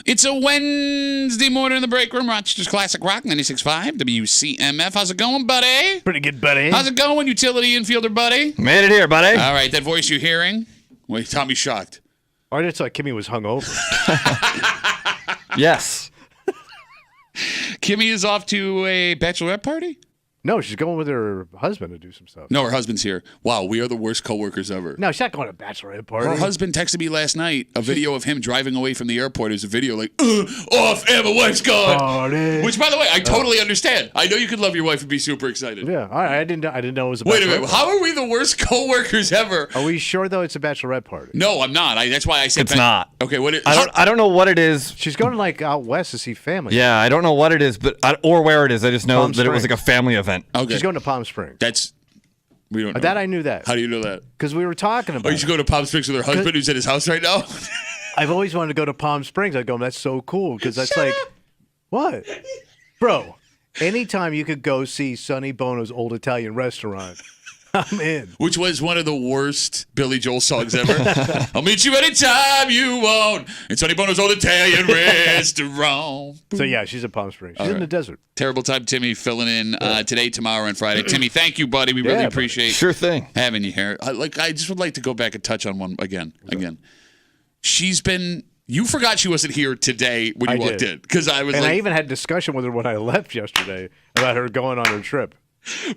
It's a Wednesday morning in the break room. Rochester's Classic Rock 96.5 WCMF. How's it going, buddy? Pretty good, buddy. How's it going, utility infielder, buddy? Made it here, buddy. All right, that voice you're hearing. Wait, Tommy's shocked. I just thought Kimmy was hungover. Yes. Kimmy is off to a bachelorette party? No, she's going with her husband to do some stuff. No, her husband's here. Wow, we are the worst coworkers ever. No, she's not going to a bachelorette party. Her husband texted me last night a video of him driving away from the airport. It was a video like, off, and my wife's gone. Party. Which, by the way, I totally understand. I know you could love your wife and be super excited. Yeah, I didn't know it was a bachelorette Wait a minute. How are we the worst coworkers ever? Are we sure, though, it's a bachelorette party? No, I'm not. That's why I said It's not. Okay, what? I don't know what it is. She's going like out west to see family. Yeah, I don't know what it is, or where it is. I just know Palm that it was like Springs. a family event. Okay. She's going to Palm Springs. We don't know. That I knew that. How do you know that? Because we were talking about Oh, you should go to Palm Springs with her husband who's at his house right now? I've always wanted to go to Palm Springs. I go, that's so cool because that's like, what? Bro, anytime you could go see Sonny Bono's old Italian restaurant, I'm in. Which was one of the worst Billy Joel songs ever. I'll meet you anytime you want. It's Sonny Bono's old Italian restaurant. So, yeah, she's at Palm Springs. She's in the desert. Terrible Time Timmy filling in today, tomorrow, and Friday. Timmy, thank you, buddy. We really Yeah, appreciate Sure thing. having you here. I just would like to go back and touch on one again. She's been. You forgot she wasn't here today when you walked in because I was. And I even had a discussion with her when I left yesterday about her going on her trip.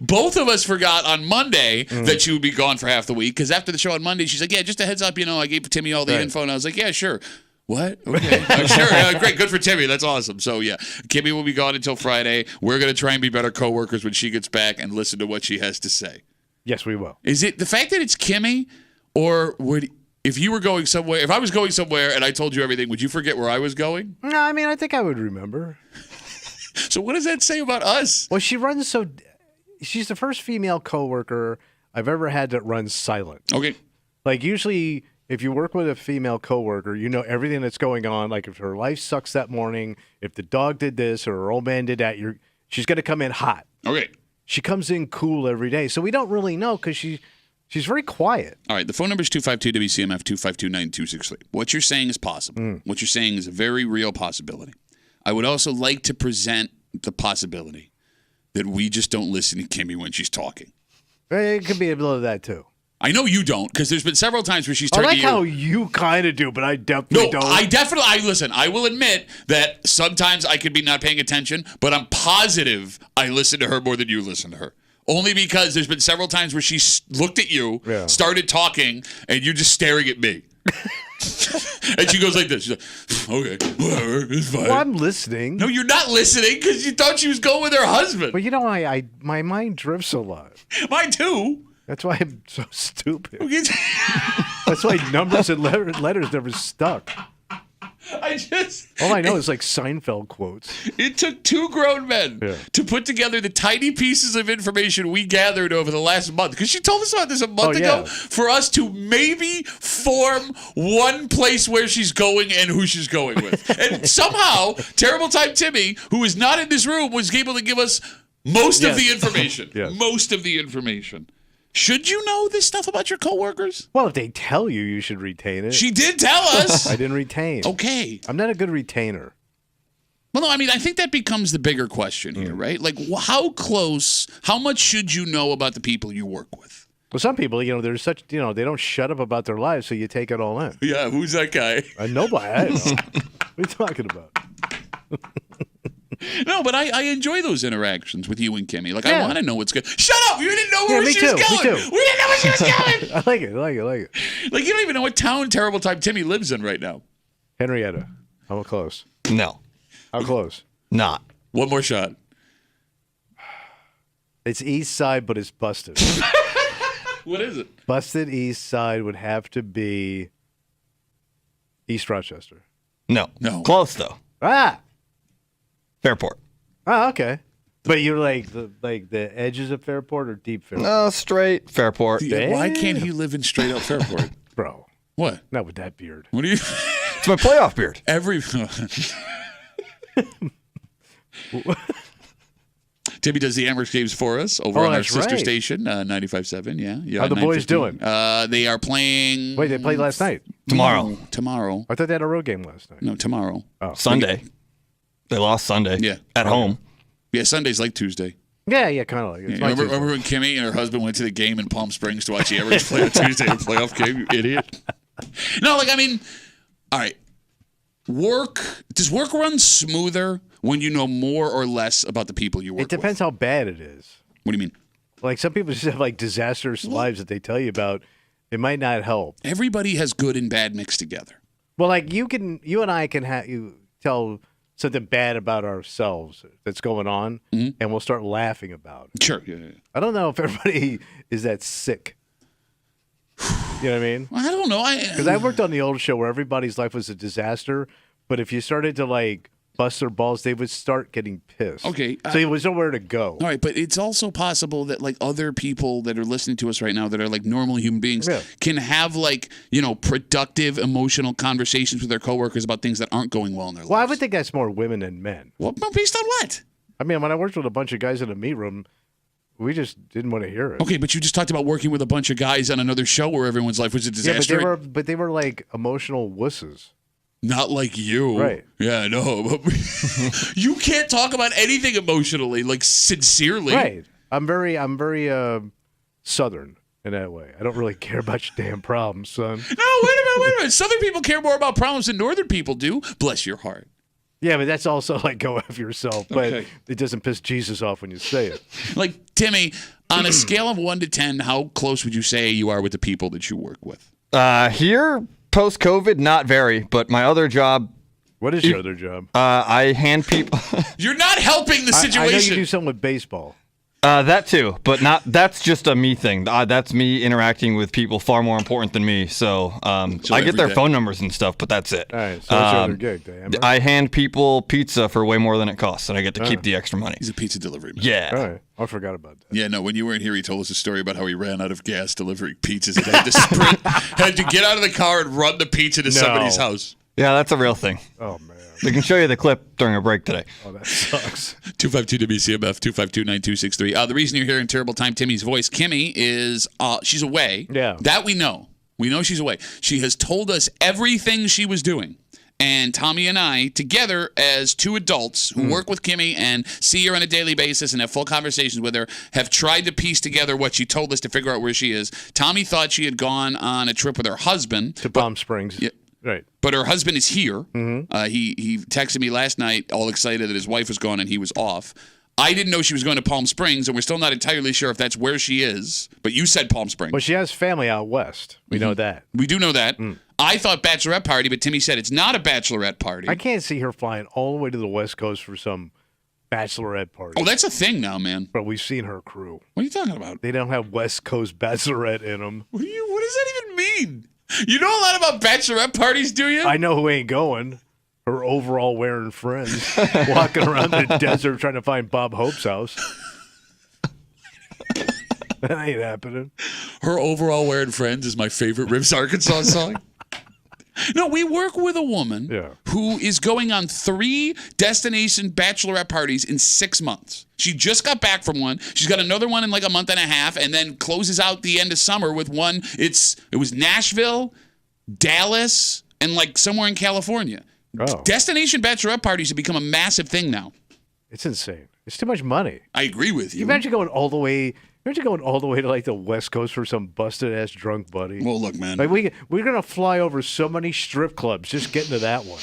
Both of us forgot on Monday that she would be gone for half the week because after the show on Monday, she's like, "Yeah, just a heads up, I gave Timmy all the info," and I was like, "Yeah, sure." What? Okay. Sure. Great. Good for Timmy. That's awesome. So, yeah, Kimmy will be gone until Friday. We're going to try and be better coworkers when she gets back and listen to what she has to say. Yes, we will. Is it the fact that it's Kimmy, or if you were going somewhere, if I was going somewhere and I told you everything, would you forget where I was going? No, I mean, I think I would remember. So what does that say about us? Well, she's the first female coworker I've ever had that runs silent. Okay. Like, usually, if you work with a female coworker, you know everything that's going on. Like, if her life sucks that morning, if the dog did this or her old man did that, she's going to come in hot. Okay. She comes in cool every day. So we don't really know because she's very quiet. All right. The phone number is 252-WCMF, 252-9263. What you're saying is possible. What you're saying is a very real possibility. I would also like to present the possibility that we just don't listen to Kimmy when she's talking. It could be a little of that, too. I know you don't, because there's been several times where she's I turned like to you. how you kind of do, but I definitely don't. Listen, I will admit that sometimes I could be not paying attention, but I'm positive I listen to her more than you listen to her. Only because there's been several times where she looked at you, started talking, and you're just staring at me. And she goes like this. She's like, okay, whatever, it's fine. Well, I'm listening. No, you're not listening because you thought she was going with her husband. But my mind drifts a lot. Mine too. That's why I'm so stupid. Okay. That's why numbers and letters never stuck. All I know is like Seinfeld quotes. It took two grown men to put together the tiny pieces of information we gathered over the last month. Because she told us about this a month ago. For us to maybe form one place where she's going and who she's going with. And somehow, Terrible Time Timmy, who is not in this room, was able to give us most of the information. Most of the information. Should you know this stuff about your coworkers? Well, if they tell you, you should retain it. She did tell us. I didn't retain. Okay. I'm not a good retainer. Well, no, I mean, I think that becomes the bigger question here, right? Like, how much should you know about the people you work with? Well, some people, there's such, they don't shut up about their lives, so you take it all in. Yeah, who's that guy? Nobody. I don't know. What are you talking about? No, but I enjoy those interactions with you and Kimmy. Like, I want to know what's good. Shut up! You didn't know where she was going. Me too. We didn't know where she was going. I like it. Like, you don't even know what town Terrible Time Timmy lives in right now. Henrietta. How close? No. How close? Not. One more shot. It's East Side, but it's busted. What is it? Busted East Side would have to be East Rochester. No. Close, though. Fairport. Oh, okay. But you're like the edges of Fairport or deep Fairport? No, straight Fairport. Why can't he live in straight up Fairport? Bro. What? Not with that beard. What do you... It's my playoff beard. Timmy does the Amherst games for us over on our sister right. station, 95.7. Yeah. How the boys doing? They are playing. Wait, they played last night. Tomorrow. No, tomorrow. I thought they had a road game last night. No, tomorrow. Oh. Sunday. They lost Sunday. Yeah. At home. Yeah, Sunday's like Tuesday. Yeah, kind of like it. Yeah, remember when Kimmy and her husband went to the game in Palm Springs to watch the Average play on Tuesday, a playoff game? You idiot. No, all right. Does work run smoother when you know more or less about the people you work with? It depends how bad it is. What do you mean? Like some people just have like disastrous lives that they tell you about. It might not help. Everybody has good and bad mixed together. Well, like you and I can you tell something bad about ourselves that's going on, and we'll start laughing about it. Sure. Yeah. I don't know if everybody is that sick. You know what I mean? I don't know. Because I worked on the old show where everybody's life was a disaster, but if you started to like bust their balls, they would start getting pissed. Okay. So it was nowhere to go. All right, but it's also possible that like other people that are listening to us right now that are like normal human beings can have like, productive emotional conversations with their coworkers about things that aren't going well in their lives. Well, I would think that's more women than men. Well, based on what? I mean, when I worked with a bunch of guys in a meat room, we just didn't want to hear it. Okay, but you just talked about working with a bunch of guys on another show where everyone's life was a disaster. Yeah, but they were like emotional wusses. Not like you. Right. Yeah, I know. But you can't talk about anything emotionally, like sincerely. Right. I'm very Southern in that way. I don't really care about your damn problems, son. No, wait a minute. Southern people care more about problems than Northern people do. Bless your heart. Yeah, but that's also like go after yourself. But Okay. it doesn't piss Jesus off when you say it. Like, Timmy, on a scale of 1 to 10, how close would you say you are with the people that you work with? Here, post-COVID, not very, but my other job, What is your other job? I hand people... You're not helping the situation. I know you do something with baseball. That too, but that's just a me thing. That's me interacting with people far more important than me. So I get their phone numbers and stuff, but that's it. All right, so that's your other gig, Dan, right? I hand people pizza for way more than it costs, and I get to keep the extra money. He's a pizza delivery man. Yeah. All right, I forgot about that. Yeah, no, when you weren't here, he told us a story about how he ran out of gas delivering pizzas and had to sprint, had to get out of the car and run the pizza to somebody's house. Yeah, that's a real thing. Oh, man. We can show you the clip during a break today. Oh, that sucks. 252 WCMF 252-9263. The reason you're hearing Terrible Time Timmy's voice, Kimmy is she's away. Yeah. That we know. We know she's away. She has told us everything she was doing. And Tommy and I, together as two adults who work with Kimmy and see her on a daily basis and have full conversations with her, have tried to piece together what she told us to figure out where she is. Tommy thought she had gone on a trip with her husband. To Palm Springs. Yeah. Right. But her husband is here. He texted me last night, all excited that his wife was gone and he was off. I didn't know she was going to Palm Springs, and we're still not entirely sure if that's where she is. But you said Palm Springs. Well, she has family out west. We know that. We do know that. I thought bachelorette party, but Timmy said it's not a bachelorette party. I can't see her flying all the way to the West Coast for some bachelorette party. Oh, that's a thing now, man. But we've seen her crew. What are you talking about? They don't have West Coast bachelorette in them. What does that even mean? You know a lot about bachelorette parties, do you? I know who ain't going. Her overall wearing friends walking around the desert trying to find Bob Hope's house. That ain't happening. Her overall wearing friends is my favorite Ribs Arkansas song. No, we work with a woman who is going on 3 destination bachelorette parties in 6 months. She just got back from one. She's got another one in like a month and a half, and then closes out the end of summer with one. It was Nashville, Dallas, and like somewhere in California. Oh. Destination bachelorette parties have become a massive thing now. It's insane. It's too much money. I agree with you. You imagine going all the way. Imagine going all the way to like the West Coast for some busted ass drunk buddy. Well, look, man. Like we're gonna fly over so many strip clubs just getting to that one.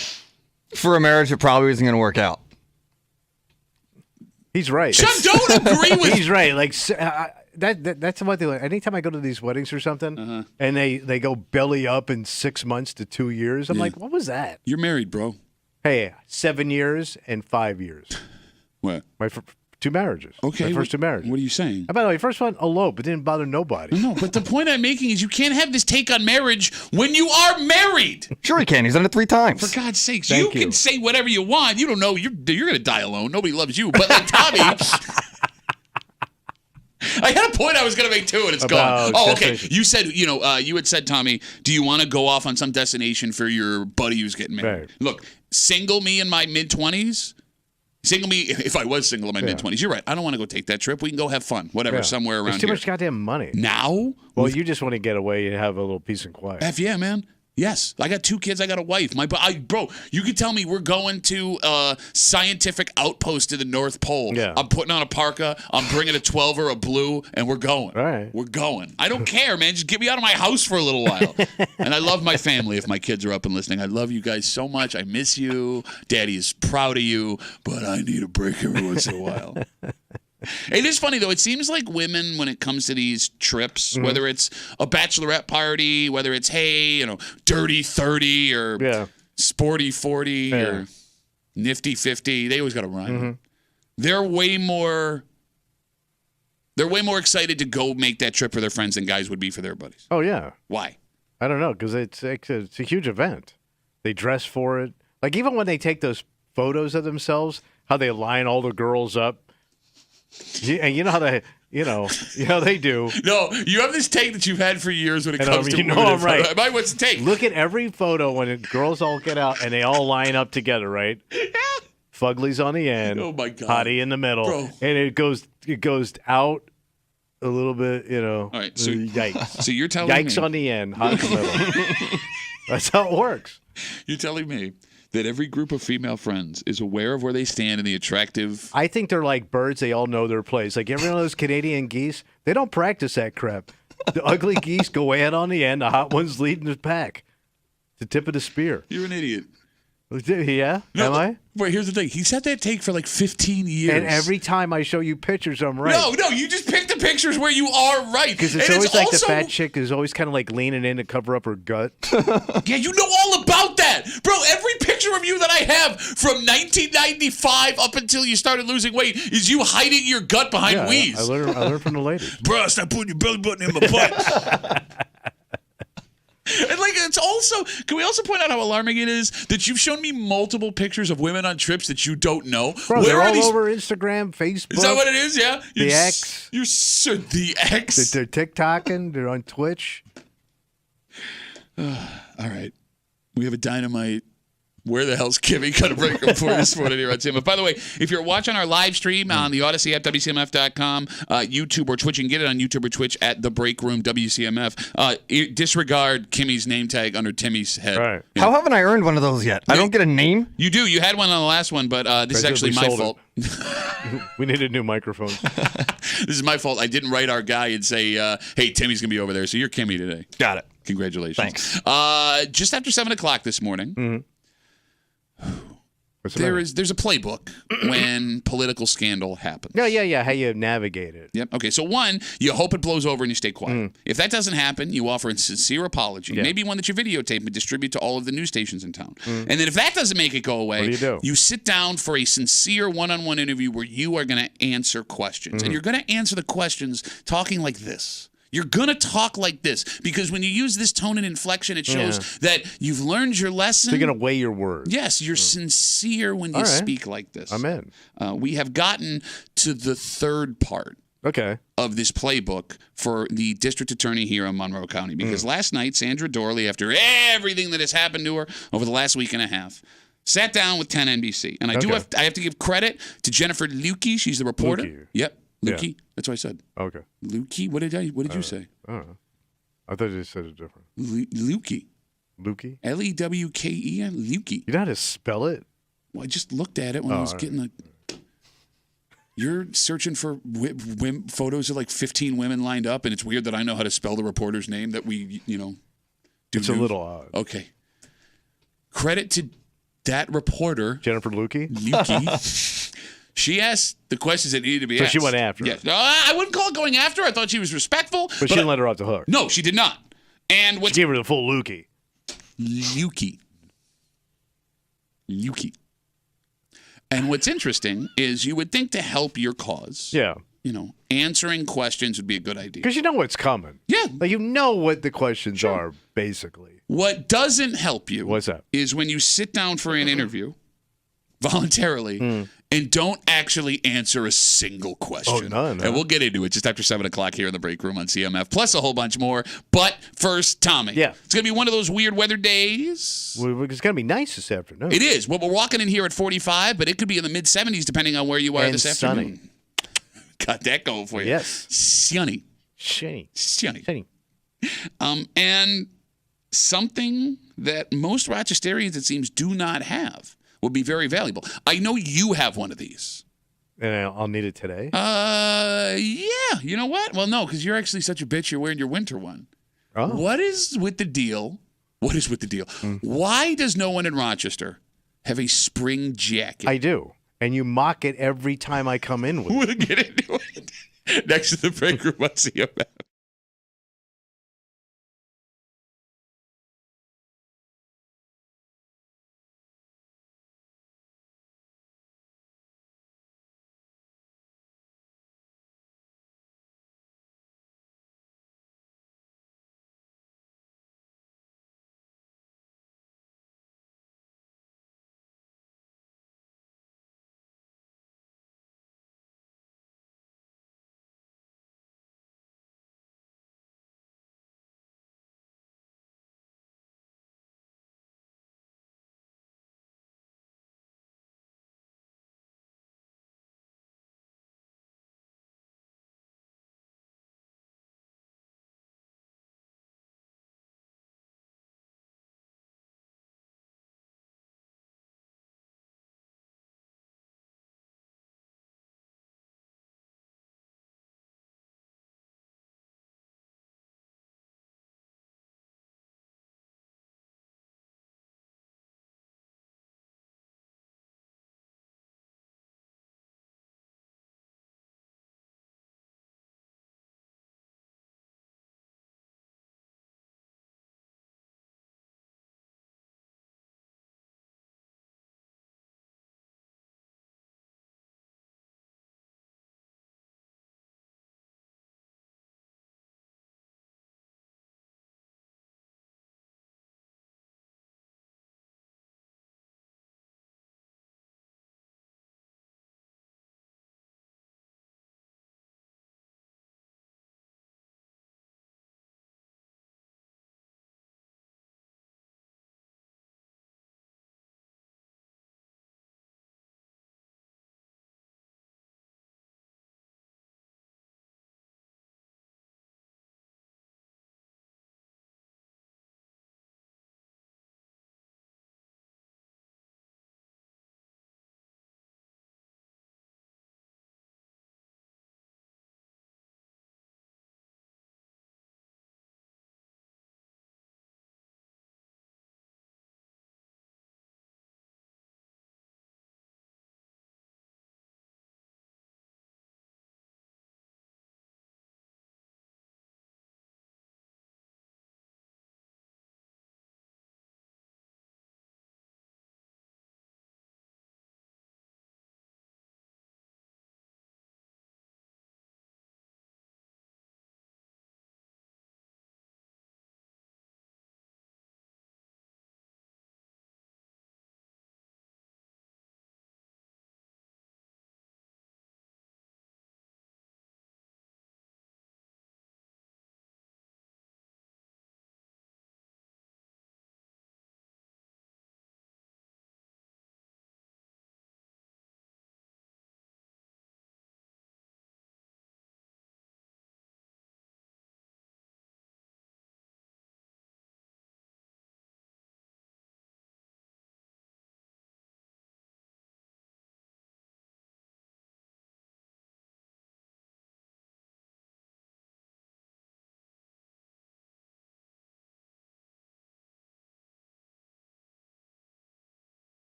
For a marriage, it probably isn't going to work out. He's right. Sean, don't agree with. He's right. Like that's one thing. Like, anytime I go to these weddings or something, and they go belly up in 6 months to 2 years, I'm like, what was that? You're married, bro. Hey, 7 years and 5 years. What? My 2 marriages. Okay. My first 2 marriages. What are you saying? By the way, first one eloped, but didn't bother nobody. No, but the point I'm making is you can't have this take on marriage when you are married. Sure he can. He's done it 3 times. For God's sakes, Thank you you. can say whatever you want. You don't know you're going to die alone. Nobody loves you. But like Tommy, I had a point I was going to make too, and it's gone. Oh, okay. destination. You said, you had said, Tommy, do you want to go off on some destination for your buddy who's getting married? Right. Look, single me in my mid-20s, Single me, if I was single in my mid-20s, you're right. I don't want to go take that trip. We can go have fun, whatever, somewhere around here. It's too much goddamn money. Now? Well, you just want to get away and have a little peace and quiet. F yeah, man. Yes. I got 2 kids. I got a wife. Bro, you could tell me we're going to a scientific outpost to the North Pole. Yeah. I'm putting on a parka. I'm bringing a 12 or a blue, and we're going. All right. We're going. I don't care, man. Just get me out of my house for a little while. And I love my family if my kids are up and listening. I love you guys so much. I miss you. Daddy is proud of you, but I need a break every once in a while. It is funny, though. It seems like women, when it comes to these trips, whether it's a bachelorette party, whether it's, hey, dirty 30 or sporty 40 or nifty 50, they always got to rhyme. They're way more excited to go make that trip for their friends than guys would be for their buddies. Oh, yeah. Why? I don't know, because it's a huge event. They dress for it. Like, even when they take those photos of themselves, how they line all the girls up. And you know how they, they do. No, you have this take that you've had for years when it comes to women. I'm right. What's the take? Look at every photo when the girls all get out and they all line up together, right? Yeah. Fugly's on the end. Oh my God. Hottie in the middle. Bro. And it goes out a little bit, All right, so yikes. So you're telling me. Yikes on the end, hot in the middle. That's how it works. You're telling me that every group of female friends is aware of where they stand in the attractive. I think they're like birds. They all know their place. Like every one of those Canadian geese, they don't practice that crap. The ugly geese go ahead on the end. The hot ones leading the pack. The tip of the spear. You're an idiot. Yeah? No, am I? Wait, here's the thing. He's had that take for like 15 years. And every time I show you pictures, I'm right. No, you just pick the pictures where you are right. Because it's always like the fat chick is always kind of like leaning in to cover up her gut. Yeah, you know all about that. Bro, every picture of you that I have from 1995 up until you started losing weight is you hiding your gut behind weeds. I learned from the ladies. Bro, stop putting your belly button in my butt. And it's also, can we also point out how alarming it is that you've shown me multiple pictures of women on trips that you don't know? Bro, they're all over Instagram, Facebook. Is that what it is? Yeah. The X. The X. They're TikToking. They're on Twitch. All right. We have a dynamite. Where the hell's Kimmy going to break them for this morning here on CMF? By the way, if you're watching our live stream on the Odyssey app, WCMF.com, YouTube or Twitch, you can get it on YouTube or Twitch at The Break Room, WCMF. Disregard Kimmy's name tag under Timmy's head. Right. Yeah. How haven't I earned one of those yet? I don't get a name? You do. You had one on the last one, but this is actually my fault. We needed new microphones. This is my fault. I didn't write our guy and say, hey, Timmy's going to be over there. So you're Kimmy today. Got it. Congratulations. Thanks. Just after 7 o'clock this morning. Mm-hmm. There's a playbook when political scandal happens. Yeah. How you navigate it. Yep. Okay. So one, you hope it blows over and you stay quiet. If that doesn't happen, you offer a sincere apology, maybe one that you videotape and distribute to all of the news stations in town. And then if that doesn't make it go away, what do? You sit down for a sincere one-on-one interview where you are going to answer questions, and you're going to answer the questions talking like this. You're going to talk like this because when you use this tone and inflection, it shows that you've learned your lesson. So you're going to weigh your words. Yes, you're sincere when you speak like this. I'm in. We have gotten to the third part of this playbook for the district attorney here in Monroe County because last night, Sandra Dorley, after everything that has happened to her over the last week and a half, sat down with 10 NBC. And I have to give credit to Jennifer Lukey. She's the reporter. Lukey. Yep. Lukey. Yeah. That's what I said. Okay. Lukey? What did you say? I don't know. I thought you said it different. Lukey. Lukey? Lewken. Lukey. You know how to spell it? Well, I just looked at it when I was getting the... You're searching for photos of like 15 women lined up, and it's weird that I know how to spell the reporter's name that we, do. It's a little odd. Okay. Credit to that reporter. Jennifer Lukey? Lukey. She asked the questions that needed to be asked. So she went after her. Yes. I wouldn't call it going after her. I thought she was respectful. But she didn't let her off the hook. No, she did not. And she gave her the full Lukey. Lukey. And what's interesting is you would think to help your cause. Yeah. Answering questions would be a good idea. Because you know what's coming. Yeah. Like you know what the questions are, basically. What doesn't help you What's that? is when you sit down for an interview voluntarily and don't actually answer a single question. Oh, none. And we'll get into it just after 7 o'clock here in the break room on CMF, plus a whole bunch more. But first, Tommy. Yeah. It's going to be one of those weird weather days. Well, it's going to be nice this afternoon. It is. Well, we're walking in here at 45, but it could be in the mid-70s depending on where you are and this afternoon. Got that going for you. Yes. Sunny. Sunny. And something that most Rochesterians, it seems, do not have would be very valuable. I know you have one of these. And I'll need it today? Yeah. You know what? Well, no, because you're actually such a bitch. You're wearing your winter one. Oh. What is with the deal? Why does no one in Rochester have a spring jacket? I do. And you mock it every time I come in with it. We'll get into it next to the break room on CMF.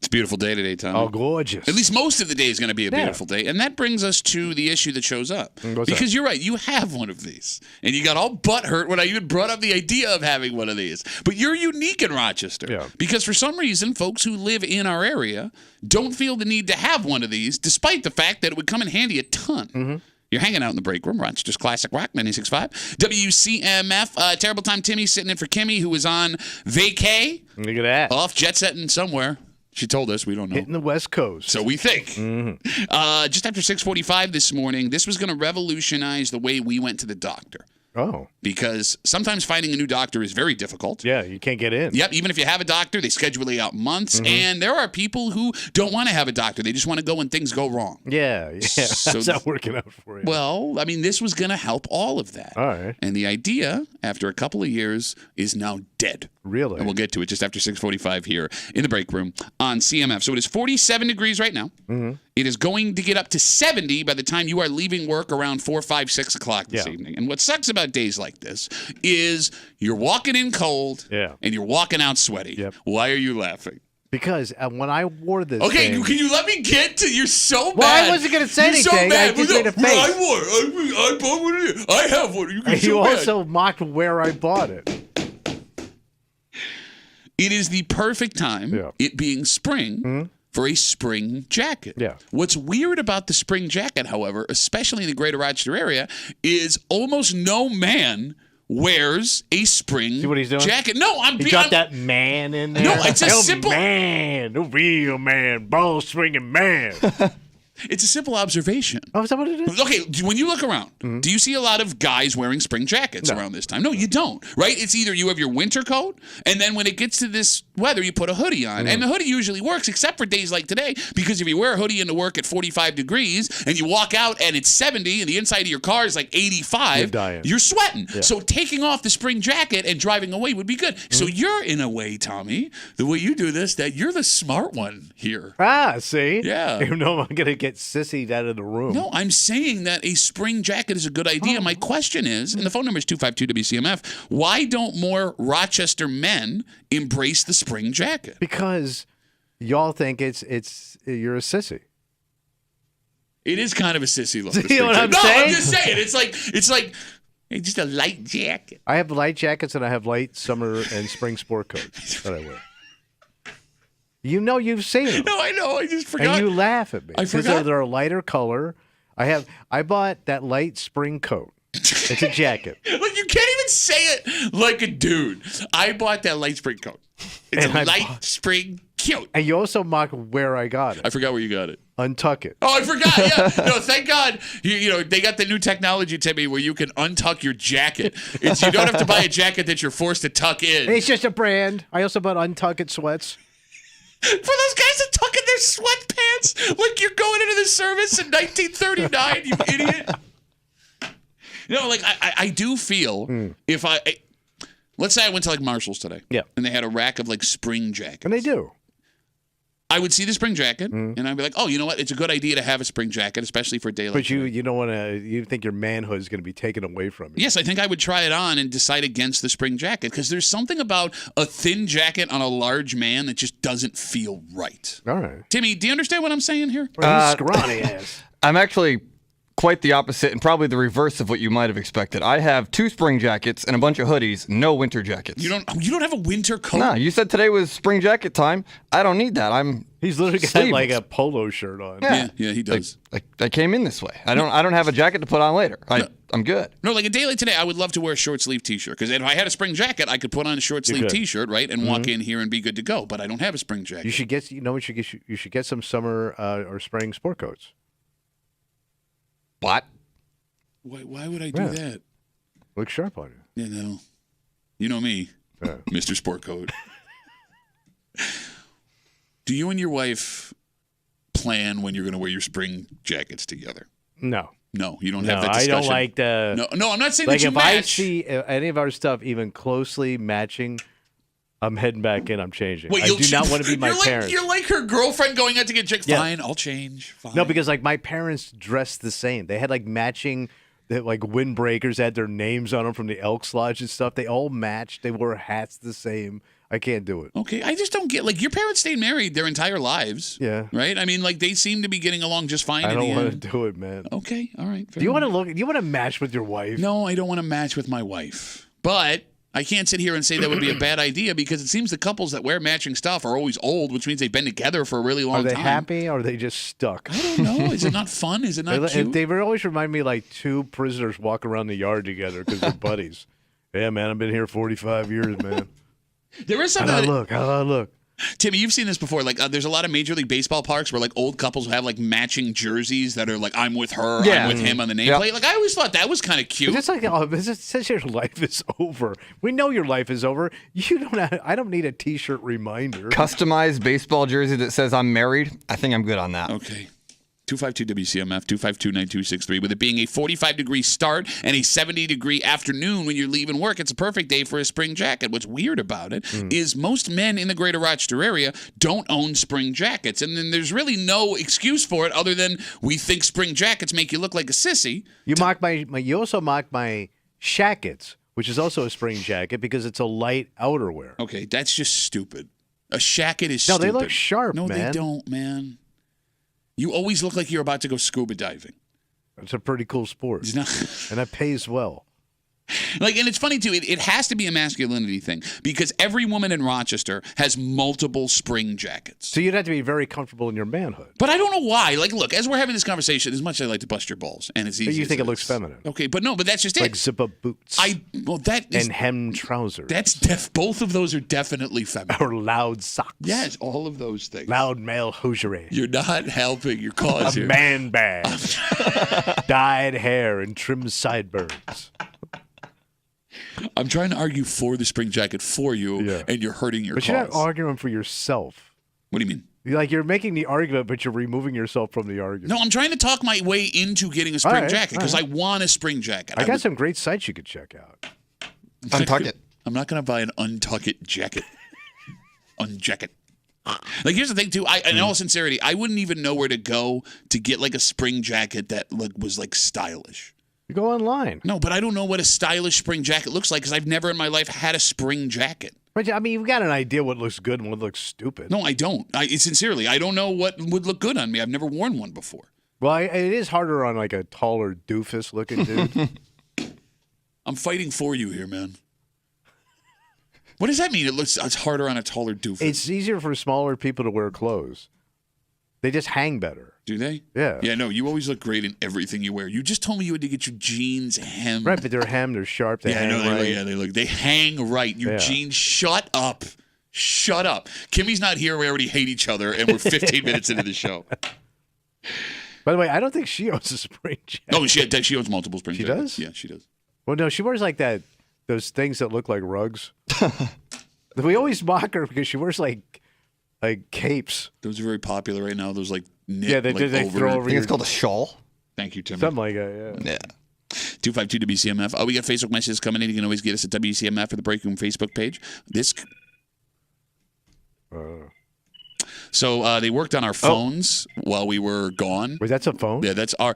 a beautiful day today, Tom. Oh, gorgeous. At least most of the day is going to be a beautiful day. And that brings us to the issue that shows up. Because you're right, you have one of these. And you got all butthurt when I even brought up the idea of having one of these. But you're unique in Rochester. Yeah. Because for some reason, folks who live in our area don't feel the need to have one of these, despite the fact that it would come in handy a ton. Mm-hmm. You're hanging out in the break room, Rochester's Classic Rock, 96.5. WCMF. Terrible time Timmy's sitting in for Kimmy, who was on vacay. Look at that. Off jet setting somewhere. She told us. We don't know. Hitting the West Coast. So we think. Mm-hmm. Just after 6:45 this morning, this was going to revolutionize the way we went to the doctor. Oh. Because sometimes finding a new doctor is very difficult. Yeah, you can't get in. Yep, even if you have a doctor, they schedule you out months. Mm-hmm. And there are people who don't want to have a doctor. They just want to go when things go wrong. Yeah. So how's that working out for you? Well, I mean, this was going to help all of that. All right. And the idea, after a couple of years, is now dead. Really? And we'll get to it just after 6:45 here in the break room on CMF. So it is 47 degrees right now. Mm-hmm. It is going to get up to 70 by the time you are leaving work around 4, 5, 6 o'clock this evening. And what sucks about days like this is you're walking in cold and you're walking out sweaty. Yep. Why are you laughing? Because when I wore this thing, can you let me get to... You're so mad. Well, I wasn't going to say anything. So mad. I just made a face. I bought one. I have one. You also mocked where I bought it. It is the perfect time, it being spring, for a spring jacket. Yeah. What's weird about the spring jacket, however, especially in the greater Rochester area, is almost no man wears a spring See what he's doing? jacket. No, He got that man in there. No, it's a simple... man, the real man, ball swinging man. It's a simple observation. Oh, is that what it is? Okay, when you look around, do you see a lot of guys wearing spring jackets around this time? No, you don't, right? It's either you have your winter coat, and then when it gets to this weather, you put a hoodie on. And the hoodie usually works, except for days like today, because if you wear a hoodie into work at 45 degrees, and you walk out and it's 70, and the inside of your car is like 85, you're sweating. Yeah. So taking off the spring jacket and driving away would be good. So you're, in a way, Tommy, the way you do this, that you're the smart one here. Ah, see? Yeah. Even though I'm going to get sissied out of the room. No, I'm saying that a spring jacket is a good idea. My question is, and the phone number is 252-WCMF, why don't more Rochester men embrace the spring jacket? Because y'all think it's you're a sissy. It is kind of a sissy look. You know what I'm saying? I'm just saying. It's like hey, just a light jacket. I have light jackets and I have light summer and spring sport coats that I wear. You know you've seen them. No, I know. I just forgot. And you laugh at me. I forgot. They're a lighter color. I bought that light spring coat. It's a jacket. Look, you can't even say it like a dude. I bought that light spring coat. It's a light spring coat. And you also mock where I got it. I forgot where you got it. Untuck it. Oh, I forgot. Yeah. No, thank God. You know, they got the new technology, Timmy, where you can untuck your jacket. You don't have to buy a jacket that you're forced to tuck in. It's just a brand. I also bought Untuck It sweats. For those guys that tuck in their sweatpants like you're going into the service in 1939, you idiot. You know, like I do feel if let's say I went to like Marshall's today, and they had a rack of like spring jackets, and they do. I would see the spring jacket, and I'd be like, oh, you know what? It's a good idea to have a spring jacket, especially for a day like But you don't want to. You think your manhood is going to be taken away from you. Yes, I think I would try it on and decide against the spring jacket because there's something about a thin jacket on a large man that just doesn't feel right. All right, Timmy, do you understand what I'm saying here? Scrawny ass. I'm actually quite the opposite and probably the reverse of what you might have expected. I have 2 spring jackets and a bunch of hoodies, no winter jackets. You don't have a winter coat? No, you said today was spring jacket time. I don't need that. He's literally got like a polo shirt on. Yeah, he does. Like I came in this way. I don't have a jacket to put on later. I'm good. No, like a day like today, I would love to wear a short sleeve T-shirt because if I had a spring jacket, I could put on a short sleeve T-shirt, right, and walk in here and be good to go. But I don't have a spring jacket. You should get. You know what you should get some summer or spring sport coats. What? Why would I do that? Look sharp on you. Yeah, no. You know me, Mr. Sport Coat. Do you and your wife plan when you're going to wear your spring jackets together? No. No, you don't have that discussion. I don't like the... No, I'm not saying like that you match. If I see any of our stuff even closely matching, I'm heading back in. I'm changing. I do not want to be my parents. You're like her girlfriend going out to get chicks. Yeah. Fine, I'll change. Fine. No, because like my parents dressed the same. They had like matching... like windbreakers had their names on them from the Elks Lodge and stuff. They all matched. They wore hats the same. I can't do it. Okay, I just don't get, like, your parents stayed married their entire lives. Yeah. Right? I mean, like, they seem to be getting along just fine I in the don't want end. to do it, man. Okay, all right. Do you want to match with your wife? No, I don't want to match with my wife. But I can't sit here and say that would be a bad idea because it seems the couples that wear matching stuff are always old, which means they've been together for a really long time. Are they happy or are they just stuck? I don't know. Is it not fun? Is it not cute? They always remind me like two prisoners walk around the yard together because they're buddies. Yeah, man, I've been here 45 years, man. There is something. How do I look? Timmy, you've seen this before. Like, there's a lot of Major League Baseball parks where like old couples have like matching jerseys that are like, I'm with her, I'm with him on the nameplate. Yep. Like, I always thought that was kind of cute. It's just like, it says your life is over. We know your life is over. I don't need a T-shirt reminder. Customized baseball jersey that says I'm married. I think I'm good on that. Okay. 252-WCMF, 252-9263. With it being a 45-degree start and a 70-degree afternoon when you're leaving work, it's a perfect day for a spring jacket. What's weird about it is most men in the greater Rochester area don't own spring jackets. And then there's really no excuse for it other than we think spring jackets make you look like a sissy. You also mock my shackets, which is also a spring jacket because it's a light outerwear. Okay, that's just stupid. A shacket is stupid. No, they look sharp, man. No, they don't, man. You always look like you're about to go scuba diving. It's a pretty cool sport. And it pays well. Like, and it's funny, too. It has to be a masculinity thing because every woman in Rochester has multiple spring jackets. So you'd have to be very comfortable in your manhood. But I don't know why. Like, look, as we're having this conversation, as much as I like to bust your balls, and it's easy. But you think it looks feminine. Okay, but no, but that's just it. Like zip-up boots. And hem trousers. Both of those are definitely feminine. Or loud socks. Yes, all of those things. Loud male hosiery. You're not helping your cause here. A man bag. Dyed hair and trimmed sideburns. I'm trying to argue for the spring jacket for you, and you're hurting your cause. But you're not arguing for yourself. What do you mean? Like, you're making the argument, but you're removing yourself from the argument. No, I'm trying to talk my way into getting a spring jacket because I want a spring jacket. I got some great sites you could check out. Untuck it. I'm not going to buy an untuck it jacket. Unjacket. Like, here's the thing, too. In all sincerity, I wouldn't even know where to go to get, like, a spring jacket that was, like, stylish. You go online. No, but I don't know what a stylish spring jacket looks like because I've never in my life had a spring jacket. But, I mean, you've got an idea what looks good and what looks stupid. No, I don't. Sincerely, I don't know what would look good on me. I've never worn one before. Well, it is harder on, like, a taller doofus-looking dude. I'm fighting for you here, man. What does that mean? It's harder on a taller doofus. It's easier for smaller people to wear clothes. They just hang better. Do they? Yeah. Yeah, no, you always look great in everything you wear. You just told me you had to get your jeans hemmed. Right, but they're hemmed, they're sharp, they hang right. They hang right. Your jeans, shut up. Shut up. Kimmy's not here. We already hate each other, and we're 15 minutes into the show. By the way, I don't think she owns a spring jacket. No, she owns multiple spring jackets. She Yeah, does? she does. Well, no, she wears like those things that look like rugs. We always mock her because she wears like capes. Those are very popular right now. Those like knit, yeah, they throw over. I think it's called a shawl. Thank you, Tim. Something like that. Yeah. 252 WCMF. Oh, we got Facebook messages coming in. You can always get us at WCMF or the Break Room Facebook page. So they worked on our phones while we were gone. Wait, that's a phone? Yeah, that's our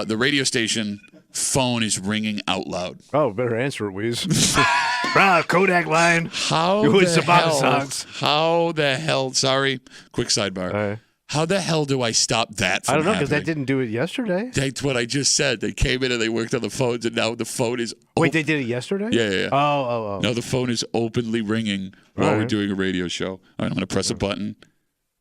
the radio station phone is ringing out loud. Oh, better answer it, Wheeze. Kodak line. How the hell? Sorry, quick sidebar. How the hell do I stop that from I don't know, because happening? that didn't do it yesterday. That's what I just said. They came in and they worked on the phones, and now the phone is... Wait, they did it yesterday? Yeah. Oh. No, the phone is openly ringing while we're doing a radio show. All right, I'm going to press a button.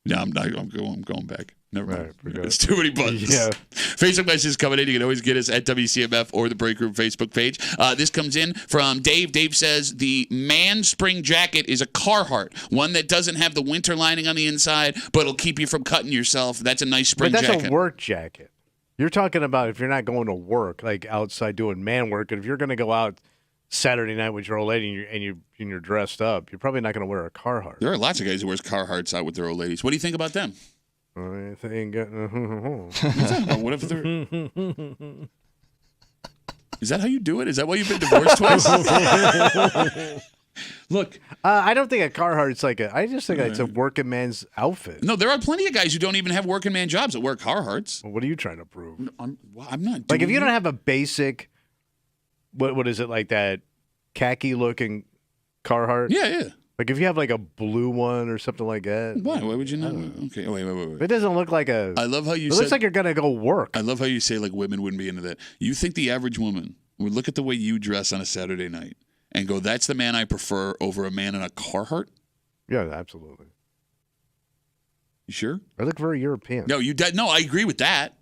No, I'm not. I'm going back. Never mind. It's too many buttons. Yeah. Facebook messages coming in. You can always get us at WCMF or the Break Room Facebook page. This comes in from Dave. Dave says the man spring jacket is a Carhartt, one that doesn't have the winter lining on the inside, but it'll keep you from cutting yourself. That's a nice spring jacket. But that's a work jacket. You're talking about if you're not going to work, like outside doing man work, and if you're going to go out Saturday night with your old lady and you're dressed up, you're probably not going to wear a Carhartt. There are lots of guys who wear Carhartts out with their old ladies. What do you think about them? I think what if they're... Is that how you do it? Is that why you've been divorced twice? Look, I don't think a Carhartt's I just think it's a working man's outfit. No, there are plenty of guys who don't even have working man jobs that wear Carhartts. Well, what are you trying to prove? I'm not. Like if you don't have a basic, what is it, like that khaki looking Carhartt? Yeah. Like if you have like a blue one or something like that. Why? Why would you not? Okay. Oh, wait. It doesn't look like a. I love how you. It looks like you're gonna go work. I love how you say like women wouldn't be into that. You think the average woman would look at the way you dress on a Saturday night and go, "That's the man I prefer over a man in a Carhartt"? Yeah, absolutely. You sure? I look very European. No, No, I agree with that.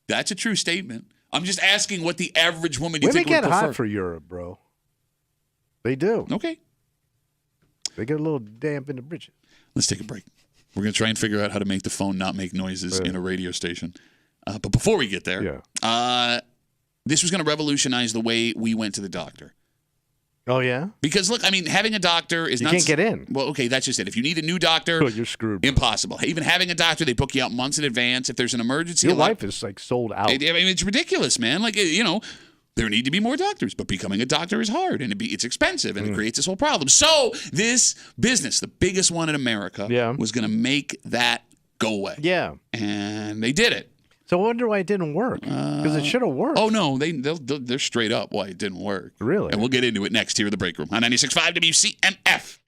That's a true statement. I'm just asking what the average woman you Women think would get prefer. hot for Europe, bro. They do. Okay. They get a little damp in the britches. Let's take a break. We're going to try and figure out how to make the phone not make noises in a radio station. But before we get there, this was going to revolutionize the way we went to the doctor. Oh, yeah? Because, look, I mean, having a doctor is not... You can't get in. Well, okay, that's just it. If you need a new doctor... Oh, you're screwed. Impossible. Even having a doctor, they book you out months in advance. If there's an emergency... Your life is, like, sold out. I mean, it's ridiculous, man. Like, you know... There need to be more doctors, but becoming a doctor is hard, and it's expensive, and it creates this whole problem. So this business, the biggest one in America, was going to make that go away. Yeah. And they did it. So I wonder why it didn't work. Because it should have worked. Oh, no. They're straight up why it didn't work. Really? And we'll get into it next here in the break room on 96.5 WCMF.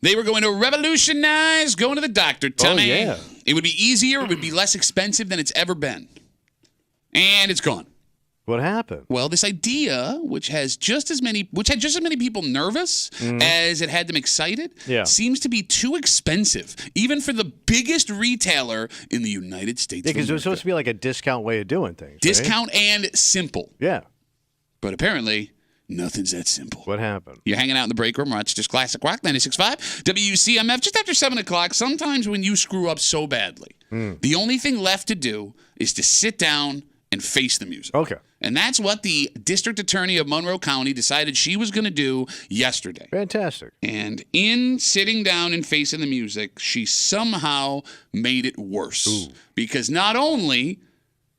They were going to revolutionize going to the doctor, Tommy. Oh, yeah. It would be easier. It would be less expensive than it's ever been. And it's gone. What happened? Well, this idea, which had just as many people nervous as it had them excited, seems to be too expensive, even for the biggest retailer in the United States. Yeah, because it was supposed to be like a discount way of doing things. Discount and simple. Yeah. But apparently, nothing's that simple. What happened? You're hanging out in the break room, Rochester's Classic Rock 96.5, WCMF, just after 7 o'clock. Sometimes when you screw up so badly, the only thing left to do is to sit down and face the music. Okay. And that's what the district attorney of Monroe County decided she was going to do yesterday. Fantastic. And in sitting down and facing the music, she somehow made it worse. Ooh. Because not only,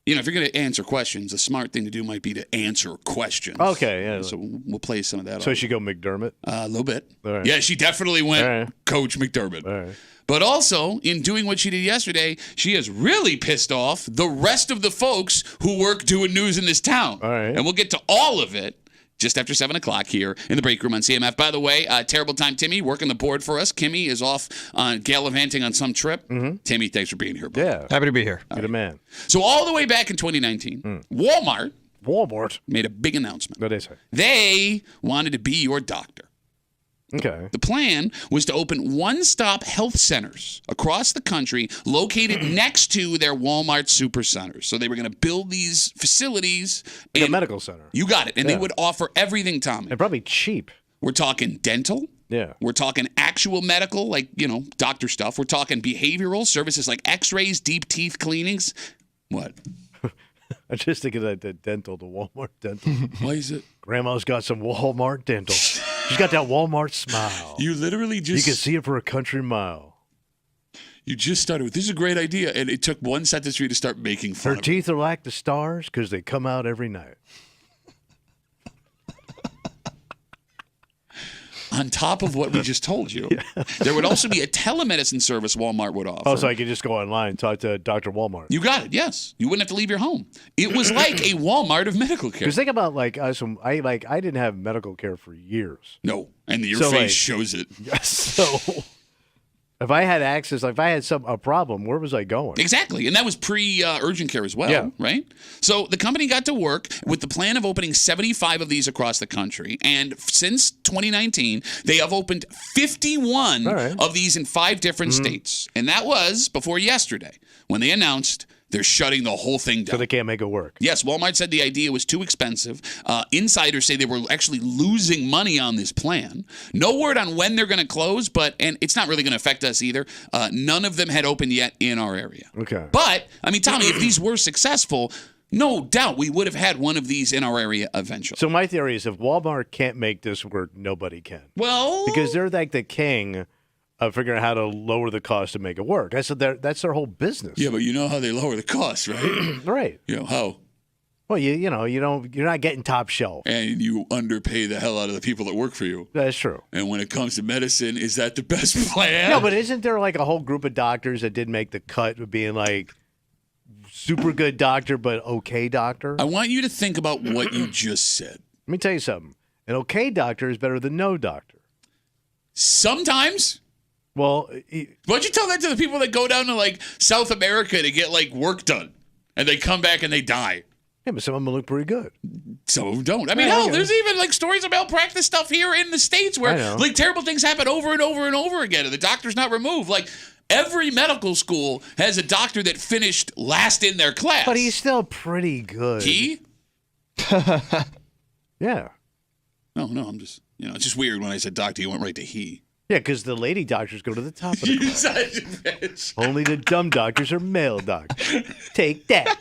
if you're going to answer questions, the smart thing to do might be to answer questions. Okay, yeah. So we'll play some of that. So she go McDermott? A little bit. All right. Yeah, she definitely went All right. Coach McDermott. All right. But also, in doing what she did yesterday, she has really pissed off the rest of the folks who work doing news in this town. All right. And we'll get to all of it just after 7 o'clock here in the break room on CMF. By the way, terrible time, Timmy, working the board for us. Kimmy is off gallivanting on some trip. Timmy, thanks for being here, bud. Yeah. Happy to be here. You're the man. So all the way back in 2019, Walmart made a big announcement. What did they say? They wanted to be your doctor. Okay. The plan was to open one-stop health centers across the country located next to their Walmart supercenters. So they were going to build these facilities. Like a medical center. You got it. And they would offer everything, Tommy. And probably cheap. We're talking dental. Yeah. We're talking actual medical, like, doctor stuff. We're talking behavioral services like x-rays, deep teeth cleanings. What? I'm just thinking of the dental, the Walmart dental. Why is it? Grandma's got some Walmart dental. She's got that Walmart smile. You literally just... You can see it for a country mile. You just started with, this is a great idea, and it took one sentence for you to start making fun Her of teeth are like the stars because they come out every night. On top of what we just told you, there would also be a telemedicine service Walmart would offer. Oh, so I could just go online and talk to Dr. Walmart. You got it, yes. You wouldn't have to leave your home. It was like a Walmart of medical care. Because think about I didn't have medical care for years. No, and your face shows it. So if I had access, if I had a problem, where was I going? Exactly, and that was pre-urgent care as well, right? So the company got to work with the plan of opening 75 of these across the country, and since 2019, they have opened 51 of these in 5 different states, and that was before yesterday when they announced they're shutting the whole thing down. So they can't make it work. Yes, Walmart said the idea was too expensive. Insiders say they were actually losing money on this plan. No word on when they're going to close, and it's not really going to affect us either. None of them had opened yet in our area. Okay. But, Tommy, if these were successful, no doubt we would have had one of these in our area eventually. So my theory is if Walmart can't make this work, nobody can. Well... Because they're like the king of figuring out how to lower the cost to make it work. I said that's their whole business. Yeah, but you know how they lower the cost, right? Right. How? Well, you're not getting top shelf. And you underpay the hell out of the people that work for you. That's true. And when it comes to medicine, is that the best plan? No, but isn't there like a whole group of doctors that did make the cut of being like super good doctor but okay doctor? I want you to think about what you just said. Let me tell you something. An okay doctor is better than no doctor. Sometimes. Well, why don't you tell that to the people that go down to South America to get work done, and they come back and they die? Yeah, but some of them look pretty good. Some of them don't. I mean, there's even stories of malpractice stuff here in the States where terrible things happen over and over and over again, and the doctor's not removed. Every medical school has a doctor that finished last in their class. But he's still pretty good. He? Yeah. No, I'm just, it's just weird when I said doctor, you went right to he. Yeah, because the lady doctors go to the top of the class. Such a bitch. Only the dumb doctors are male doctors. Take that.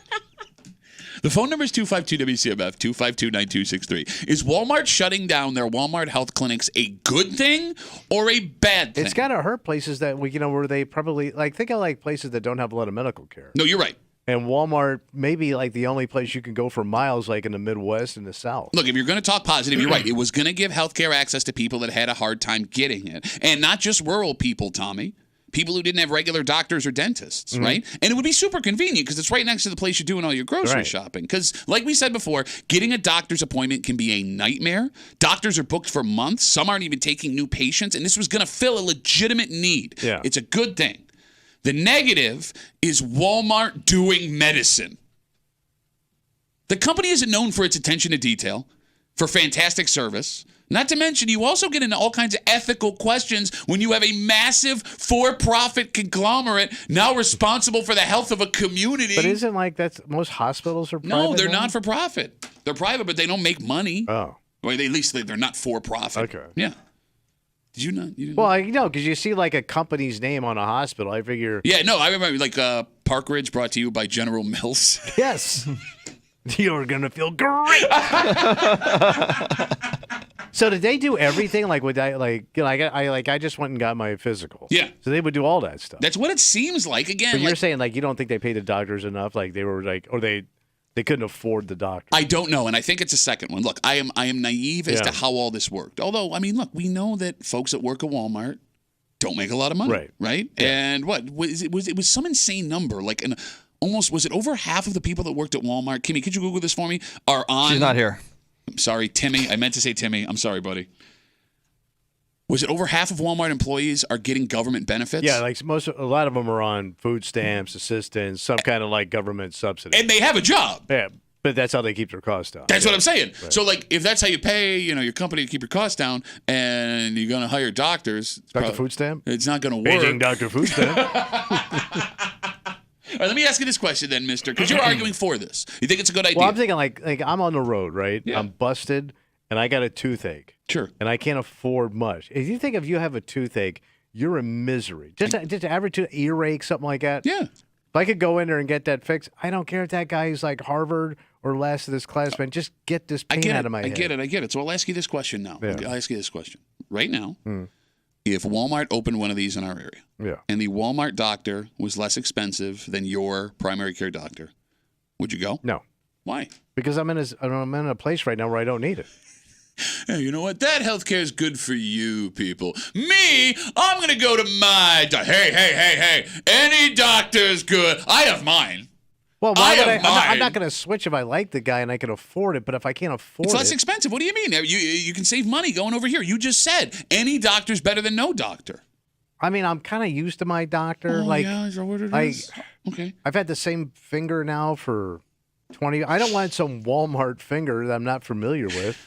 The phone number is 252-WCMF, 252-9263. Is Walmart shutting down their Walmart health clinics a good thing or a bad thing? It's got to hurt places that, where they probably, think of places that don't have a lot of medical care. No, you're right. And Walmart may be the only place you can go for miles, in the Midwest and the South. Look, if you're going to talk positive, you're right. It was going to give healthcare access to people that had a hard time getting it. And not just rural people, Tommy. people who didn't have regular doctors or dentists, right? And it would be super convenient because it's right next to the place you're doing all your grocery shopping. Because, like we said before, getting a doctor's appointment can be a nightmare. Doctors are booked for months. Some aren't even taking new patients. And this was going to fill a legitimate need. Yeah. It's a good thing. The negative is Walmart doing medicine. The company isn't known for its attention to detail, for fantastic service. Not to mention, you also get into all kinds of ethical questions when you have a massive for-profit conglomerate now responsible for the health of a community. But isn't like that's most hospitals are private? No, they're now? not for profit. They're private, but they don't make money. Oh. Well, at least they're not for profit. Okay. Yeah. Did you not? You didn't Well, I know because you see like a company's name on a hospital. I figure. Yeah, no, I remember like Park Ridge brought to you by General Mills. Yes. You're gonna feel great. So did they do everything? Like would I like you know I just went and got my physical. Yeah. So they would do all that stuff. That's what it seems like. Again, But you're saying like you don't think they paid the doctors enough? Like they were like or they couldn't afford the doctor. I don't know, and I think it's a second one. Look, I am naive as to how all this worked. Although, I mean, look, we know that folks that work at Walmart don't make a lot of money, right? Yeah. And what was it? Was some insane number? Like was it over half of the people that worked at Walmart? Kimmy, could you Google this for me? Are on. She's not here. I'm sorry, Timmy. I meant to say Timmy. I'm sorry, buddy. Was it over half of Walmart employees are getting government benefits? Yeah, like a lot of them are on food stamps, assistance, some kind of like government subsidy. And they have a job. Yeah, but that's how they keep their costs down. That's what I'm saying. Right. So, like, if that's how you pay, your company to keep your costs down, and you're going to hire doctors, Dr. Food Stamp, it's not going to work. Beijing Dr. Food Stamp. All right, let me ask you this question then, mister, because you're arguing for this. You think it's a good idea? Well, I'm thinking like I'm on the road, right? Yeah. I'm busted, and I got a toothache. Sure. And I can't afford much. If you think if you have a toothache, you're in misery. Just average earache, something like that. Yeah. If I could go in there and get that fixed, I don't care if that guy is like Harvard or last of this class, man. Just get this pain out of my head. I get it. So I'll ask you this question now. Yeah. I'll ask you this question. Right now, if Walmart opened one of these in our area, and the Walmart doctor was less expensive than your primary care doctor, would you go? No. Why? Because I'm in a place right now where I don't need it. Hey, you know what? That healthcare is good for you people. Me, I'm going to go to my doctor. Hey. Any doctor's good. I have mine. Well, why would I'm not going to switch if I like the guy and I can afford it, but if I can't afford it. It's less expensive. What do you mean? You can save money going over here. You just said any doctor's better than no doctor. I mean, I'm kind of used to my doctor. Is that what it is? Okay. I've had the same finger now for 20. I don't want some Walmart finger that I'm not familiar with.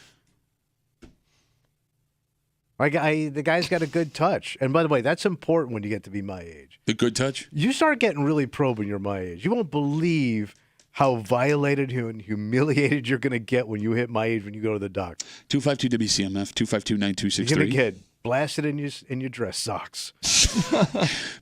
The guy's got a good touch. And by the way, that's important when you get to be my age. The good touch? You start getting really probe when you're my age. You won't believe how violated and humiliated you're going to get when you hit my age when you go to the doctor. 252 WCMF, 252-9263. You're going to get blasted in your dress socks.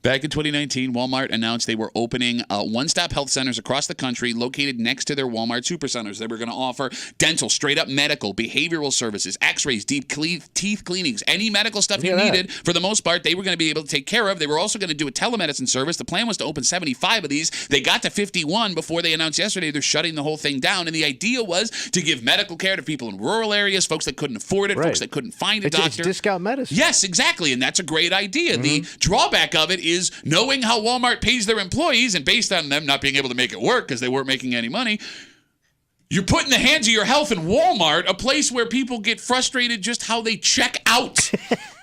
Back in 2019, Walmart announced they were opening one-stop health centers across the country located next to their Walmart supercenters. They were going to offer dental, straight-up medical, behavioral services, x-rays, deep teeth cleanings, any medical stuff you needed. For the most part, they were going to be able to take care of. They were also going to do a telemedicine service. The plan was to open 75 of these. They got to 51 before they announced yesterday they're shutting the whole thing down. And the idea was to give medical care to people in rural areas, folks that couldn't afford it, folks that couldn't find a doctor. It's discount medicine. Yes, exactly, and that's a great idea. The drawback of it is knowing how Walmart pays their employees, and based on them not being able to make it work because they weren't making any money, you're putting the hands of your health in Walmart, a place where people get frustrated just how they check out.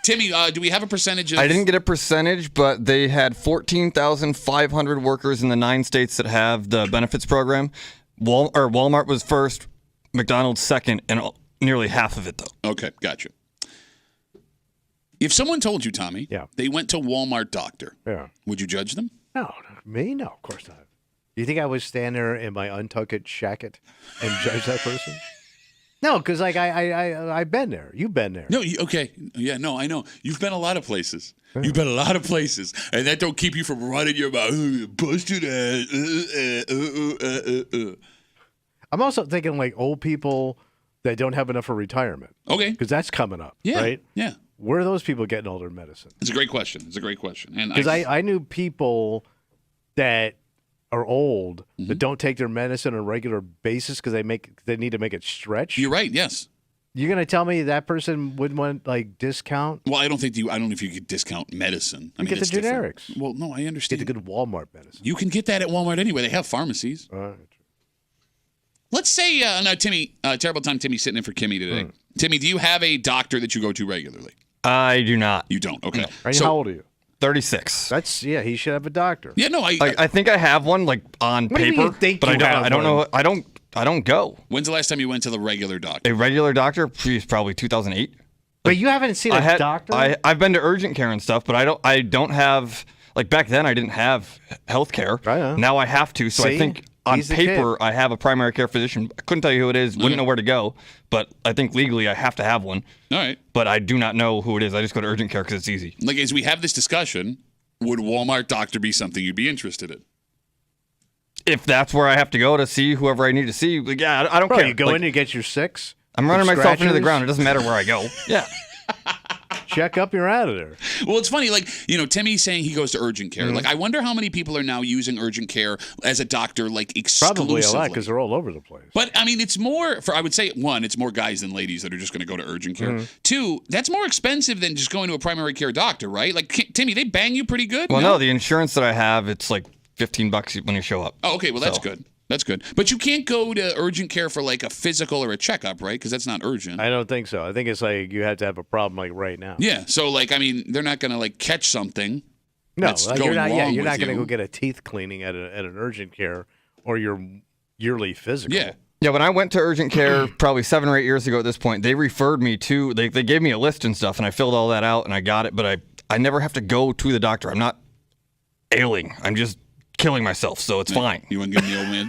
Timmy, do we have a percentage of... I didn't get a percentage, but they had 14,500 workers in the 9 states that have the benefits program. Walmart was first, McDonald's second, and nearly half of it, though. Okay, gotcha. If someone told you, Tommy, they went to Walmart doctor, would you judge them? No, me? No, of course not. Do you think I would stand there in my untucked shacket and judge that person? No, because like I've been there. You've been there. No, okay. Yeah, no, I know. You've been a lot of places. You've been a lot of places. And that don't keep you from running your mouth. Busted ass. I'm also thinking like old people that don't have enough for retirement. Okay. Because that's coming up, right? Yeah. Where are those people getting all their medicine? It's a great question. Because I knew people that are old that don't take their medicine on a regular basis because they need to make it stretch. You're right, yes. You're gonna tell me that person wouldn't want like discount? Well, I don't know if you could discount medicine. I mean, get the it's different. generics. Well, no, I understand. Get the good Walmart medicine. You can get that at Walmart anyway. They have pharmacies. All right. Let's say now, Timmy. Terrible time. Timmy's sitting in for Kimmy today. Timmy, do you have a doctor that you go to regularly? I do not. You don't. Okay. No. How old are you? 36. He should have a doctor. Yeah, no, I think I have one like on What do you mean paper, you think but you I don't have know. I don't go. When's the last time you went to the regular doctor? A regular doctor, geez, probably 2008. But you haven't seen a doctor? I've been to urgent care and stuff, but I don't have like back then I didn't have health care. I know. Now I have to. So See? I think on He's the paper kid. I have a primary care physician. I couldn't tell you who it is, wouldn't know where to go, but I think legally I have to have one. All right. But I do not know who it is. I just go to urgent care because it's easy. Like as we have this discussion, would Walmart doctor be something you'd be interested in? If that's where I have to go to see whoever I need to see, like, yeah, I don't care. You go in, you get your 6. I'm running myself into the scratchers. ground. It doesn't matter where I go. Yeah. Check up, you're out of there. Well, it's funny, like, Timmy's saying he goes to urgent care. Like, I wonder how many people are now using urgent care as a doctor, like, exclusively. Probably a lot because they're all over the place. But, I mean, it's more, I would say, one, it's more guys than ladies that are just going to go to urgent care. Two, that's more expensive than just going to a primary care doctor, right? Like, Timmy, they bang you pretty good? Well, no, the insurance that I have, it's like $15 when you show up. Oh, okay, well, that's good. That's good. But you can't go to urgent care for like a physical or a checkup, right? Because that's not urgent. I don't think so. I think it's like you have to have a problem like right now. Yeah. So like, I mean, they're not going to like catch something. No, that's like going you're not. Yeah, wrong you're not with going to you. go get a teeth cleaning at an urgent care or your yearly physical. Yeah. Yeah, when I went to urgent care probably 7 or 8 years ago at this point, they referred me to, they gave me a list and stuff, and I filled all that out and I got it, but I never have to go to the doctor. I'm not ailing. I'm just killing myself, so it's fine. You want to give him the old man?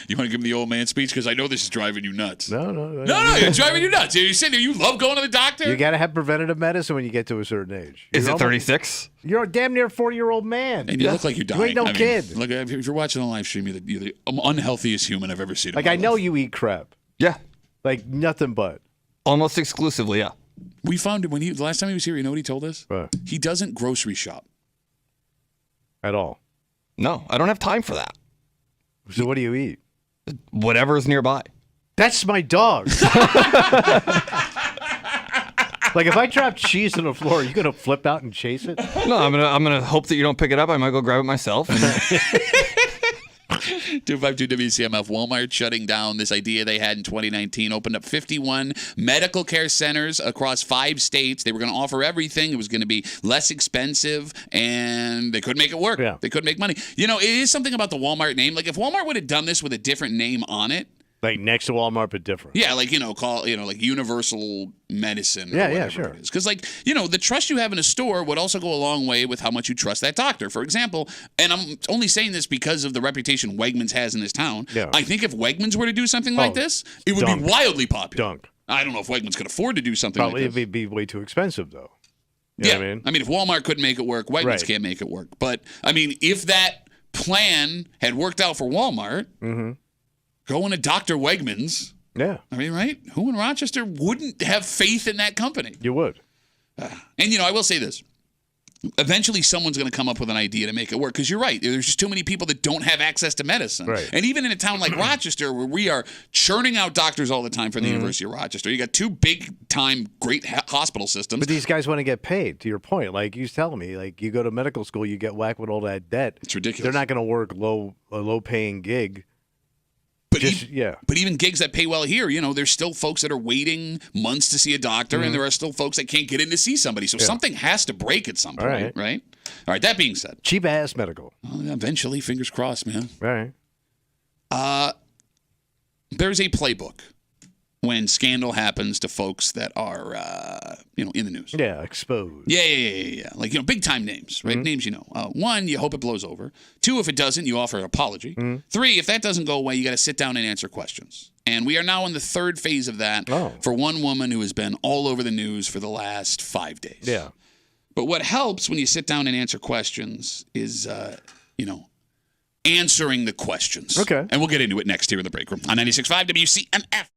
You want to give him the old man speech? Because I know this is driving you nuts. No, No, it's driving you nuts. You said you love going to the doctor. You got to have preventative medicine when you get to a certain age. Is it 36? You're a damn near 40-year-old man. And you look like you're dying. You ain't no kid. Look, if you're watching the live stream, you're the unhealthiest human I've ever seen. Like I know you eat crap. Yeah. Like nothing but. Almost exclusively, yeah. We found him the last time he was here. You know what he told us? What? He doesn't grocery shop. At all. No, I don't have time for that. So what do you eat? Whatever's nearby. That's my dog. Like if I drop cheese on the floor, are you gonna flip out and chase it? No, I'm gonna hope that you don't pick it up. I might go grab it myself. 252 WCMF. Walmart shutting down this idea they had in 2019. Opened up 51 medical care centers across 5 states. They were going to offer everything. It was going to be less expensive, and they couldn't make it work. Yeah. They couldn't make money. It is something about the Walmart name. Like if Walmart would have done this with a different name on it. Like next to Walmart, but different. Yeah, like, call, like Universal Medicine or whatever sure. it is. Because, like, the trust you have in a store would also go a long way with how much you trust that doctor. For example, and I'm only saying this because of the reputation Wegmans has in this town. Yeah. I think if Wegmans were to do something like this, it would dunk. be wildly popular. Dunk. I don't know if Wegmans could afford to do something Probably like this. it'd be way too expensive, though. You know what I mean? if Walmart couldn't make it work, Wegmans Right. can't make it work. But, if that plan had worked out for Walmart, going to Dr. Wegmans... Yeah, right? Who in Rochester wouldn't have faith in that company? you would. And, I will say this. Eventually, someone's going to come up with an idea to make it work. Because you're right. There's just too many people that don't have access to medicine. Right. And even in a town like Rochester, where we are churning out doctors all the time for the University of Rochester, you got 2 big-time great hospital systems. But these guys want to get paid, to your point. Like you was telling me, like you go to medical school, you get whacked with all that debt. It's ridiculous. They're not going to work a low-paying gig. But But even gigs that pay well here, there's still folks that are waiting months to see a doctor, and there are still folks that can't get in to see somebody. So something has to break at some point, right? All right, that being said. Cheap-ass medical. Well, eventually, fingers crossed, man. All right. There's a playbook when scandal happens to folks that are, in the news. Yeah, exposed. Yeah. Like, big time names, right? Names you know. 1, you hope it blows over. 2, if it doesn't, you offer an apology. 3, if that doesn't go away, you got to sit down and answer questions. And we are now in the 3rd phase of that for one woman who has been all over the news for the last 5 days. Yeah. But what helps when you sit down and answer questions is, answering the questions. Okay. And we'll get into it next here in the break room on 96.5 WCMF.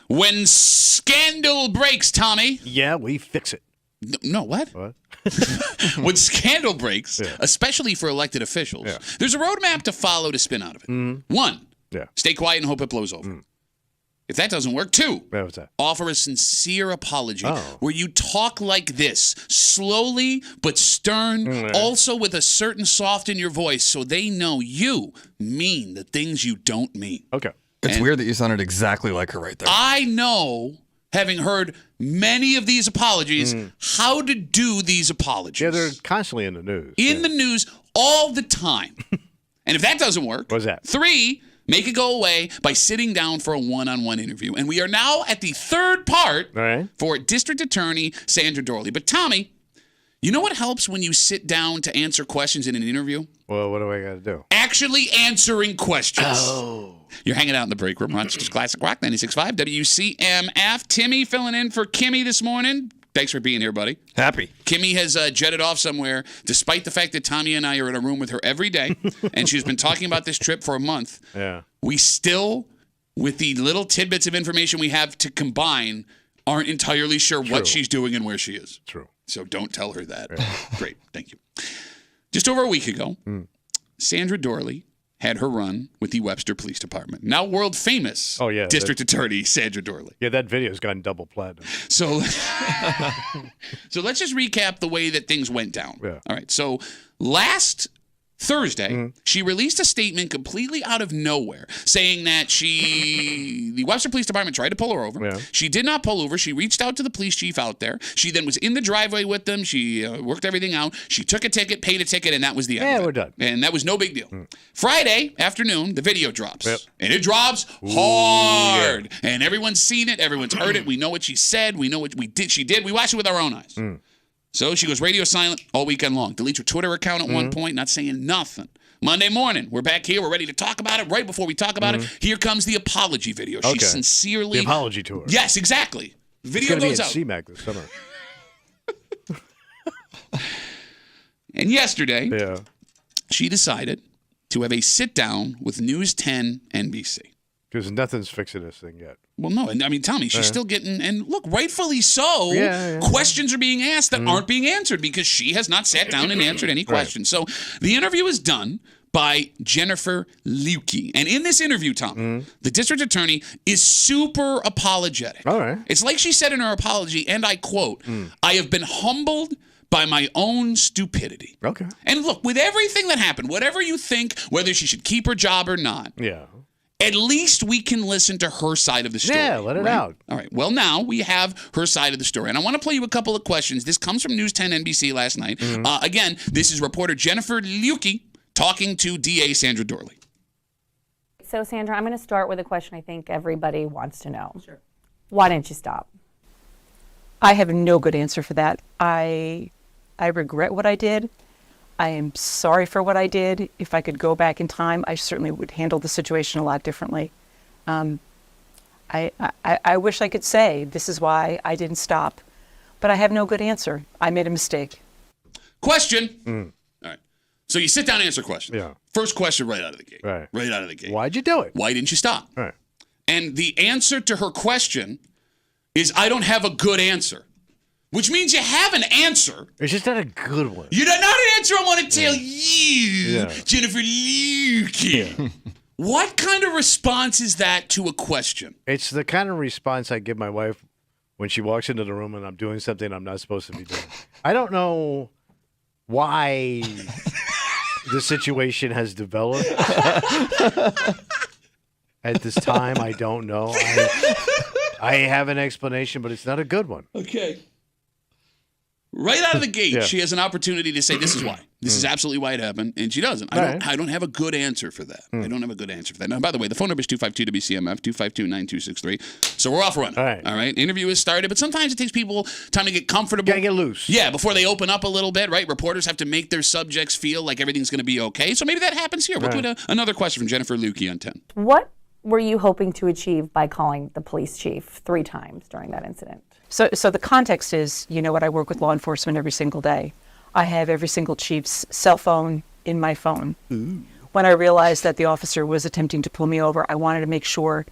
When scandal breaks, Tommy. Yeah, we fix it. No, what? What? When scandal breaks, especially for elected officials, there's a roadmap to follow to spin out of it. One, stay quiet and hope it blows over. If that doesn't work, two, What's that? offer a sincere apology where you talk like this, slowly but stern, also with a certain soft in your voice so they know you mean the things you don't mean. Okay. It's weird that you sounded exactly like her right there. I know, having heard many of these apologies, how to do these apologies. Yeah, they're constantly in the news. The news all the time. And if that doesn't work, what's that? Three, make it go away by sitting down for a one-on-one interview. And we are now at the third part for District Attorney Sandra Dorley. But Tommy, you know what helps when you sit down to answer questions in an interview? Well, what do I got to do? Actually answering questions. Oh. You're hanging out in the break room. Rochester's Classic Rock 96.5 WCMF. Timmy filling in for Kimmy this morning. Thanks for being here, buddy. Happy. Kimmy has jetted off somewhere, despite the fact that Tommy and I are in a room with her every day, and she's been talking about this trip for a month. Yeah. We still, with the little tidbits of information we have to combine, aren't entirely sure what she's doing and where she is. True. So don't tell her that. Great. Thank you. Just over a week ago, Sandra Dorley had her run with the Webster Police Department. Now world famous District Attorney Sandra Dorley. Yeah, that video's gone double platinum. So, so let's just recap the way that things went down. Yeah. All right. So last Thursday, she released a statement completely out of nowhere saying that the Webster Police Department tried to pull her over. Yeah. She did not pull over. She reached out to the police chief out there. She then was in the driveway with them. She worked everything out. She took a ticket, paid a ticket, and that was the end of it. Yeah, we're done. And that was no big deal. Friday afternoon, the video drops. Yep. And it drops hard. Yeah. And everyone's seen it. Everyone's heard it. We know what she said. We know what she did. We watched it with our own eyes. So she goes radio silent all weekend long. Deletes her Twitter account at one point, not saying nothing. Monday morning, we're back here. We're ready to talk about it. Right before we talk about it, here comes the apology video. She sincerely... The apology tour. Yes, exactly. The video goes out. It's going to be at CMAC this summer. And yesterday, she decided to have a sit-down with News 10 NBC. Because nothing's fixing this thing yet. Well, no. And I mean, Tommy, she's still getting, and look, rightfully so, questions are being asked that aren't being answered because she has not sat down and answered any questions. So the interview is done by Jennifer Lukey. And in this interview, Tom, the district attorney is super apologetic. All right. It's like she said in her apology, and I quote, I have been humbled by my own stupidity. Okay. And look, with everything that happened, whatever you think, whether she should keep her job or not, at least we can listen to her side of the story. Yeah, let it out. All right. Well, now we have her side of the story. And I want to play you a couple of questions. This comes from News 10 NBC last night. Again, this is reporter Jennifer Lukey talking to DA Sandra Dorley. So, Sandra, I'm going to start with a question I think everybody wants to know. Sure. Why didn't you stop? I have no good answer for that. I regret what I did. I am sorry for what I did. If I could go back in time, I certainly would handle the situation a lot differently. I wish I could say this is why I didn't stop, but I have no good answer. I made a mistake. Question. All right. So you sit down and answer questions. Yeah. First question right out of the gate. Right. Right out of the gate. Why'd you do it? Why didn't you stop? Right. And the answer to her question is, I don't have a good answer. Which means you have an answer. It's just not a good one. You don't know an answer I want to tell you, Jennifer Lukey. What kind of response is that to a question? It's the kind of response I give my wife when she walks into the room and I'm doing something I'm not supposed to be doing. I don't know why the situation has developed at this time. I don't know. I have an explanation, but it's not a good one. Okay. Right out of the gate, she has an opportunity to say, this is why. This is absolutely why it happened. And she doesn't. I don't have a good answer for that. I don't have a good answer for that. Now, by the way, the phone number is 252-WCMF, 252-9263. So we're off running. All right. Interview has started, but sometimes it takes people time to get comfortable. Gotta get loose. Yeah, before they open up a little bit, right? Reporters have to make their subjects feel like everything's going to be okay. So maybe that happens here. We'll do another question from Jennifer Lukey on 10. What were you hoping to achieve by calling the police chief 3 times during that incident? So the context is, you know what, I work with law enforcement every single day. I have every single chief's cell phone in my phone. When I realized that the officer was attempting to pull me over, I wanted to make sure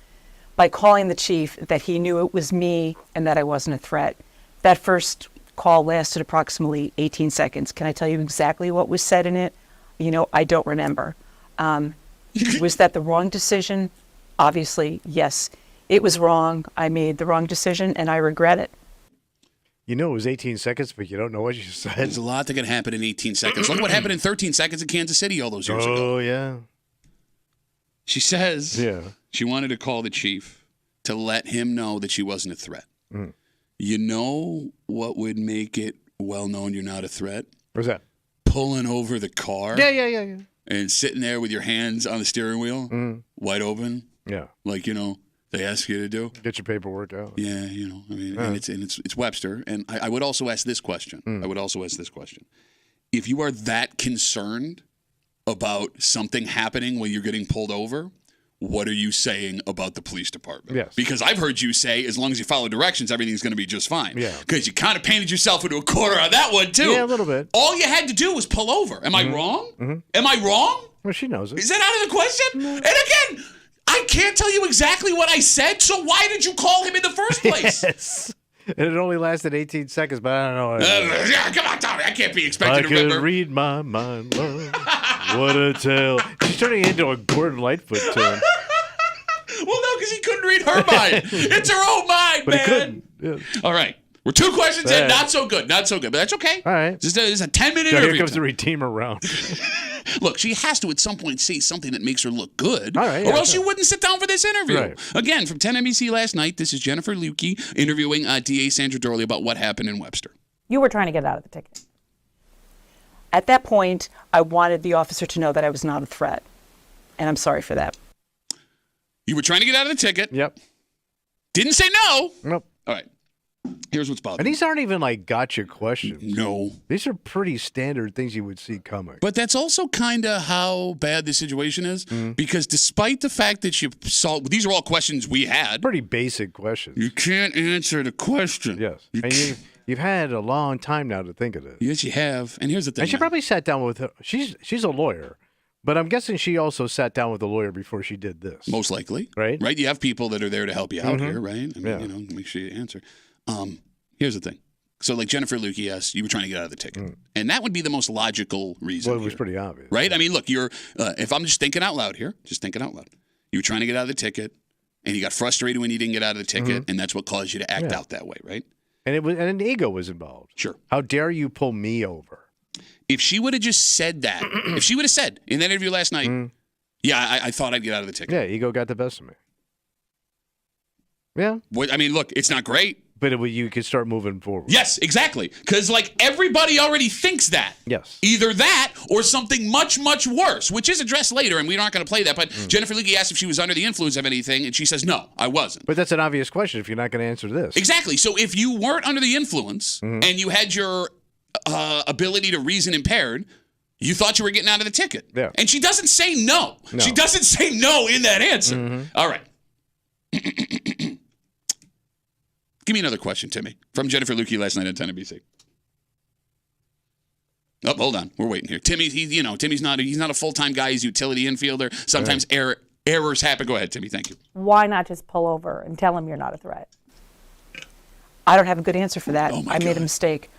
by calling the chief that he knew it was me and that I wasn't a threat. That first call lasted approximately 18 seconds. Can I tell you exactly what was said in it? I don't remember. Was that the wrong decision? Obviously, yes. It was wrong. I made the wrong decision, and I regret it. It was 18 seconds, but you don't know what you said. There's a lot that can happen in 18 seconds. Look what happened in 13 seconds in Kansas City all those years ago. Oh, yeah. She says she wanted to call the chief to let him know that she wasn't a threat. Mm. You know what would make it well known you're not a threat? What's that? Pulling over the car. Yeah. And sitting there with your hands on the steering wheel, wide open. Yeah. Like, they ask you to do. Get your paperwork out. Yeah, and it's Webster. And I would also ask this question. If you are that concerned about something happening when you're getting pulled over, what are you saying about the police department? Yes. Because I've heard you say, as long as you follow directions, everything's going to be just fine. Yeah. Because you kind of painted yourself into a corner on that one, too. Yeah, a little bit. All you had to do was pull over. Am I wrong? Am I wrong? Well, she knows it. Is that out of the question? No. And again, I can't tell you exactly what I said, so why did you call him in the first place? Yes. And it only lasted 18 seconds, but I don't know. Come on, Tommy. I can't be I expected to could remember. read my mind, love. What a tale. She's turning into a Gordon Lightfoot tune. Well, no, because he couldn't read her mind. It's her own mind, But man. he couldn't. Yeah. All right. We're 2 questions in. Yeah. Not so good. But that's okay. All right. This is a 10-minute So interview. here comes the time. Redeemer round. Look, she has to at some point say something that makes her look good. All right, or yeah, else sure. you wouldn't sit down for this interview. Right. Again, from 10 NBC last night, this is Jennifer Lukey interviewing DA Sandra Dorley about what happened in Webster. You were trying to get out of the ticket. At that point, I wanted the officer to know that I was not a threat, and I'm sorry for that. You were trying to get out of the ticket. Yep. Didn't say no. Nope. All right. Here's what's bothering And me. these aren't even like gotcha questions. No. These are pretty standard things you would see coming. But that's also kind of how bad the situation is, because despite the fact that you saw, these are all questions we had. Pretty basic questions. You can't answer the question. Yes. And you've had a long time now to think of this. Yes, you have. And here's the thing. And she probably sat down with her. She's a lawyer, but I'm guessing she also sat down with a lawyer before she did this. Most likely. Right? Right? You have people that are there to help you out here, right? I mean, Yeah. make sure you answer. Here's the thing. So, like Jennifer Lukey asked, you were trying to get out of the ticket. And that would be the most logical reason. Well, it was here. pretty obvious. Right? I mean, look, you're, if I'm just thinking out loud here, you were trying to get out of the ticket, and you got frustrated when you didn't get out of the ticket, and that's what caused you to act out that way, right? And and an ego was involved. Sure. How dare you pull me over? If she would have just said that, if she would have said in that interview last night, yeah, I thought I'd get out of the ticket. Yeah, ego got the best of me. Yeah. I mean, look, it's not great. But you could start moving forward. Yes, exactly. Because, like, everybody already thinks that. Yes. Either that or something much, much worse, which is addressed later, and we're not going to play that. But Jennifer Lukey asked if she was under the influence of anything, and she says, no, I wasn't. But that's an obvious question if you're not going to answer this. Exactly. So if you weren't under the influence and you had your ability to reason impaired, you thought you were getting out of the ticket. Yeah. And she doesn't say no. She doesn't say no in that answer. All right. Give me another question, Timmy, from Jennifer Lukey last night on 10 NBC. Oh, hold on. We're waiting here. Timmy, Timmy's not a full-time guy. He's a utility infielder. Sometimes errors happen. Go ahead, Timmy. Thank you. Why not just pull over and tell him you're not a threat? I don't have a good answer for that. Oh, my I made God. a mistake.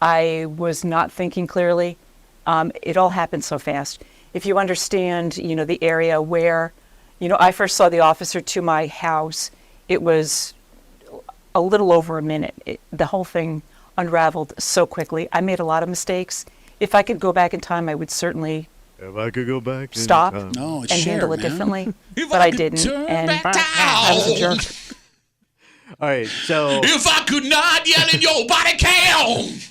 I was not thinking clearly. It all happened so fast. If you understand, the area where, I first saw the officer to my house, it was a little over a minute. The whole thing unraveled so quickly. I made a lot of mistakes. If I could go back in time, I would certainly If I could go back in stop time. No, it's and Cher, handle it man. differently. If But I I could didn't, turn and back I was a time. jerk. All right, so If I could not yell in your body count.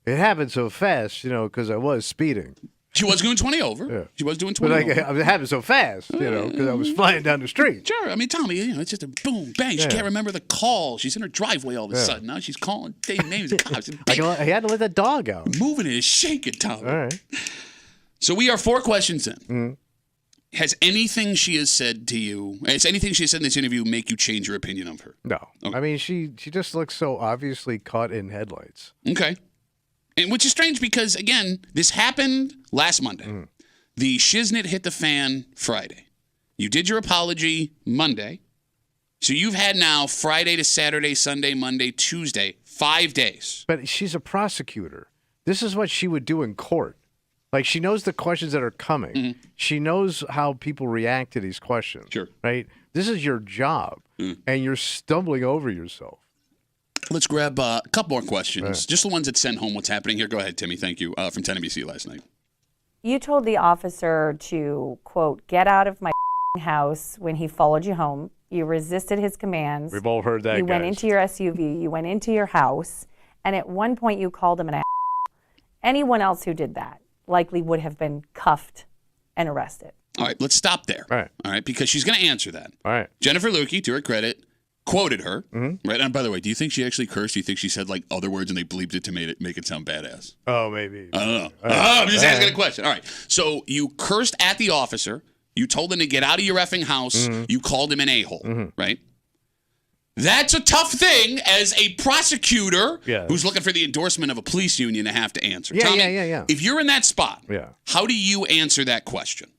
It happened so fast, because I was speeding. She was doing 20 over. Yeah. She was doing But 20 over. it happened so fast, because I was flying down the street. Sure. I mean, Tommy, it's just a boom, bang. She Yeah. can't remember the call. She's in her driveway all of a sudden. Now she's calling, taking names of cops. I had to let that dog out. Moving it is shaking, Tommy. All right. So we are 4 questions in. Has anything she has said to you, has anything she has said in this interview make you change your opinion of her? No. Okay. I mean, she just looks so obviously caught in headlights. Okay. And which is strange because, again, this happened last Monday. The shiznit hit the fan Friday. You did your apology Monday. So you've had now Friday to Saturday, Sunday, Monday, Tuesday, 5 days. But she's a prosecutor. This is what she would do in court. Like, she knows the questions that are coming. Mm-hmm. She knows how people react to these questions. Sure. Right? This is your job, and you're stumbling over yourself. Let's grab a couple more questions. Just the ones that send home what's happening here. Go ahead, Timmy. Thank you. From 10NBC last night. You told the officer to, quote, get out of my house when he followed you home. You resisted his commands. We've all heard that, You went into your SUV. You went into your house. And at one point, you called him an ass. Anyone else who did that likely would have been cuffed and arrested. All right, let's stop there. All right, because she's going to answer that. All right. Jennifer Lukey, to her credit, quoted her. Mm-hmm. Right, and by the way, do you think she actually cursed? Do you think she said like other words and they bleeped it to make it sound badass? Oh, maybe. I don't know. I'm just asking a question. All right, so you cursed at the officer. You told him to get out of your effing house. Mm-hmm. You called him an a-hole, right? That's a tough thing as a prosecutor who's looking for the endorsement of a police union to have to answer. Yeah, Tommy, yeah. If you're in that spot, how do you answer that question?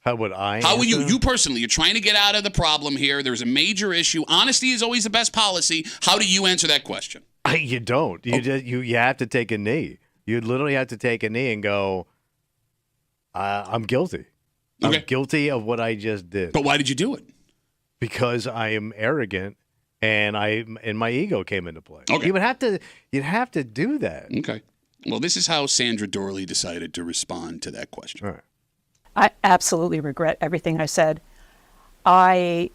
How would I How would you personally, you're trying to get out of the problem here. There's a major issue. Honesty is always the best policy. How do you answer that question? You don't. You have to take a knee. You literally have to take a knee and go, I'm guilty. Okay. I'm guilty of what I just did. But why did you do it? Because I am arrogant and my ego came into play. Okay. You'd have to do that. Okay. Well, this is how Sandra Dorley decided to respond to that question. All right. I absolutely regret everything I said. I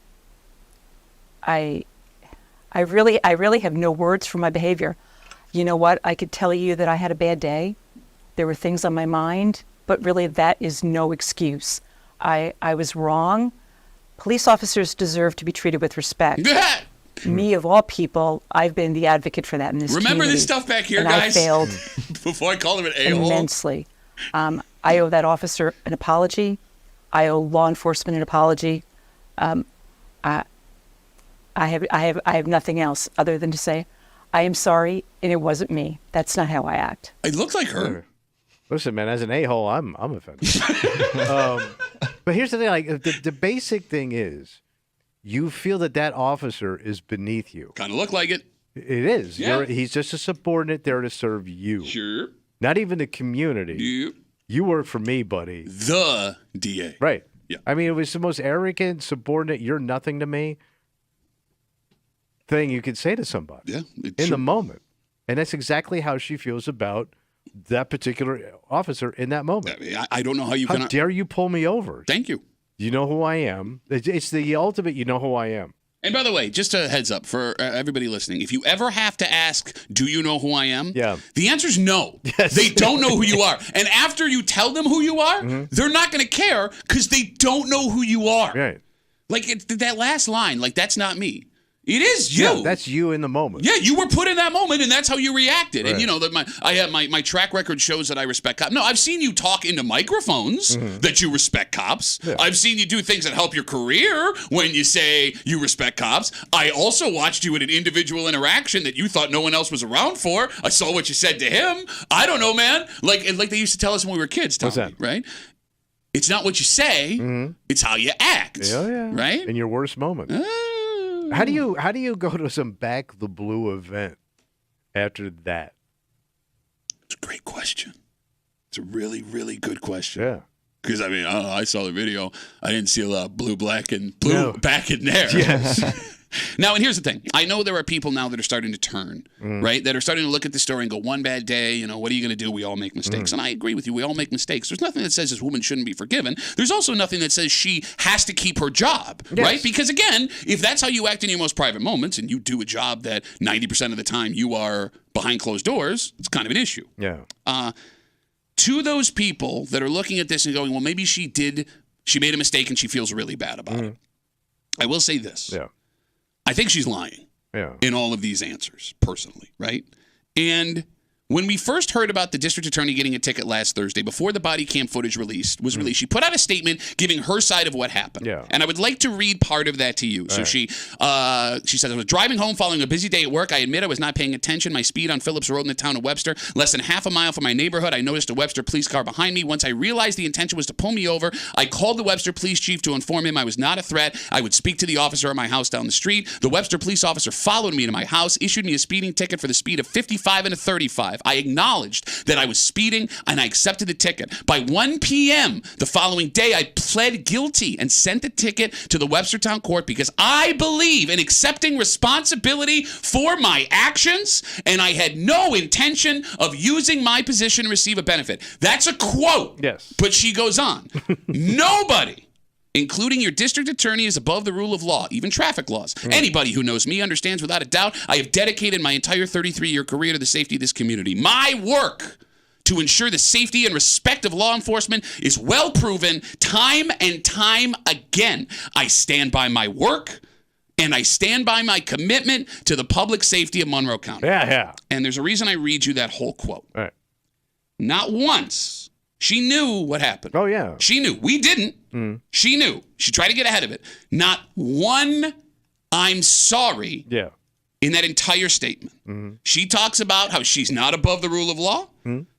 really have no words for my behavior. You know what? I could tell you that I had a bad day. There were things on my mind, but really that is no excuse. I was wrong. Police officers deserve to be treated with respect. Me, of all people, I've been the advocate for that in this Remember community. this stuff back here, and guys? I failed Before I called him an a-hole? immensely. I owe that officer an apology. I owe law enforcement an apology. I have nothing else other than to say I am sorry, and it wasn't me. That's not how I act. It looked like her. Listen, man, as an a-hole, I'm offended. But here's the thing: like the basic thing is, you feel that officer is beneath you. Kind of look like it. It is. Yeah. He's just a subordinate there to serve you. Sure. Not even the community. Yep. You work for me, buddy. The DA. Right. Yeah. I mean, it was the most arrogant, subordinate, you're nothing to me thing you could say to somebody. Yeah. In the moment. And that's exactly how she feels about that particular officer in that moment. I don't know how you How dare you pull me over? Thank you. You know who I am. It's the ultimate, you know who I am. And by the way, just a heads up for everybody listening, if you ever have to ask, do you know who I am? Yeah. The answer is no. Yes. They don't know who you are. And after you tell them who you are, they're not going to care because they don't know who you are. Right. Like that last line, like, that's not me. It is you. Yeah, that's you in the moment. Yeah, you were put in that moment, and that's how you reacted. Right. And you know that my track record shows that I respect cops. No, I've seen you talk into microphones that you respect cops. Yeah. I've seen you do things that help your career when you say you respect cops. I also watched you in an individual interaction that you thought no one else was around for. I saw what you said to him. I don't know, man. Like they used to tell us when we were kids. What's that? Right? It's not what you say; it's how you act. Yeah. Right? In your worst moment. How do you go to some Back the Blue event after that? It's a great question. It's a really, really good question. Yeah. Because, I mean, I saw the video. I didn't see a lot of blue back in there. Yes. Now, and here's the thing. I know there are people now that are starting to turn, right? That are starting to look at the story and go, one bad day, what are you going to do? We all make mistakes. And I agree with you. We all make mistakes. There's nothing that says this woman shouldn't be forgiven. There's also nothing that says she has to keep her job, right? Because, again, if that's how you act in your most private moments and you do a job that 90% of the time you are behind closed doors, it's kind of an issue. Yeah. To those people that are looking at this and going, well, maybe she made a mistake and she feels really bad about it. I will say this. Yeah. I think she's lying in all of these answers, personally, right? And When we first heard about the district attorney getting a ticket last Thursday, before the body cam footage was released, she put out a statement giving her side of what happened. Yeah. And I would like to read part of that to you. So she says, I was driving home following a busy day at work. I admit I was not paying attention. My speed on Phillips Road in the town of Webster, less than half a mile from my neighborhood, I noticed a Webster police car behind me. Once I realized the intention was to pull me over, I called the Webster police chief to inform him I was not a threat. I would speak to the officer at my house down the street. The Webster police officer followed me to my house, issued me a speeding ticket for the speed of 55 and a 35. I acknowledged that I was speeding, and I accepted the ticket. By 1 p.m. the following day, I pled guilty and sent the ticket to the Webster Town Court because I believe in accepting responsibility for my actions, and I had no intention of using my position to receive a benefit. That's a quote. Yes. But she goes on. Nobody, including your district attorney, is above the rule of law, even traffic laws. Anybody who knows me understands without a doubt I have dedicated my entire 33-year career to the safety of this community. My work to ensure the safety and respect of law enforcement is well proven time and time again. I stand by my work, and I stand by my commitment to the public safety of Monroe County. Yeah. And there's a reason I read you that whole quote. All right. Not once. She knew what happened. Oh, yeah. She knew. We didn't. She knew. She tried to get ahead of it. Not one I'm sorry Yeah. in that entire statement. She talks about how she's not above the rule of law.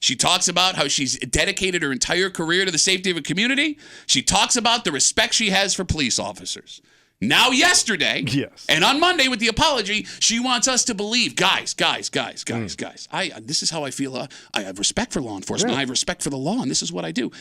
She talks about how she's dedicated her entire career to the safety of a community. She talks about the respect she has for police officers. Now yesterday, Yes. and on Monday with the apology, she wants us to believe, guys. This is how I feel. I have respect for law enforcement. Yeah. I have respect for the law, and this is what I do.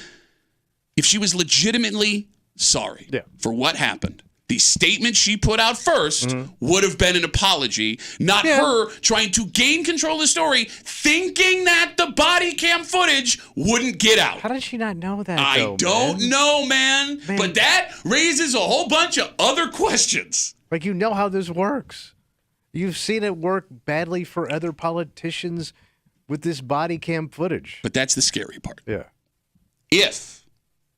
If she was legitimately sorry for what happened, the statement she put out first would have been an apology, not her trying to gain control of the story, thinking that the body cam footage wouldn't get out. How did she not know that? I don't know, man. But that raises a whole bunch of other questions. Like, you know how this works. You've seen it work badly for other politicians with this body cam footage. But that's the scary part. Yeah. If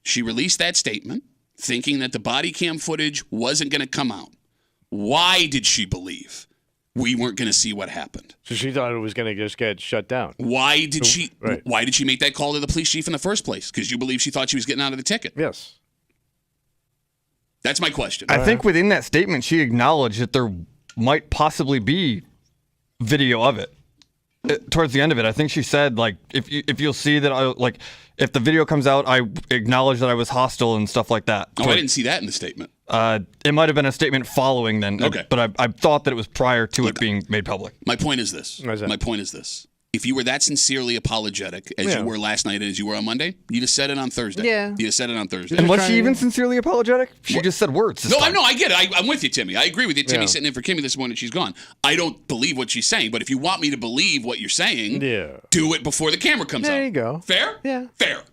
she released that statement thinking that the body cam footage wasn't going to come out, why did she believe we weren't going to see what happened? So she thought it was going to just get shut down. Why did she Right. Why did she make that call to the police chief in the first place? Because you believe she thought she was getting out of the ticket. Yes. That's my question. I think within that statement, she acknowledged that there might possibly be video of it. Towards the end of it, I think she said, like, if you'll see that, if the video comes out, I acknowledge that I was hostile and stuff like that. I didn't see that in the statement. It might have been a statement following then. Okay. But I thought that it was prior to it being made public. My point is this. Why is that? My point is this. If you were that sincerely apologetic as you were last night and as you were on Monday, you'd have said it on Thursday. Yeah. You'd have said it on Thursday. And was she even sincerely apologetic? She just said words. This No, time. I know. I get it. I'm with you, Timmy. I agree with you. Timmy's Yeah. sitting in for Kimmy this morning. She's gone. I don't believe what she's saying, but if you want me to believe what you're saying, do it before the camera comes out. There you go. Fair? Yeah. Fair.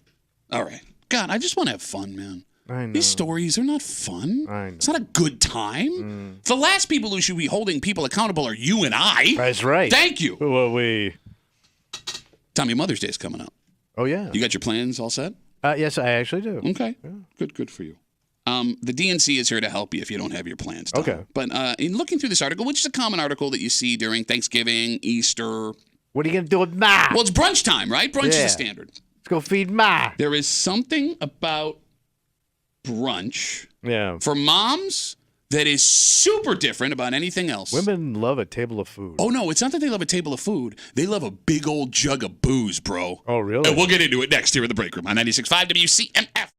All right. God, I just want to have fun, man. I know. These stories are not fun. I know. It's not a good time. The last people who should be holding people accountable are you and I. That's right. Thank you. Well, Tommy, Mother's Day is coming up. Oh, yeah. You got your plans all set? Yes, I actually do. Okay. Yeah. Good for you. The DNC is here to help you if you don't have your plans done. Okay. But in looking through this article, which is a common article that you see during Thanksgiving, Easter. What are you going to do with Ma? Well, it's brunch time, right? Brunch is Yeah. a standard. Let's go feed Ma. There is something about brunch Yeah. for moms that is super different about anything else. Women love a table of food. Oh, no, it's not that they love a table of food. They love a big old jug of booze, bro. Oh, really? And we'll get into it next here in the break room on 96.5 WCMF.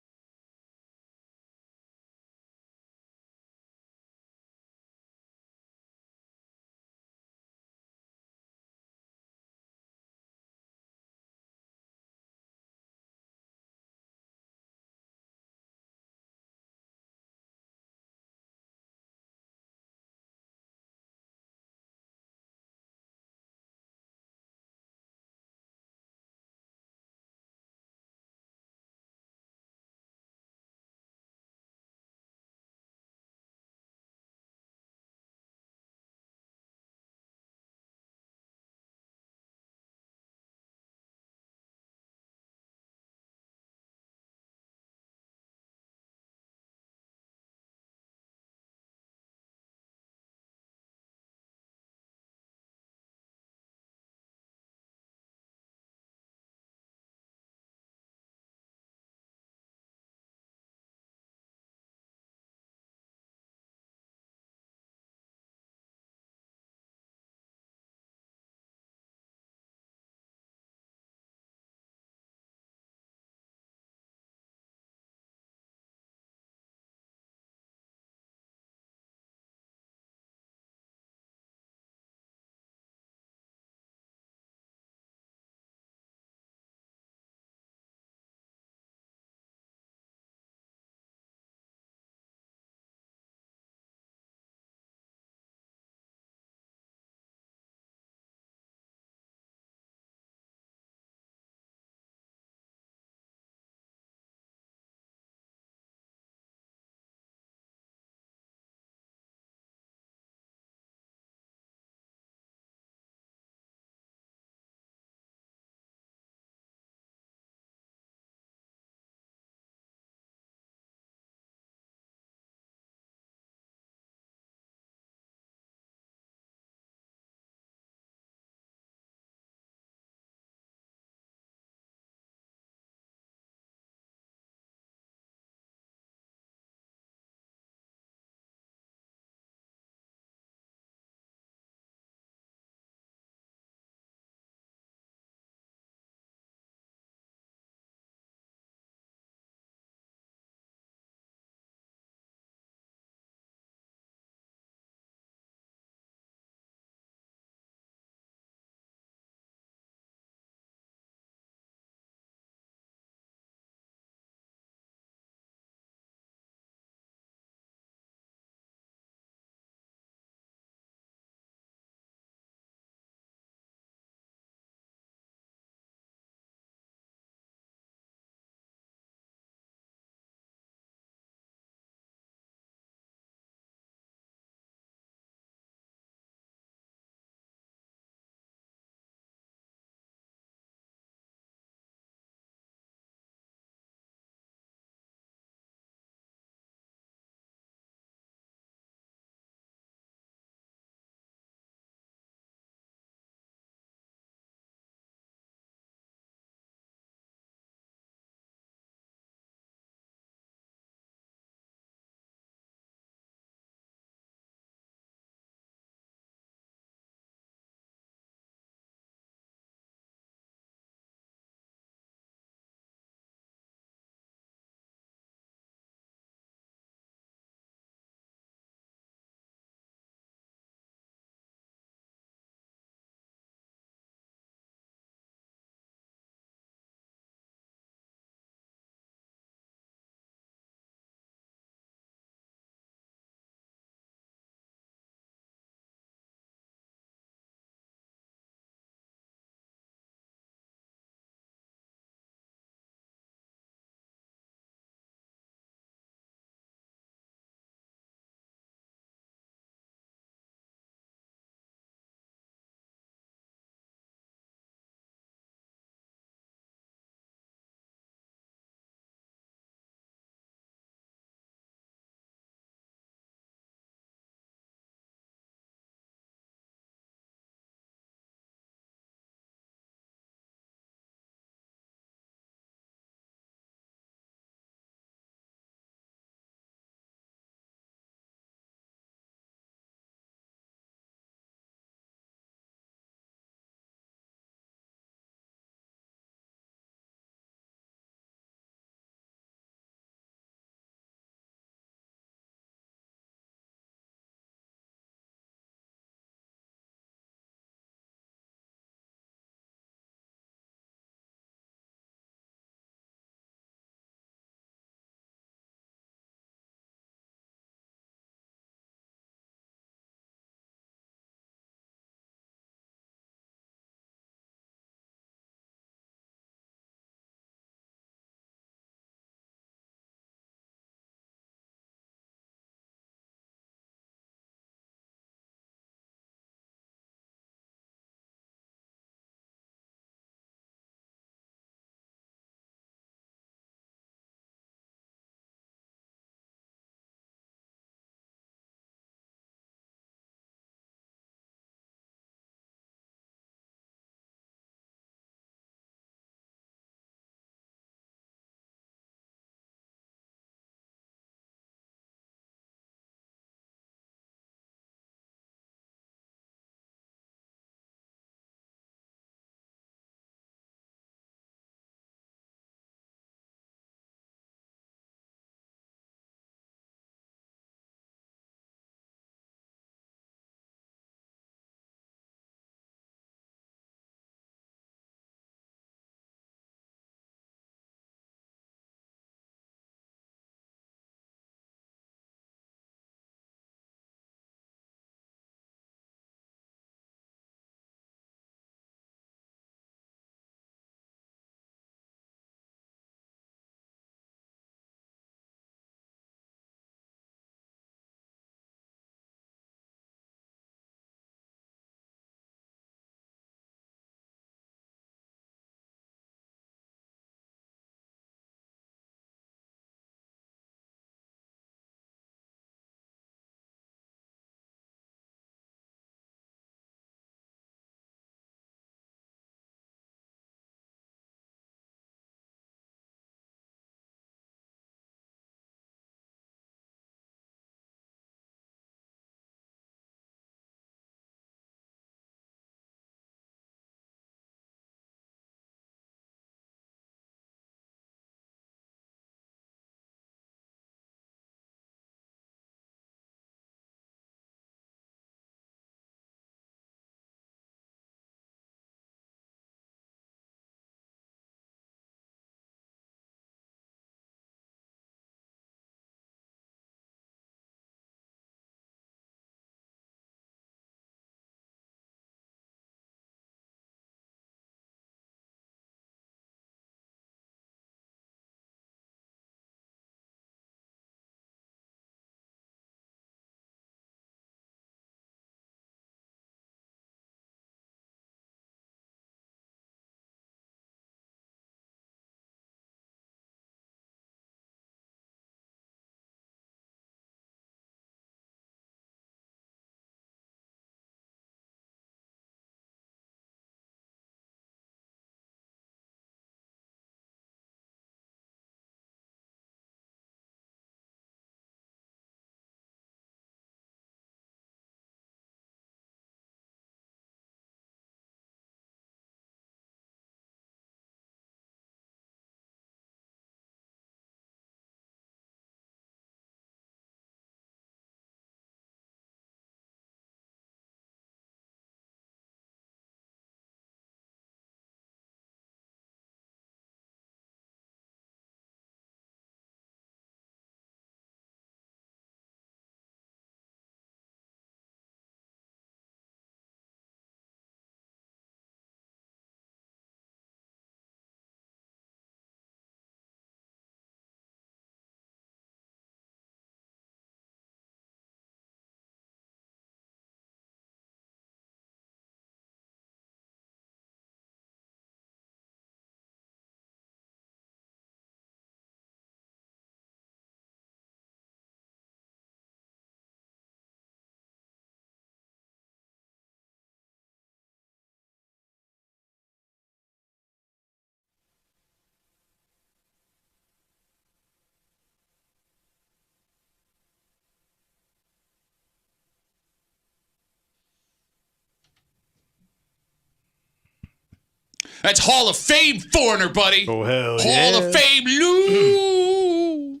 That's Hall of Fame foreigner, buddy. Oh, hell Hall of Fame, Lou.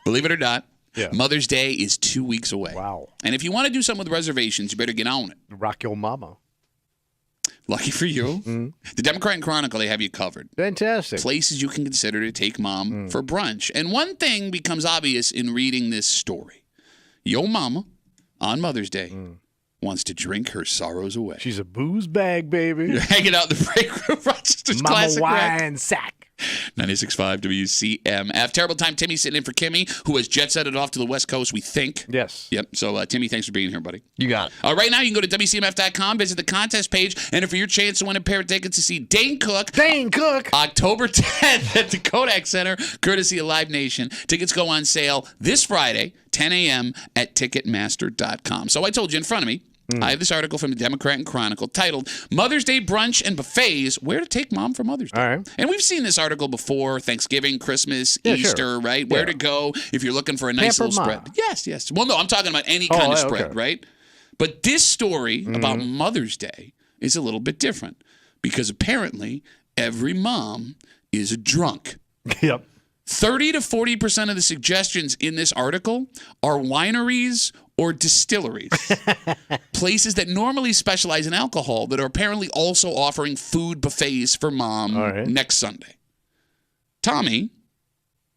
Believe it or not, Mother's Day is 2 weeks away. Wow. And if you want to do something with reservations, you better get on it. Rock your mama. Lucky for you, the Democrat and Chronicle, they have you covered. Fantastic. Places you can consider to take mom for brunch. And one thing becomes obvious in reading this story. Yo mama, on Mother's Day, wants to drink her sorrows away. She's a booze bag, baby. You're hanging out in the break room, Rochester's Mama classic rock. wine sack. 96.5 WCMF. Terrible time. Timmy sitting in for Kimmy, who has jet-setted off to the West Coast, we think. Yes. Yep. So, Timmy, thanks for being here, buddy. You got it. Right now, you can go to WCMF.com, visit the contest page, enter for your chance to win a pair of tickets to see Dane Cook. Dane Cook. October 10th at the Kodak Center, courtesy of Live Nation. Tickets go on sale this Friday, 10 a.m. at Ticketmaster.com. So I told you in front of me, I have this article from the Democrat and Chronicle titled Mother's Day Brunch and Buffets, Where to Take Mom for Mother's Day. All right. And we've seen this article before, Thanksgiving, Christmas, Easter, sure. right? Where to go if you're looking for a nice Pamper little Ma. spread. Yes. Well, no, I'm talking about any kind of spread, okay. right? But this story about Mother's Day is a little bit different because apparently every mom is a drunk. Yep. 30 to 40% of the suggestions in this article are wineries or distilleries, places that normally specialize in alcohol that are apparently also offering food buffets for mom next Sunday. Tommy,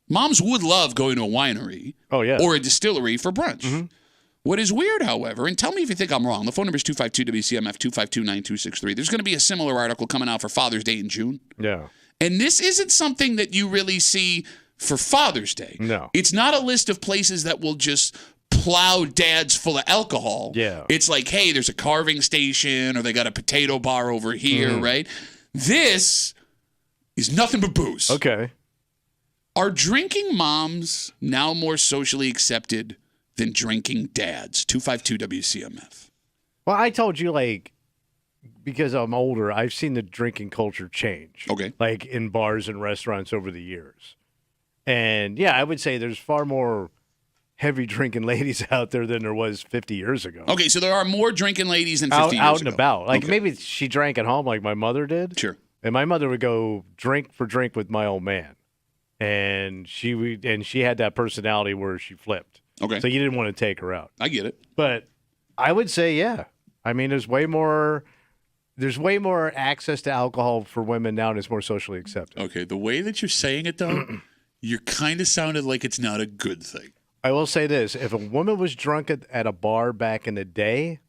moms would love going to a winery or a distillery for brunch. What is weird, however, and tell me if you think I'm wrong, the phone number is 252-WCMF, 252-9263. There's going to be a similar article coming out for Father's Day in June. Yeah. And this isn't something that you really see for Father's Day. No. It's not a list of places that will just plow dads full of alcohol. Yeah. It's like, hey, there's a carving station or they got a potato bar over here, right? This is nothing but booze. Okay. Are drinking moms now more socially accepted than drinking dads? 252-WCMF. Well, I told you, because I'm older, I've seen the drinking culture change. Okay. Like in bars and restaurants over the years. And yeah, I would say there's far more heavy drinking ladies out there than there was 50 years ago. Okay, so there are more drinking ladies than 50 years ago. Out and about. Maybe she drank at home like my mother did. Sure. And my mother would go drink for drink with my old man. And she had that personality where she flipped. Okay. So you didn't want to take her out. I get it. But I would say, yeah. I mean, there's way more access to alcohol for women now, and it's more socially accepted. Okay, the way that you're saying it, though, you kind of sounded like it's not a good thing. I will say this. If a woman was drunk at a bar back in the day,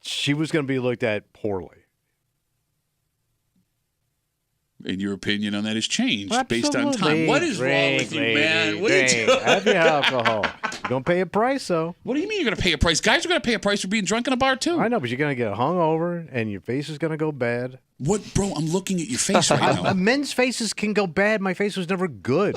she was going to be looked at poorly. And your opinion on that has changed based on Absolutely. time. What is wrong with you, man? What are you doing? Have your alcohol. You're going to pay a price, though. What do you mean you're going to pay a price? Guys are going to pay a price for being drunk in a bar, too. I know, but you're going to get hungover, and your face is going to go bad. What, bro? I'm looking at your face right now. Men's faces can go bad. My face was never good.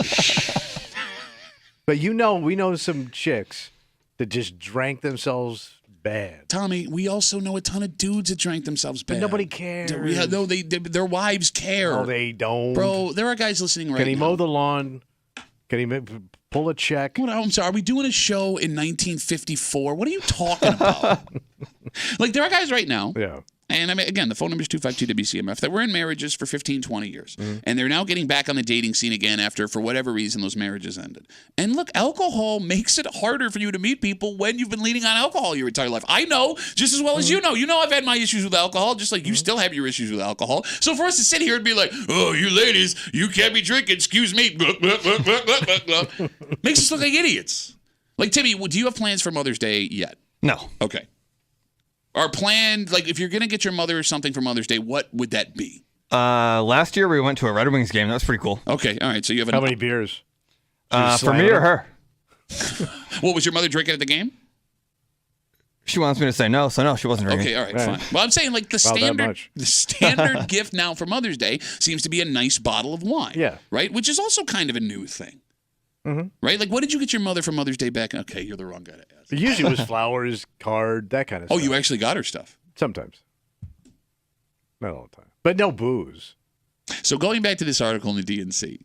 But we know some chicks that just drank themselves bad. Tommy, we also know a ton of dudes that drank themselves bad. But nobody cares. Their wives care. No, they don't. Bro, there are guys listening right now. Can he mow the lawn? Can he pull a check? What, I'm sorry. Are we doing a show in 1954? What are you talking about? There are guys right now. Yeah. And I mean, again, the phone number is 252-WCMF that were in marriages for 15, 20 years. And they're now getting back on the dating scene again after, for whatever reason, those marriages ended. And look, alcohol makes it harder for you to meet people when you've been leaning on alcohol your entire life. I know just as well as you know. You know I've had my issues with alcohol, just like you still have your issues with alcohol. So for us to sit here and be like, oh, you ladies, you can't be drinking, excuse me, makes us look like idiots. Timmy, do you have plans for Mother's Day yet? No. Okay. Our plan, if you're going to get your mother something for Mother's Day, what would that be? Last year we went to a Red Wings game. That was pretty cool. Okay, all right. So you have How many beers? For me or her? What was your mother drinking at the game? She wants me to say no, so no, she wasn't drinking. Okay, all right, fine. Well, I'm saying the standard gift now for Mother's Day seems to be a nice bottle of wine. Yeah. Right? Which is also kind of a new thing. Right? What did you get your mother for Mother's Day back? Okay, you're the wrong guy to ask. It usually was flowers, card, that kind of stuff. Oh, you actually got her stuff? Sometimes. Not all the time. But no booze. So going back to this article in the DNC,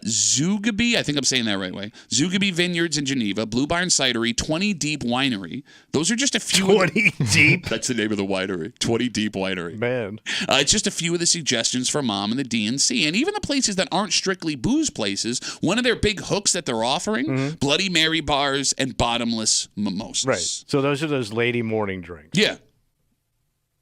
Zugaby, I think I'm saying that right way, Zugaby Vineyards in Geneva, Blue Barn Cidery, 20 Deep Winery. Those are just a few. 20 Deep? That's the name of the winery, 20 Deep Winery. Man. It's just a few of the suggestions for Mom and the DNC. And even the places that aren't strictly booze places, one of their big hooks that they're offering, Bloody Mary bars and bottomless mimosas. Right. So those are those lady morning drinks. Yeah.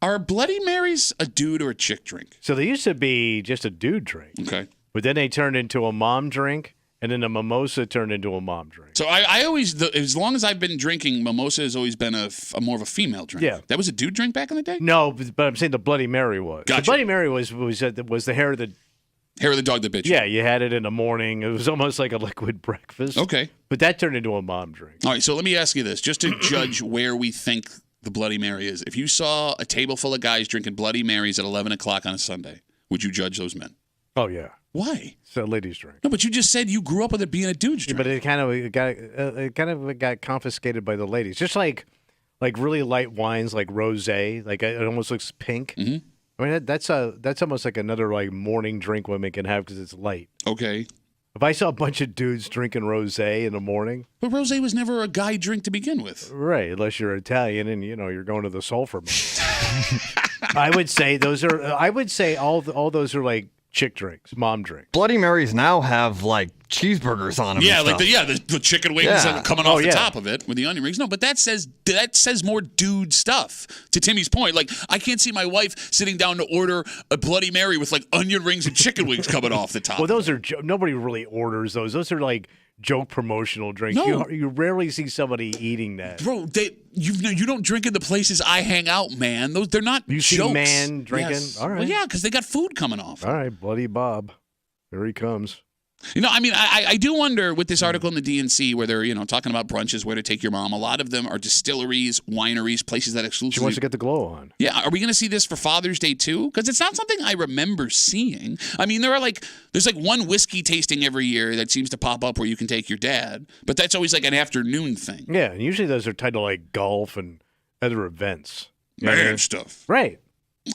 Are Bloody Marys a dude or a chick drink? So they used to be just a dude drink. Okay. But then they turned into a mom drink, and then a mimosa turned into a mom drink. So I always, as long as I've been drinking, mimosa has always been a more of a female drink. Yeah. That was a dude drink back in the day? No, but I'm saying the Bloody Mary was. Gotcha. The Bloody Mary was the hair of the... Hair of the dog that bit you. Yeah, you had it in the morning. It was almost like a liquid breakfast. Okay. But that turned into a mom drink. All right, so let me ask you this, just to judge where we think the Bloody Mary is. If you saw a table full of guys drinking Bloody Marys at 11 o'clock on a Sunday, would you judge those men? Oh, yeah. Why? So ladies drink. No, but you just said you grew up with it being a dude's drink. But it kind of got confiscated by the ladies. Just like really light wines like rosé, like it almost looks pink. Mm-hmm. I mean that's almost like another like morning drink women can have because it's light. Okay. If I saw a bunch of dudes drinking rosé in the morning, but rosé was never a guy drink to begin with. Right, unless you're Italian and you're going to the sulfur mine. I would say all those are like chick drinks, mom drinks. Bloody Marys now have like cheeseburgers on them. Yeah, and like stuff. the chicken wings coming off the top of it with the onion rings. No, but that says more dude stuff. To Timmy's point, like I can't see my wife sitting down to order a Bloody Mary with like onion rings and chicken wings coming off the top. Well, those are nobody really orders those. Those are like joke promotional drinks. No. You rarely see somebody eating that. Bro, you don't drink in the places I hang out, man. They're not You jokes. see man drinking? Yes. All right. Well, yeah, because they got food coming off. All right, Bloody Bob. Here he comes. I mean, I do wonder with this article in the DNC where they're, talking about brunches, where to take your mom. A lot of them are distilleries, wineries, places that exclusively. She wants to get the glow on. Yeah. Are we going to see this for Father's Day too? Because it's not something I remember seeing. I mean, there's like one whiskey tasting every year that seems to pop up where you can take your dad, but that's always like an afternoon thing. Yeah, and usually those are tied to like golf and other events. Man stuff. Right.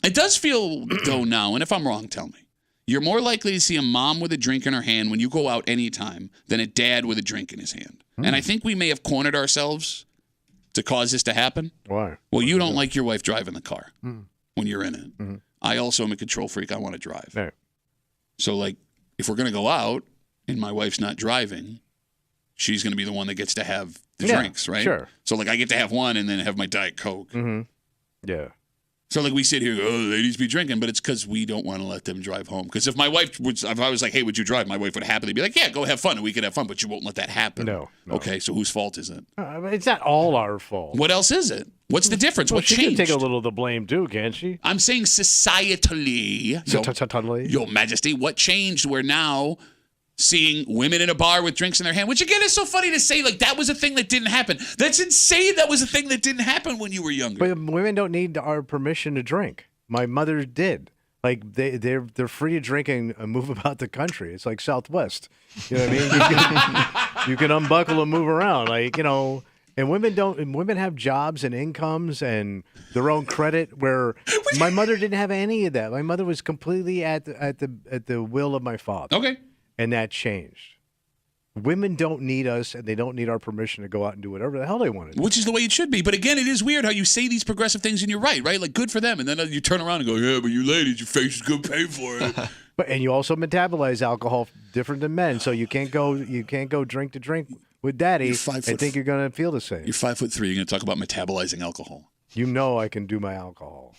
It does feel, though, now, and if I'm wrong, tell me. You're more likely to see a mom with a drink in her hand when you go out anytime than a dad with a drink in his hand. And I think we may have cornered ourselves to cause this to happen. Why? Well, you don't like your wife driving the car when you're in it. Mm-hmm. I also am a control freak. I want to drive. Right. So, like, if we're going to go out and my wife's not driving, she's going to be the one that gets to have the drinks, right? Sure. So, like, I get to have one and then have my Diet Coke. Mm-hmm. Yeah. So, like, we sit here, ladies be drinking, but it's because we don't want to let them drive home. Because if I was like, hey, would you drive? My wife would happily be like, yeah, go have fun, and we could have fun, but you won't let that happen. No. Okay, so whose fault is it? It's not all our fault. What else is it? What's the difference? Well, what she changed? can take a little of the blame, too, can't she? I'm saying societally, Your Majesty, what changed? We're now seeing women in a bar with drinks in their hand, which again is so funny to say, like that was a thing that didn't happen. That's insane. That was a thing that didn't happen when you were younger. But women don't need our permission to drink. My mother did. Like they're free to drink and move about the country. It's like Southwest. You know what I mean? You can unbuckle and move around. Like, and women have jobs and incomes and their own credit where my mother didn't have any of that. My mother was completely at the will of my father. Okay. And that changed. Women don't need us, and they don't need our permission to go out and do whatever the hell they want to do. Which is the way it should be. But again, it is weird how you say these progressive things and you're right? Like, good for them. And then you turn around and go, yeah, but you ladies, your face is going to pay for it. And you also metabolize alcohol different than men, so you can't go drink to drink with daddy and think you're going to feel the same. You're 5'3". You're going to talk about metabolizing alcohol. You know I can do my alcohol.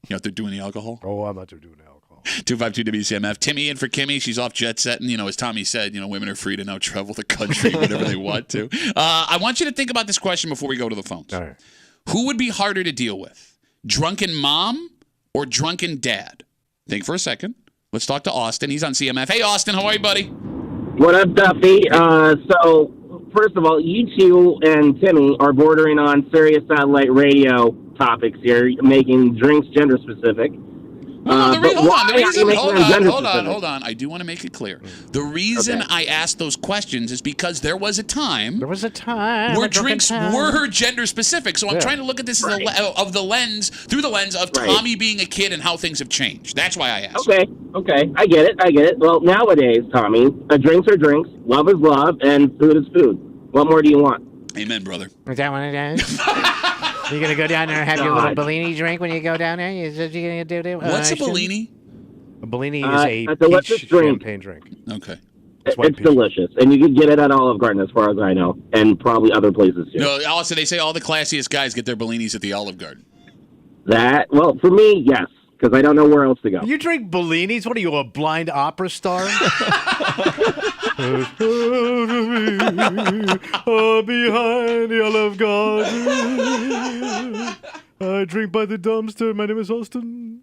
You out there doing the alcohol? Oh, I'm out there doing alcohol. 252 WCMF. Timmy in for Kimmy. She's off jet setting. As Tommy said, women are free to now travel the country whenever they want to. I want you to think about this question before we go to the phones. All right. Who would be harder to deal with? Drunken mom or drunken dad? Think for a second. Let's talk to Austin. He's on CMF. Hey, Austin. How are you, buddy? What up, Duffy? So, first of all, you two and Timmy are bordering on Sirius Satellite Radio topics here, making drinks gender specific. Hold on. I do want to make it clear. The reason I asked those questions is because there was a time where drinks were gender specific. So I'm trying to look at this through the lens of Tommy being a kid and how things have changed. That's why I asked. Okay. I get it. Well, nowadays, Tommy, drinks are drinks, love is love, and food is food. What more do you want? Amen, brother. Is that what it is? You're going to go down there and have your little Bellini drink when you go down there? You're going to do What's a Bellini? A Bellini is a peach champagne drink. Okay. It's delicious, and you can get it at Olive Garden, as far as I know, and probably other places too. No, also they say all the classiest guys get their Bellinis at the Olive Garden. Well, for me, yes, because I don't know where else to go. You drink Bellinis? What are you, a blind opera star? Behind the Olive Garden, I drink by the dumpster. My name is Austin.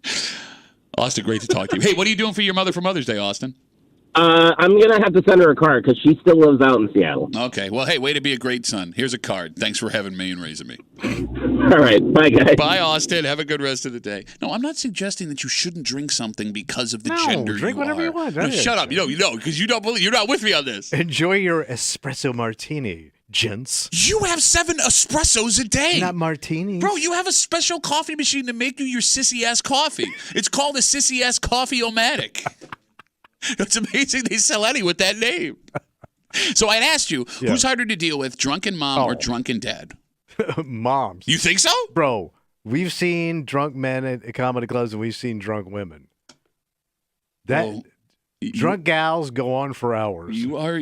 Austin, great to talk to you. Hey, what are you doing for your mother for Mother's Day, Austin? I'm going to have to send her a card because she still lives out in Seattle. Okay. Well, hey, way to be a great son. Here's a card. Thanks for having me and raising me. All right. Bye, guys. Bye, Austin. Have a good rest of the day. No, I'm not suggesting that you shouldn't drink something because of the gender drink you whatever are. you want. No, shut up. You know, because you don't believe. You're not with me on this. Enjoy your espresso martini, gents. You have 7 espressos a day. Not martinis. Bro, you have a special coffee machine to make you your sissy-ass coffee. It's called a sissy-ass coffee-o-matic. It's amazing they sell any with that name. So I'd asked you, who's harder to deal with, drunken mom or drunken dad? Moms. You think so? Bro, we've seen drunk men at comedy clubs and we've seen drunk women. Drunk gals go on for hours. You are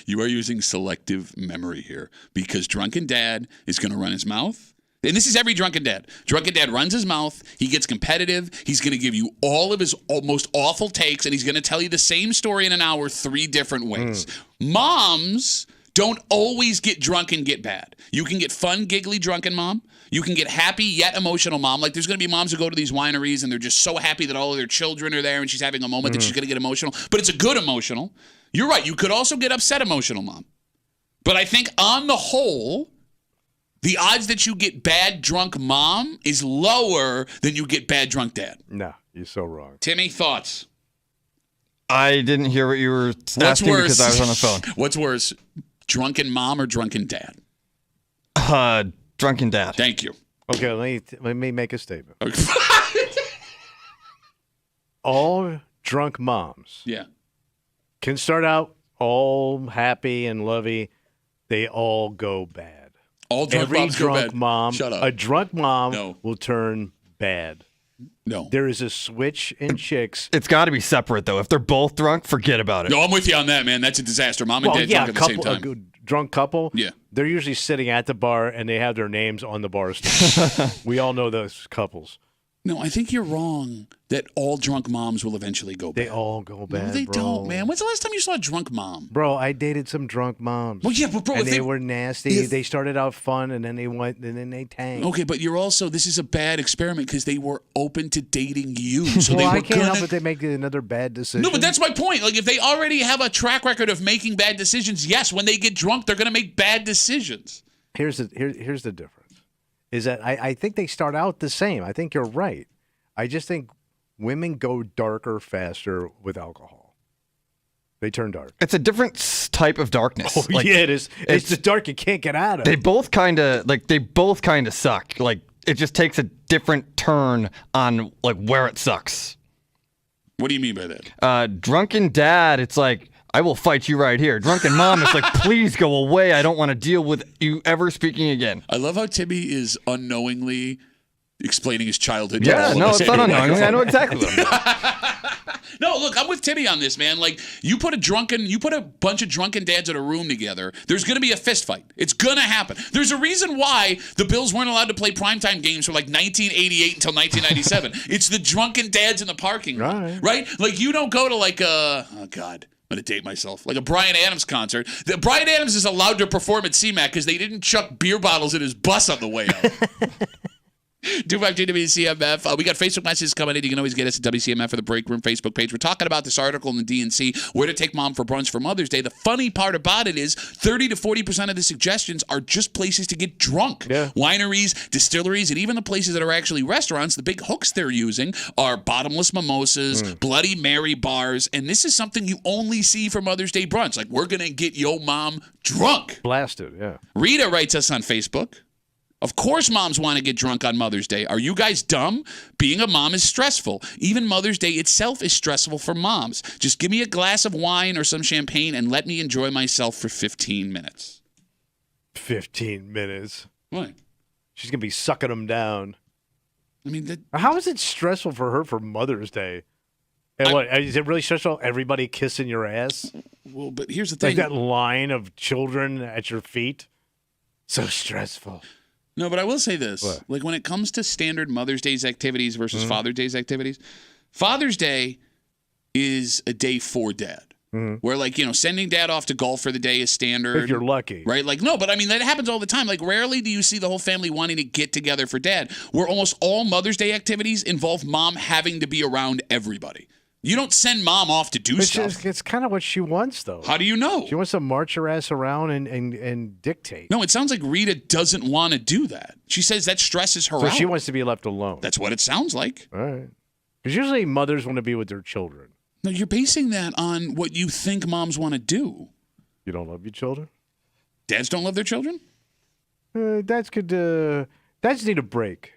using selective memory here because drunken dad is going to run his mouth. And this is every drunken dad. Drunken dad runs his mouth. He gets competitive. He's going to give you all of his most awful takes, and he's going to tell you the same story in an hour 3 different ways. Moms don't always get drunk and get bad. You can get fun, giggly, drunken mom. You can get happy yet emotional mom. Like there's going to be moms who go to these wineries and they're just so happy that all of their children are there and she's having a moment that she's going to get emotional. But it's a good emotional. You're right. You could also get upset emotional mom. But I think on the whole, the odds that you get bad drunk mom is lower than you get bad drunk dad. No, you're so wrong. Timmy, thoughts? I didn't hear what you were asking because I was on the phone. What's worse, drunken mom or drunken dad? Drunken dad. Thank you. Okay, let me make a statement. All drunk moms can start out all happy and lovey. They all go bad. All drunk Every moms drunk go bad. mom, Shut up. a drunk mom will turn bad. No. There is a switch in chicks. It's got to be separate, though. If they're both drunk, forget about it. No, I'm with you on that, man. That's a disaster. Mom and dad drunk at the same time. A drunk couple, they're usually sitting at the bar and they have their names on the bar stool. We all know those couples. No, I think you're wrong that all drunk moms will eventually go bad. They all go bad, No, they bro. don't, man. When's the last time you saw a drunk mom? Bro, I dated some drunk moms. Well, yeah, but bro, and they were nasty. They started out fun, and then they tanked. Okay, but you're also, this is a bad experiment because they were open to dating you. So well, they were I can't help it. They make another bad decision. No, but that's my point. Like, if they already have a track record of making bad decisions, yes, when they get drunk, they're going to make bad decisions. Here's the difference. Is that I think they start out the same. I think you're right. I just think women go darker faster with alcohol. They turn dark. It's a different type of darkness. Oh, yeah, it is. It's the dark you can't get out of. They both kind of suck. Like it just takes a different turn on like where it sucks. What do you mean by that? Drunken dad, it's like, I will fight you right here. Drunken mom, it's like, please go away. I don't want to deal with you ever speaking again. I love how Timmy is unknowingly explaining his childhood. Yeah, no, it's not unknowingly. I know exactly what I'm doing. No, look, I'm with Timmy on this, man. Like, you put a bunch of drunken dads in a room together, there's going to be a fist fight. It's going to happen. There's a reason why the Bills weren't allowed to play primetime games from like 1988 until 1997. It's the drunken dads in the parking lot, right? Like, you don't go to like oh, God. I'm going to date myself. Like a Bryan Adams concert. Bryan Adams is allowed to perform at CMAC because they didn't chuck beer bottles in his bus on the way out. 252 WCMF. We got Facebook messages coming in. You can always get us at WCMF for the Break Room Facebook page. We're talking about this article in the DNC, where to take mom for brunch for Mother's Day. The funny part about it is 30 to 40% of the suggestions are just places to get drunk. Yeah. Wineries, distilleries, and even the places that are actually restaurants, the big hooks they're using are bottomless mimosas, Bloody Mary bars, and this is something you only see for Mother's Day brunch. Like, we're going to get yo mom drunk. Blasted, yeah. Rita writes us on Facebook. Of course moms want to get drunk on Mother's Day. Are you guys dumb? Being a mom is stressful. Even Mother's Day itself is stressful for moms. Just give me a glass of wine or some champagne and let me enjoy myself for 15 minutes. 15 minutes. What? She's going to be sucking them down. I mean, how is it stressful for her for Mother's Day? And what, is it really stressful? Everybody kissing your ass? well, but here's the thing. Like that line of children at your feet? So stressful. No, but I will say this. What? Like, when it comes to standard Mother's Day's activities versus Father's Day's activities, Father's Day is a day for dad. Where, like, you know, sending dad off to golf for the day is standard. If you're lucky. Right? Like, no, but I mean, that happens all the time. Like, rarely do you see the whole family wanting to get together for dad, where almost all Mother's Day activities involve mom having to be around everybody. You don't send mom off to do stuff. It's kind of what she wants, though. How do you know? She wants to march her ass around and dictate. No, it sounds like Rita doesn't want to do that. She says that stresses her So out. she wants to be left alone. That's what it sounds like. All right. Because usually mothers want to be with their children. No, you're basing that on what you think moms want to do. You don't love your children? Dads don't love their children? Dads need a break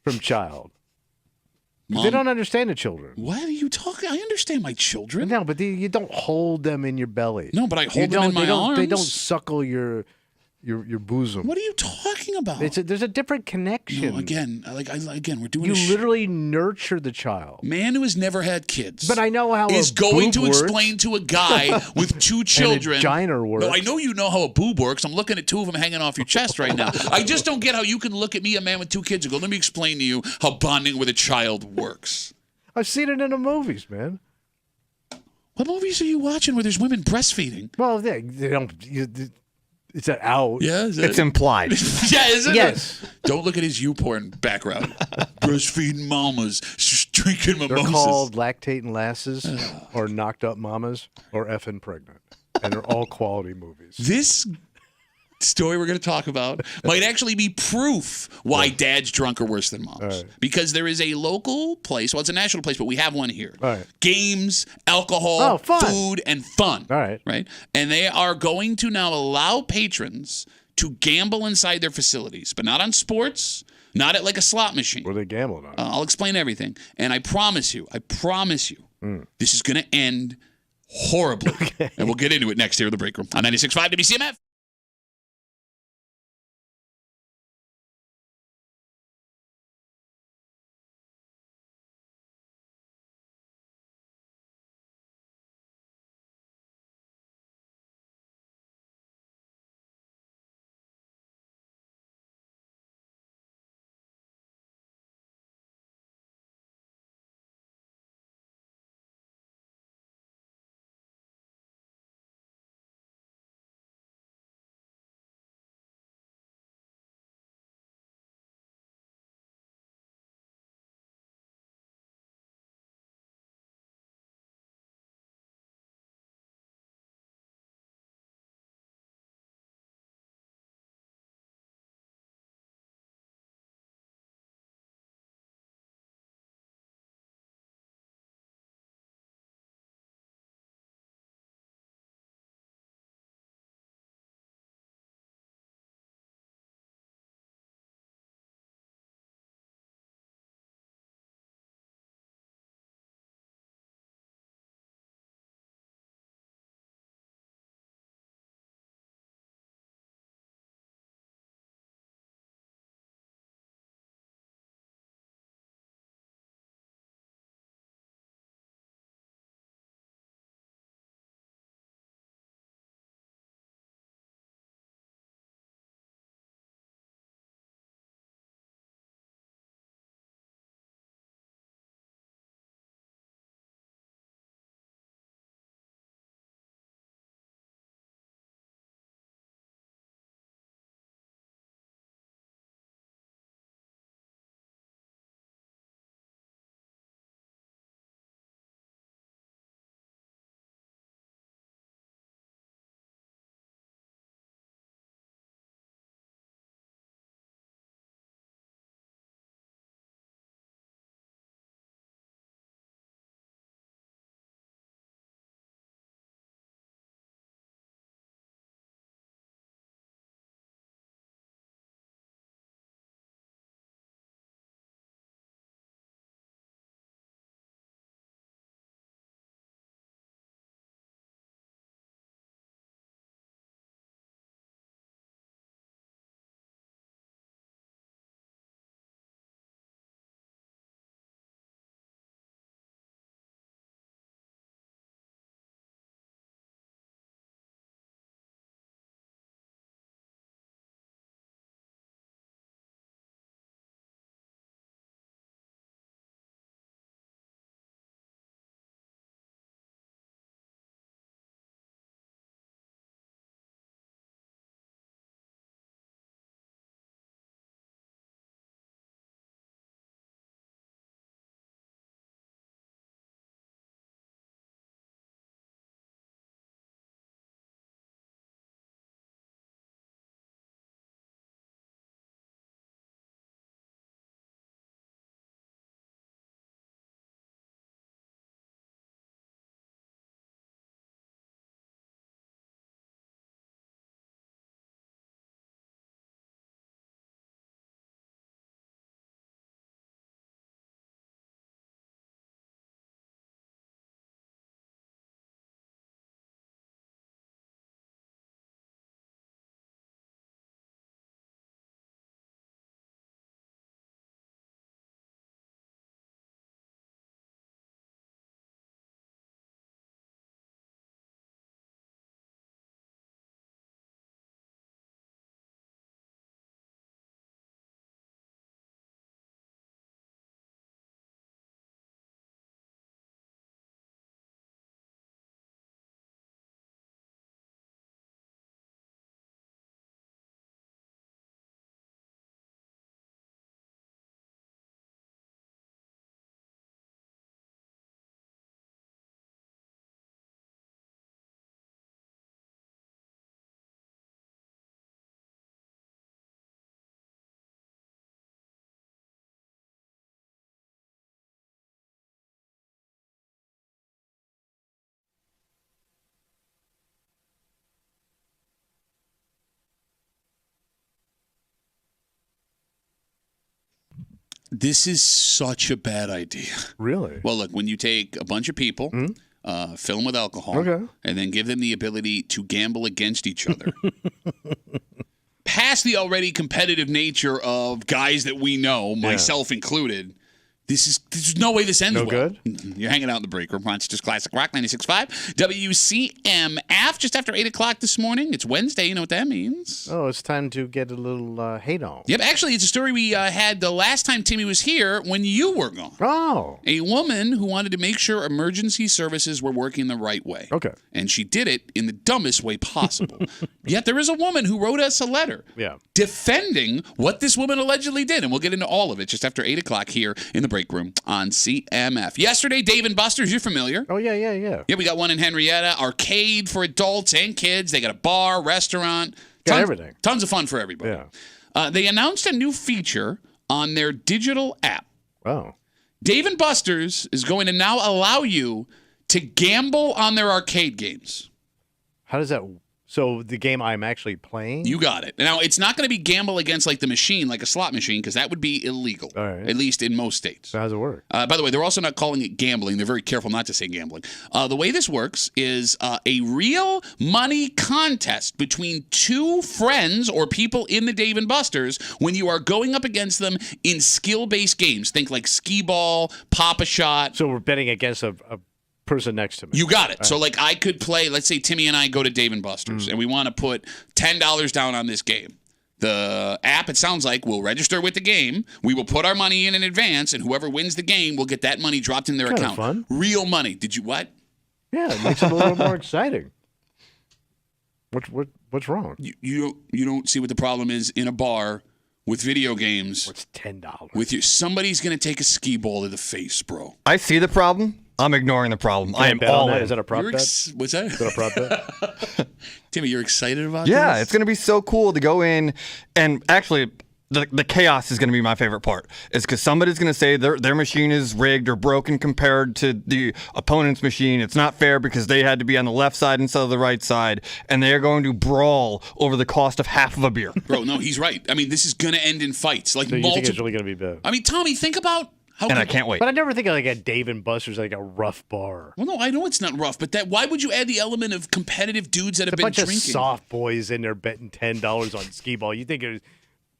from child. Mom, They don't understand the children. what are you talking? I understand my children. No, but you don't hold them in your belly. No, but I hold them in my arms. They don't suckle your bosom. What are you talking about? There's a different connection. No, again, we're doing You a literally nurture the child. man who has never had kids. But I know how is a going boob to works. explain to a guy with two children. vagina works. No, I know you know how a boob works. I'm looking at two of them hanging off your chest right now. I just don't get how you can look at me, a man with two kids, and go, "Let me explain to you how bonding with a child works." I've seen it in the movies, man. What movies are you watching where there's women breastfeeding? Well, they don't. It's an out. Yeah, is It's implied. yeah, is it? Yes. Don't look at his YouPorn background. Breastfeeding mamas, drinking They're mimosas. called lactating lasses or knocked up mamas or effing pregnant. And they're all quality movies. This story we're going to talk about might actually be proof why dads drunk are worse than moms. Right. Because there is a local place, well, it's a national place, but we have one here. Right. Games, alcohol, Oh, fun. food, and fun. All right. Right? And they are going to now allow patrons to gamble inside their facilities, but not on sports, not at like a slot machine. What are they gambling on? I'll explain everything. And I promise you, this is going to end horribly. Okay. And we'll get into it next here in the break room on 96.5 WCMF. This is such a bad idea. Really? Well, look, when you take a bunch of people, fill them with alcohol, and then give them the ability to gamble against each other. Past the already competitive nature of guys that we know, myself included, there's no way this ends well. Good? You're hanging out in the break room. Rochester's Classic Rock 96.5. WCMF just after 8 o'clock this morning. It's Wednesday. You know what that means. Oh, it's time to get a little hate on. Yep, actually, it's a story we had the last time Timmy was here when you were gone. Oh. A woman who wanted to make sure emergency services were working the right way. Okay. And she did it in the dumbest way possible. Yet there is a woman who wrote us a letter defending what this woman allegedly did. And we'll get into all of it just after 8 o'clock here in the break room on CMF. Yesterday, Dave & Buster's, you're familiar. Oh, yeah. Yeah, we got one in Henrietta, arcade for adults and kids. They got a bar, restaurant. Got everything. Tons of fun for everybody. Yeah. They announced a new feature on their digital app. Oh. Dave & Buster's is going to now allow you to gamble on their arcade games. How does that... So the game I'm actually playing? You got it. Now, it's not going to be gamble against like the machine, like a slot machine, because that would be illegal, at least in most states. So how does it work? By the way, they're also not calling it gambling. They're very careful not to say gambling. The way this works is a real money contest between two friends or people in the Dave & Buster's when you are going up against them in skill-based games. Think like skee ball, pop-a-shot. So we're betting against a person next to me. You got it. So like I could play, let's say Timmy and I go to Dave & Buster's and we want to put $10 down on this game. The app, it sounds like, will register with the game. We will put our money in advance, and whoever wins the game will get that money dropped in their account. Fun. Real money. Did you what? Yeah, it makes it a little more exciting. What's wrong? You don't see what the problem is in a bar with video games. What's $10? With you, somebody's gonna take a skee ball to the face, bro. I see the problem. I'm ignoring the problem. I am all in. Is that a prop bet? What's that? Is that a prop bet? Timmy, you're excited about this? Yeah, it's going to be so cool to go in. And actually, the chaos is going to be my favorite part. It's because somebody's going to say their machine is rigged or broken compared to the opponent's machine. It's not fair because they had to be on the left side instead of the right side. And they are going to brawl over the cost of half of a beer. Bro, no, he's right. I mean, this is going to end in fights. Like So you think it's really going to be bad? I mean, Tommy, think about... I can't wait. But I never think of like a Dave & Buster's like a rough bar. Well, no, I know it's not rough, but why would you add the element of competitive dudes that have been drinking? A bunch of soft boys in there betting $10 on skee ball. You think a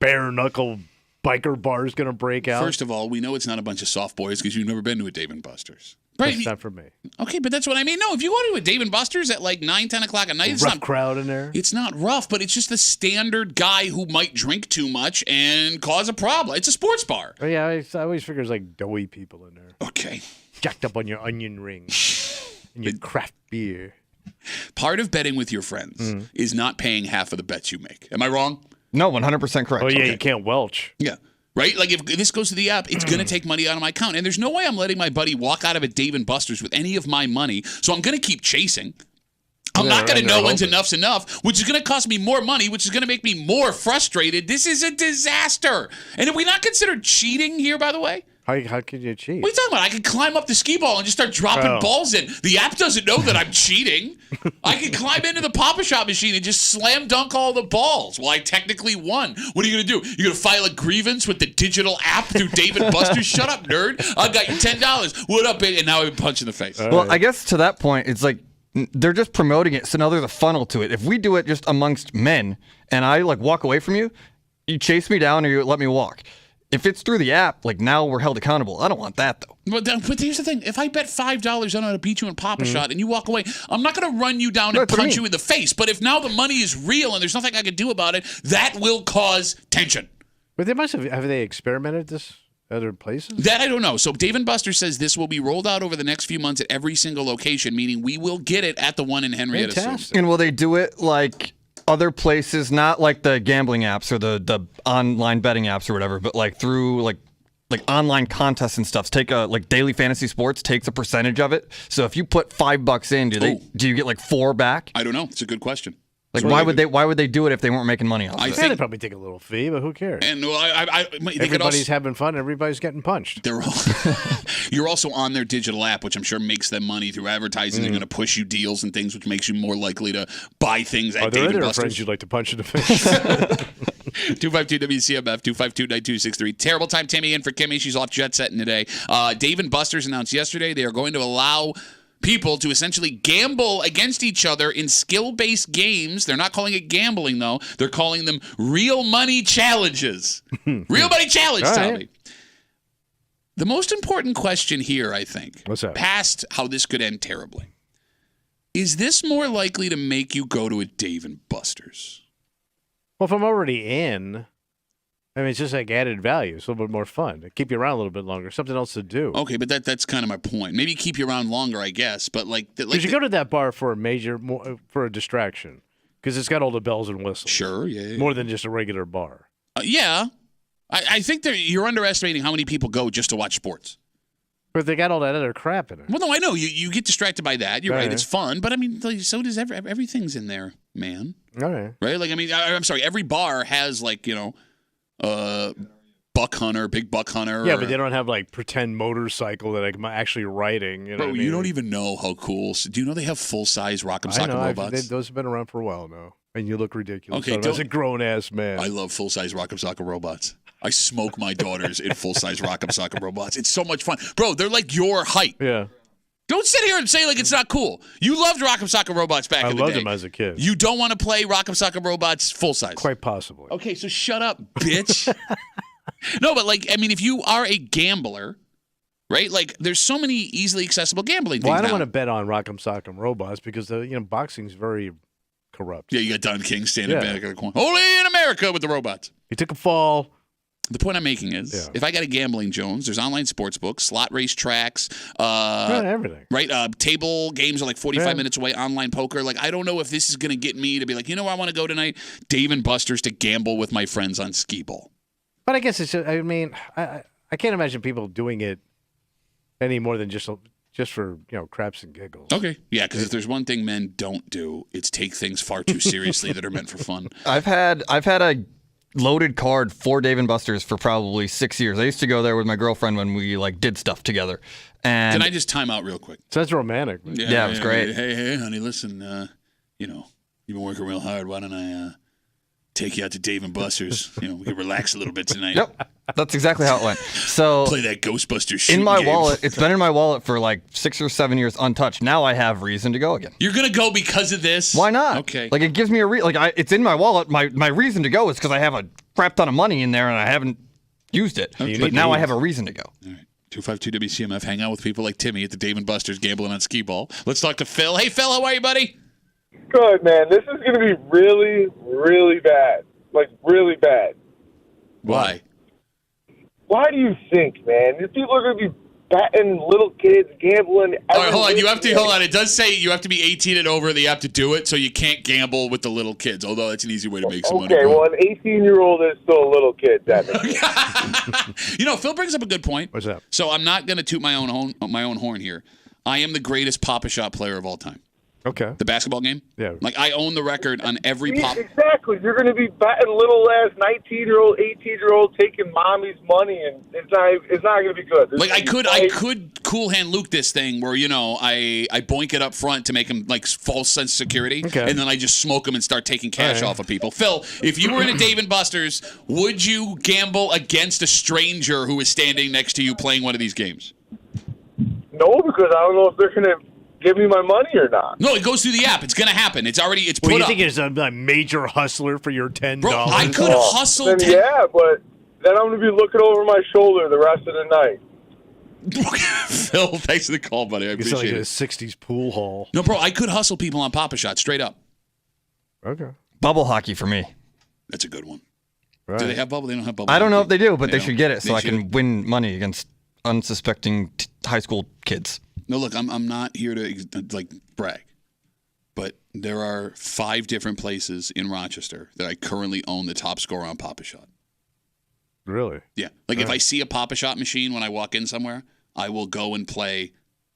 bare knuckle biker bar is going to break out? First of all, we know it's not a bunch of soft boys because you've never been to a Dave & Buster's. Right? That's not for me. Okay, but that's what I mean. No, if you go to a Dave & Buster's at like 9, 10 o'clock at night, it's rough not crowd in there. It's not rough, but it's just the standard guy who might drink too much and cause a problem. It's a sports bar. Oh, yeah, I always figure it's like doughy people in there. Okay. Jacked up on your onion rings and your craft beer. Part of betting with your friends is not paying half of the bets you make. Am I wrong? No, 100% correct. Oh, yeah, you can't welch. Yeah. Right? Like, if this goes to the app, it's going to take money out of my account. And there's no way I'm letting my buddy walk out of a Dave & Buster's with any of my money. So I'm going to keep chasing. I'm not going to know when's enough's enough, which is going to cost me more money, which is going to make me more frustrated. This is a disaster. And have we not considered cheating here, by the way? How could you cheat? What are you talking about? I could climb up the skee ball and just start dropping balls in. The app doesn't know that I'm cheating. I could climb into the Pop-A-Shot machine and just slam dunk all the balls. Well, I technically won. What are you going to do? You're going to file a grievance with the digital app through Dave & Buster's? Shut up, nerd. I got you $10. What up, baby? And now I'm punching the face. Well, I guess to that point, it's like they're just promoting it, so now there's a funnel to it. If we do it just amongst men and I like walk away from you, you chase me down or you let me walk. If it's through the app, like now we're held accountable. I don't want that though. But here's the thing: if I bet $5 on how to beat you in Pop-A-Shot and you walk away, I'm not going to run you down and punch you in the face. But if now the money is real and there's nothing I can do about it, that will cause tension. But they must have they experimented this other places? That I don't know. So Dave & Buster's says this will be rolled out over the next few months at every single location, meaning we will get it at the one in Henrietta. Fantastic. And will they do it like other places, not like the gambling apps or the online betting apps or whatever, but like through like online contests and stuff? Take a like Daily Fantasy Sports takes a percentage of it. So if you put $5 in, do you get like 4 back? I don't know. It's a good question. Like why would they do it if they weren't making money off of it? They'd probably take a little fee, but who cares? And everybody's having fun. Everybody's getting punched. You're also on their digital app, which I'm sure makes them money through advertising. They're going to push you deals and things, which makes you more likely to buy things at Dave & Buster's. Are there other friends you'd like to punch in the face? 252 WCMF 252-9263. Terrible time, Timmy, in for Kimmy. She's off jet setting today. Dave and Buster's announced yesterday they are going to allow people to essentially gamble against each other in skill-based games. They're not calling it gambling, though. They're calling them real money challenges. Real money challenge, All Tommy. right. The most important question here, I think, What's that? past how this could end terribly, is this more likely to make you go to a Dave and Buster's? Well, if I'm already in, I mean, it's just like added value. It's a little bit more fun. Keep you around a little bit longer. Something else to do. Okay, but that's kind of my point. Maybe keep you around longer, I guess. But Because you go to that bar for a distraction. Because it's got all the bells and whistles. Sure, yeah. More than just a regular bar. Yeah. I think you're underestimating how many people go just to watch sports. But they got all that other crap in it. Well, no, I know. You get distracted by that. You're right. Right. It's fun. But, I mean, so does everything's in there, man. All right. Right? Like, I mean, I'm sorry. Every bar has, like, buck hunter, big buck hunter. Yeah, but they don't have, like, pretend motorcycle that I'm actually riding. You know Bro, what I mean? you don't even know how cool. Do you know they have full-size Rock'em I know. Sock'em robots? Those have been around for a while now. And you look ridiculous. Okay, as a grown-ass man. I love full-size Rock'em Sock'em robots. I smoke my daughters in full-size Rock'em Sock'em robots. It's so much fun. Bro, they're like your height. Yeah. Don't sit here and say like it's not cool. You loved Rock'em Sock'em robots back in the day. I loved them as a kid. You don't want to play Rock'em Sock'em robots full-size. Quite possibly. Okay, so shut up, bitch. No, but like, I mean, if you are a gambler, right? Like, there's so many easily accessible gambling things Well, I don't now. want to bet on Rock'em Sock'em robots because boxing's very corrupt. Yeah, you got Don King standing Yeah. back in the corner. Only in America with the robots. He took a fall. The point I'm making is, if I got a gambling Jones, there's online sports books, slot race tracks, Everything. right? Table games are like 45 Yeah. minutes away, online poker. Like, I don't know if this is going to get me to be like, you know where I want to go tonight? Dave and Buster's to gamble with my friends on skee ball. But I guess it's. I mean, I can't imagine people doing it any more than just for craps and giggles. Okay. Yeah, because if there's one thing men don't do, it's take things far too seriously that are meant for fun. I've had a loaded card for Dave and Buster's for probably 6 years. I used to go there with my girlfriend when we did stuff together. And Can I just time out real quick? Sounds romantic. Man. Yeah, it was great. Hey, honey, listen, you've been working real hard. Why don't I take you out to Dave and Buster's? We can relax a little bit tonight. Yep, that's exactly how it went. So Play that Ghostbusters shooting in my game. wallet, it's been in my wallet for like 6 or 7 years untouched. Now I have reason to go again. You're going to go because of this? Why not? Okay. Like, it gives me it's in my wallet. My reason to go is because I have a crap ton of money in there and I haven't used it. Okay. But now I have a reason to go. All right. 252 WCMF. Hang out with people like Timmy at the Dave and Buster's gambling on skee ball. Let's talk to Phil. Hey, Phil, how are you, buddy? Good, man. This is going to be really, really bad. Like, really bad. Why? Why do you think, man? These people are going to be batting little kids, gambling. All right, hold on. Hold on. It does say you have to be 18 and over. They have to do it, so you can't gamble with the little kids. Although that's an easy way to make some money. Okay, well, an 18-year-old is still a little kid, technically. Phil brings up a good point. What's that? So I'm not going to toot my own horn here. I am the greatest Pop-A-Shot player of all time. Okay. The basketball game? Yeah. Like, I own the record on every pop. Exactly. You're going to be batting little-ass 19-year-old, 18-year-old taking mommy's money, and it's not going to be good. Like, I could cool hand Luke this thing where, I boink it up front to make him, like, false sense of security. Okay. And then I just smoke him and start taking cash All right. off of people. Phil, if you were in a Dave & Buster's, would you gamble against a stranger who is standing next to you playing one of these games? No, because I don't know if they're going to give me my money or not. No, it goes through the app. It's going to happen. It's put Well, you up. think it's a major hustler for your $10? Bro, I could hustle. Then, yeah, but then I'm going to be looking over my shoulder the rest of the night. Phil, thanks for the call, buddy. I It's like appreciate a it. 60s pool hall. No, bro, I could hustle people on Pop-A-Shot straight up. Okay. Bubble hockey for me. That's a good one. Right. Do they have bubble? They don't have bubble. I don't know hockey. if they do, but they don't. should get it so They I should. can win money against unsuspecting high school kids. No, look, I'm not here to brag, but there are 5 different places in Rochester that I currently own the top score on Pop-A-Shot. Really? Yeah, like if I see a Pop-A-Shot machine when I walk in somewhere, I will go and play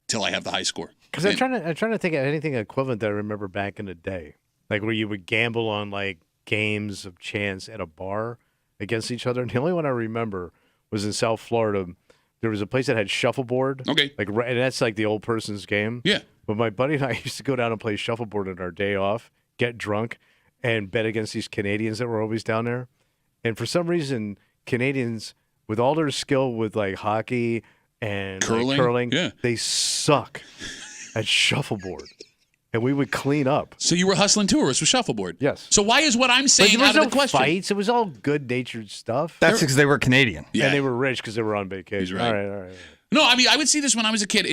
till I have the high score. Because I'm trying to think of anything equivalent that I remember back in the day, like where you would gamble on like games of chance at a bar against each other. And the only one I remember was in South Florida. There was a place that had shuffleboard. Okay. And that's like the old person's game. Yeah. But my buddy and I used to go down and play shuffleboard on our day off, get drunk, and bet against these Canadians that were always down there. And for some reason, Canadians, with all their skill with like hockey and curling, Yeah. they suck at shuffleboard. And we would clean up. So you were hustling tourists with shuffleboard? Yes. So why is what I'm But saying there was out of no the question? fights. It was all good-natured stuff. That's because they were Canadian. Yeah. And they were rich because they were on vacation. He's right. All right. No, I mean, I would see this when I was a kid.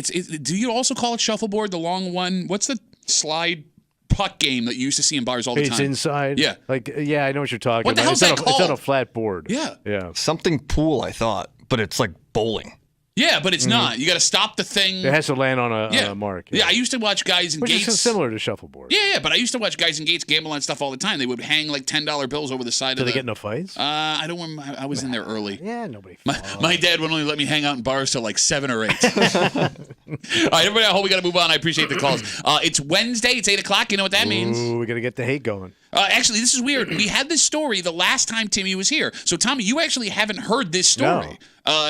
Do you also call it shuffleboard, the long one? What's the slide puck game that you used to see in bars all the time? It's inside. Yeah. I know what you're talking What the about. hell's that It's on a called? flat board. Yeah. Yeah. Something pool, I thought, but it's like bowling. Yeah, but it's not. You got to stop the thing. It has to land on a mark. Yeah, I used to watch guys in Which gates. is similar to shuffleboard. Yeah, but I used to watch guys in gates gamble on stuff all the time. They would hang like $10 bills over the side Did of they the. get in no fights? I don't remember. I was in there early. Yeah, nobody. My dad would only let me hang out in bars till like 7 or 8. All right, everybody, I hope we got to move on. I appreciate the calls. It's Wednesday. It's 8 o'clock. You know what that means? Ooh, we got to get the hate going. Actually, this is weird. We had this story the last time Timmy was here. So, Tommy, you actually haven't heard this story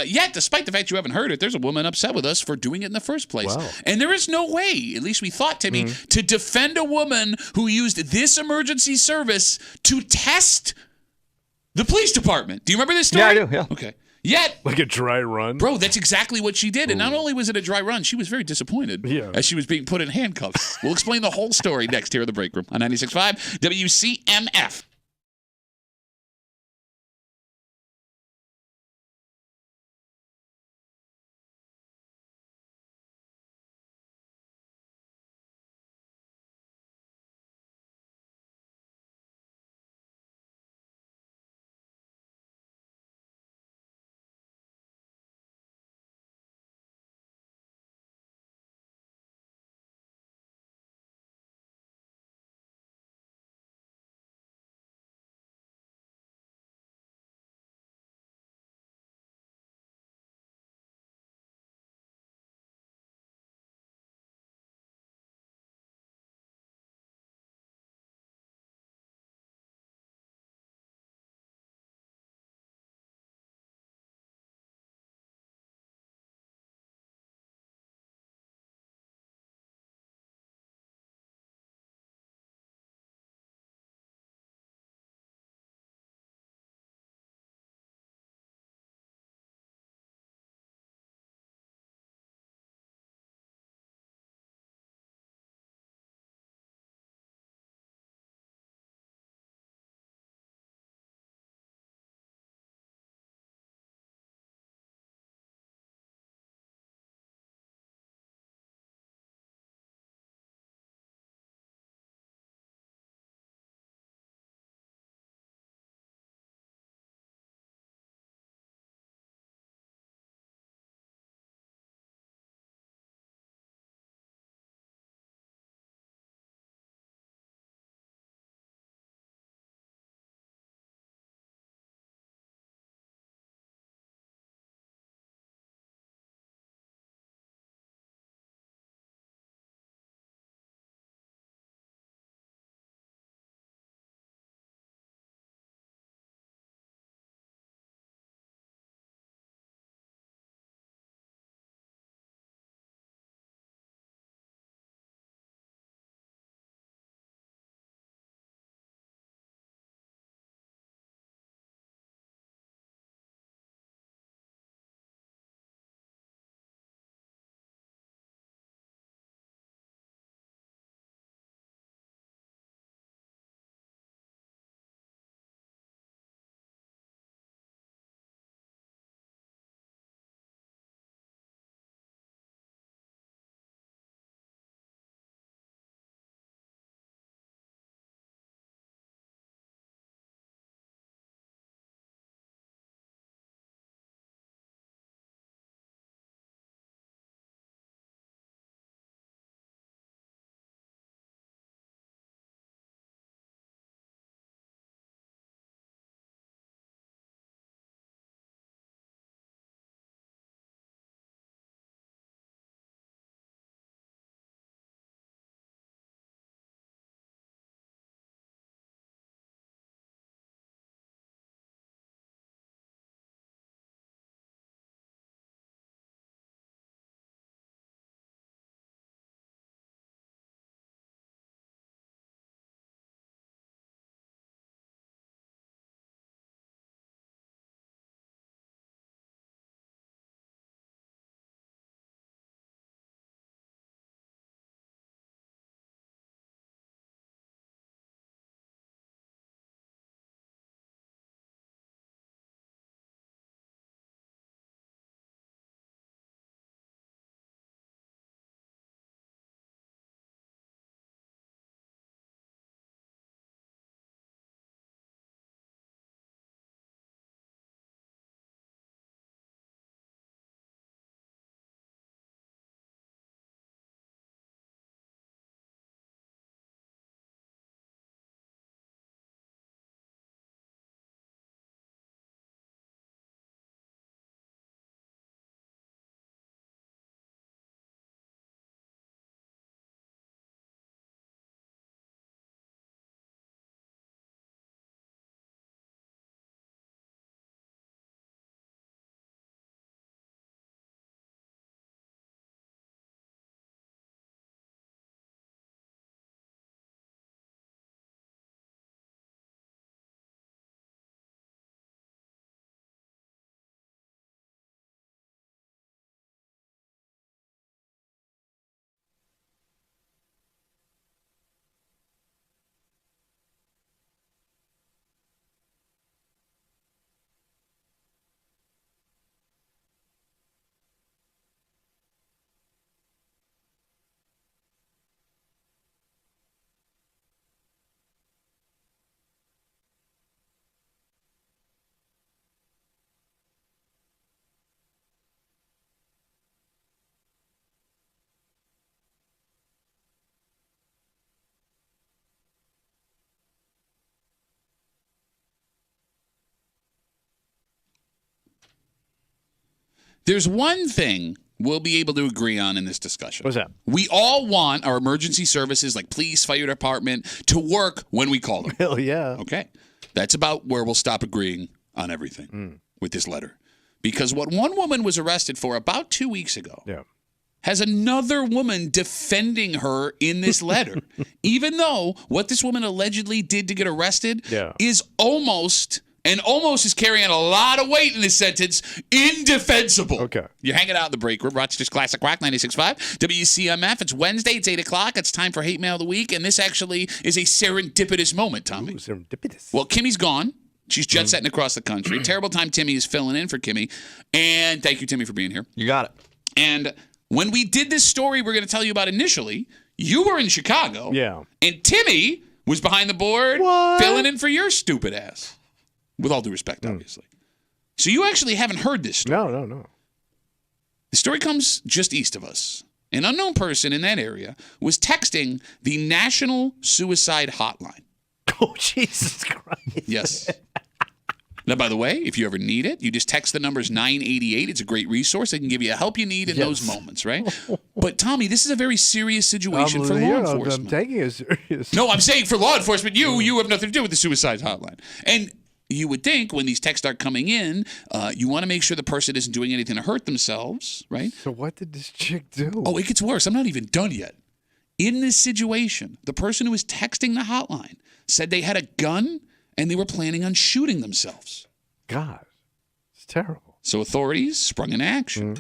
yet, despite the fact you haven't heard it. There's a woman upset with us for doing it in the first place. Wow. And there is no way, at least we thought, Timmy, to defend a woman who used this emergency service to test the police department. Do you remember this story? Yeah, I do, yeah. Okay. Yet, Like a dry run. bro, that's exactly what she did. And not only was it a dry run, she was very disappointed as she was being put in handcuffs. We'll explain the whole story next here in the break room on 96.5 WCMF. There's one thing we'll be able to agree on in this discussion. What's that? We all want our emergency services like police, fire department to work when we call them. Hell yeah. Okay. That's about where we'll stop agreeing on everything with this letter. Because what one woman was arrested for about 2 weeks ago has another woman defending her in this letter, even though what this woman allegedly did to get arrested is almost is carrying a lot of weight in this sentence, indefensible. Okay. You're hanging out in the break room, Rochester's Classic Rock 96.5, WCMF. It's Wednesday, it's 8 o'clock. It's time for Hate Mail of the Week, and this actually is a serendipitous moment, Tommy. Ooh, serendipitous. Well, Kimmy's gone. She's jet setting across the country. Terrible time Timmy is filling in for Kimmy. And thank you, Timmy, for being here. You got it. And when we did this story we're going to tell you about initially, you were in Chicago. Yeah. And Timmy was behind the board filling in for your stupid ass. With all due respect, obviously. So you actually haven't heard this story. No. The story comes just east of us. An unknown person in that area was texting the National Suicide Hotline. Oh, Jesus Christ. Yes. Now, by the way, if you ever need it, you just text the numbers 988. It's a great resource. It can give you the help you need in those moments, right? But, Tommy, this is a very serious situation for law enforcement. I'm taking it serious. No, I'm saying for law enforcement, you have nothing to do with the suicide hotline. And you would think when these texts start coming in, you want to make sure the person isn't doing anything to hurt themselves, right? So what did this chick do? Oh, it gets worse. I'm not even done yet. In this situation, the person who was texting the hotline said they had a gun and they were planning on shooting themselves. God, it's terrible. So authorities sprung into action.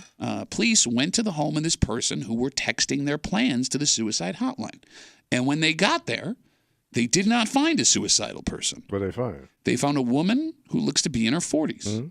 Police went to the home of this person who were texting their plans to the suicide hotline. And when they got there, they did not find a suicidal person. What did they find? They found a woman who looks to be in her 40s.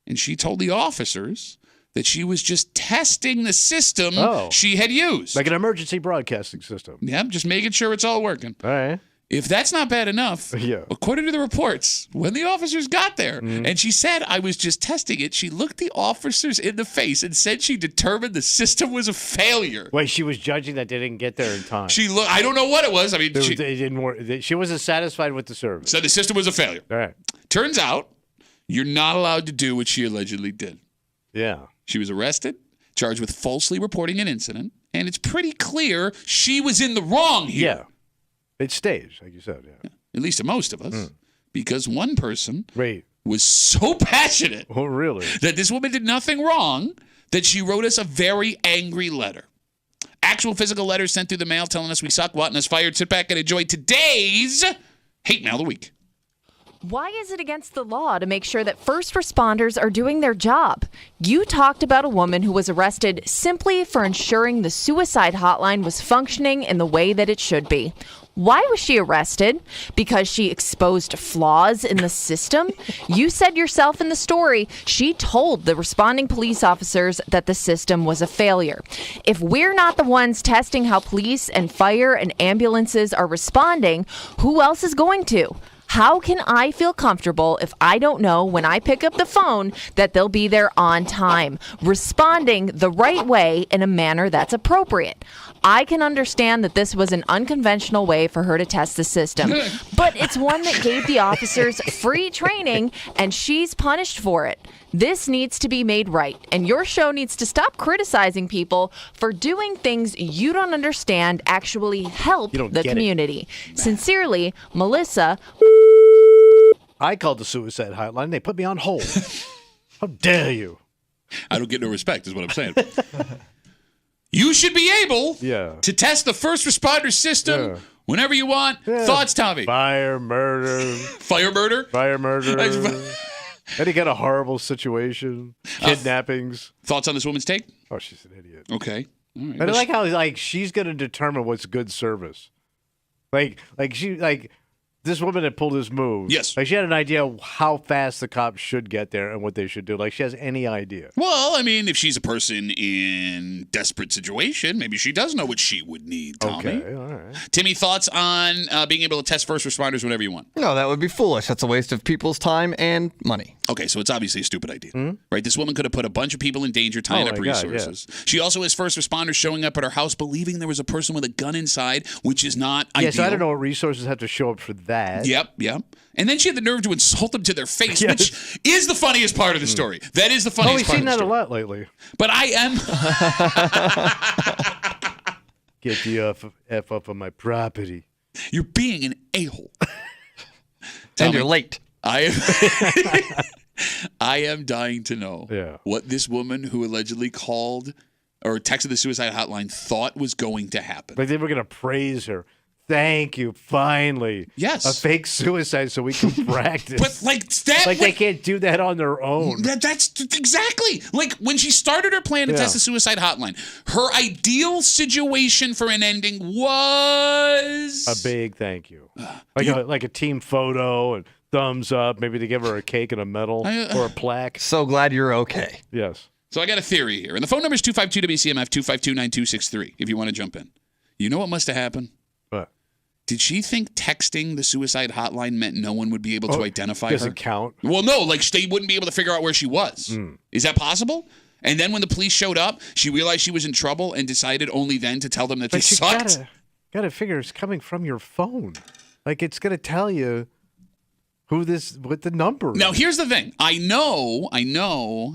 And she told the officers that she was just testing the system she had used. Like an emergency broadcasting system. Yep, just making sure it's all working. All right. If that's not bad enough, according to the reports, when the officers got there, and she said, I was just testing it, she looked the officers in the face and said she determined the system was a failure. Wait, she was judging that they didn't get there in time. I don't know what it was. I mean, they didn't work. She wasn't satisfied with the service. So the system was a failure. All right. Turns out, you're not allowed to do what she allegedly did. Yeah. She was arrested, charged with falsely reporting an incident, and it's pretty clear she was in the wrong here. Yeah. It's staged, like you said. Yeah. At least to most of us. Because one person was so passionate that this woman did nothing wrong that she wrote us a very angry letter. Actual physical letters sent through the mail telling us we suck, wanting us fired. Sit back and enjoy today's Hate Mail of the Week. Why is it against the law to make sure that first responders are doing their job? You talked about a woman who was arrested simply for ensuring the suicide hotline was functioning in the way that it should be. Why was she arrested? Because she exposed flaws in the system? You said yourself in the story, she told the responding police officers that the system was a failure. If we're not the ones testing how police and fire and ambulances are responding, who else is going to? How can I feel comfortable if I don't know when I pick up the phone that they'll be there on time, responding the right way in a manner that's appropriate? I can understand that this was an unconventional way for her to test the system, but it's one that gave the officers free training, and she's punished for it. This needs to be made right, and your show needs to stop criticizing people for doing things you don't understand actually help the community. Sincerely, Melissa. I called the suicide hotline. They put me on hold. How dare you? I don't get no respect, is what I'm saying. You should be able to test the first responder system whenever you want. Thoughts, Tommy? Fire, murder. Fire, murder? Fire, murder. Any kind of horrible situation. Kidnappings. Thoughts on this woman's take? Oh, she's an idiot. Okay. All right. And I like how she's going to determine what's good service. This woman that pulled this move. Yes. Like she had an idea how fast the cops should get there and what they should do. Like she has any idea. Well, I mean, if she's a person in desperate situation, maybe she does know what she would need, Tommy. Okay, all right. Timmy, thoughts on being able to test first responders whenever you want? No, that would be foolish. That's a waste of people's time and money. Okay, so it's obviously a stupid idea, right? This woman could have put a bunch of people in danger, tying up resources. She also has first responders showing up at her house believing there was a person with a gun inside, which is not ideal. So I don't know what resources have to show up for that. that. Yep. And then she had the nerve to insult them to their face, which is the funniest part of the story. That is the funniest part of the story. We've seen that a lot lately. But I am... Get the F up on my property. You're being an a-hole. And you're late. I am dying to know what this woman who allegedly called or texted the suicide hotline thought was going to happen. Like they were going to praise her. Thank you, finally. Yes. A fake suicide so we can practice. But like that, like they can't do that on their own. That's exactly. Like when she started her plan to test the suicide hotline, her ideal situation for an ending was... A big thank you. Like a team photo and thumbs up, maybe to give her a cake and a medal or a plaque. So glad you're okay. Yes. So I got a theory here. And the phone number is 252-WCMF, 252-9263, if you want to jump in. You know what must have happened? What? Did she think texting the suicide hotline meant no one would be able to identify her? Doesn't count. Well, no, like they wouldn't be able to figure out where she was. Is that possible? And then when the police showed up, she realized she was in trouble and decided only then to tell them that they sucked. Gotta figure it's coming from your phone. Like it's gonna tell you what the number is. Now here's the thing. I know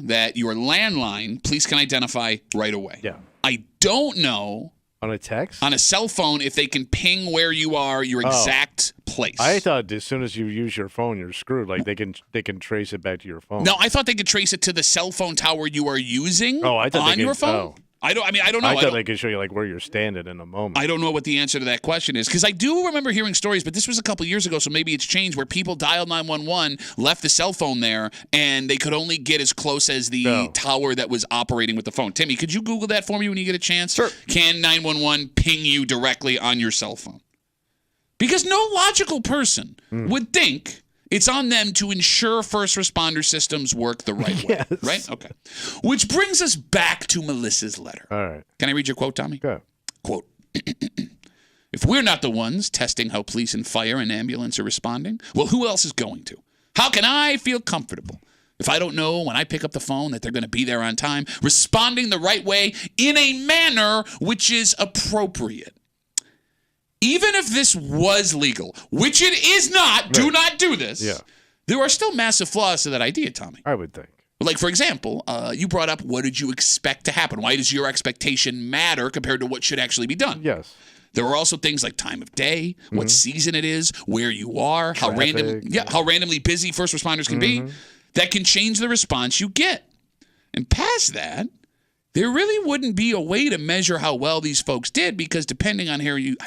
that your landline police can identify right away. Yeah. I don't know on a text? On a cell phone, if they can ping where you are, your exact place. I thought as soon as you use your phone, you're screwed. Like they can trace it back to your phone. No, I thought they could trace it to the cell phone tower you are using on your phone. Oh. I don't know. I thought they could show you like where you're standing in a moment. I don't know what the answer to that question is because I do remember hearing stories, but this was a couple years ago, so maybe it's changed, where people dialed 911, left the cell phone there, and they could only get as close as the tower that was operating with the phone. Timmy, could you Google that for me when you get a chance? Sure. Can 911 ping you directly on your cell phone? Because no logical person would think it's on them to ensure first responder systems work the right way. Right? Okay. Which brings us back to Melissa's letter. All right. Can I read your quote, Tommy? Go. Quote. If we're not the ones testing how police and fire and ambulance are responding, well, who else is going to? How can I feel comfortable if I don't know when I pick up the phone that they're going to be there on time, responding the right way in a manner which is appropriate? Even if this was legal, which it is not, do not do this, there are still massive flaws to that idea, Tommy. I would think. Like, for example, you brought up, what did you expect to happen? Why does your expectation matter compared to what should actually be done? Yes. There are also things like time of day, what season it is, where you are, how randomly busy first responders can be, that can change the response you get. And past that, there really wouldn't be a way to measure how well these folks did because depending on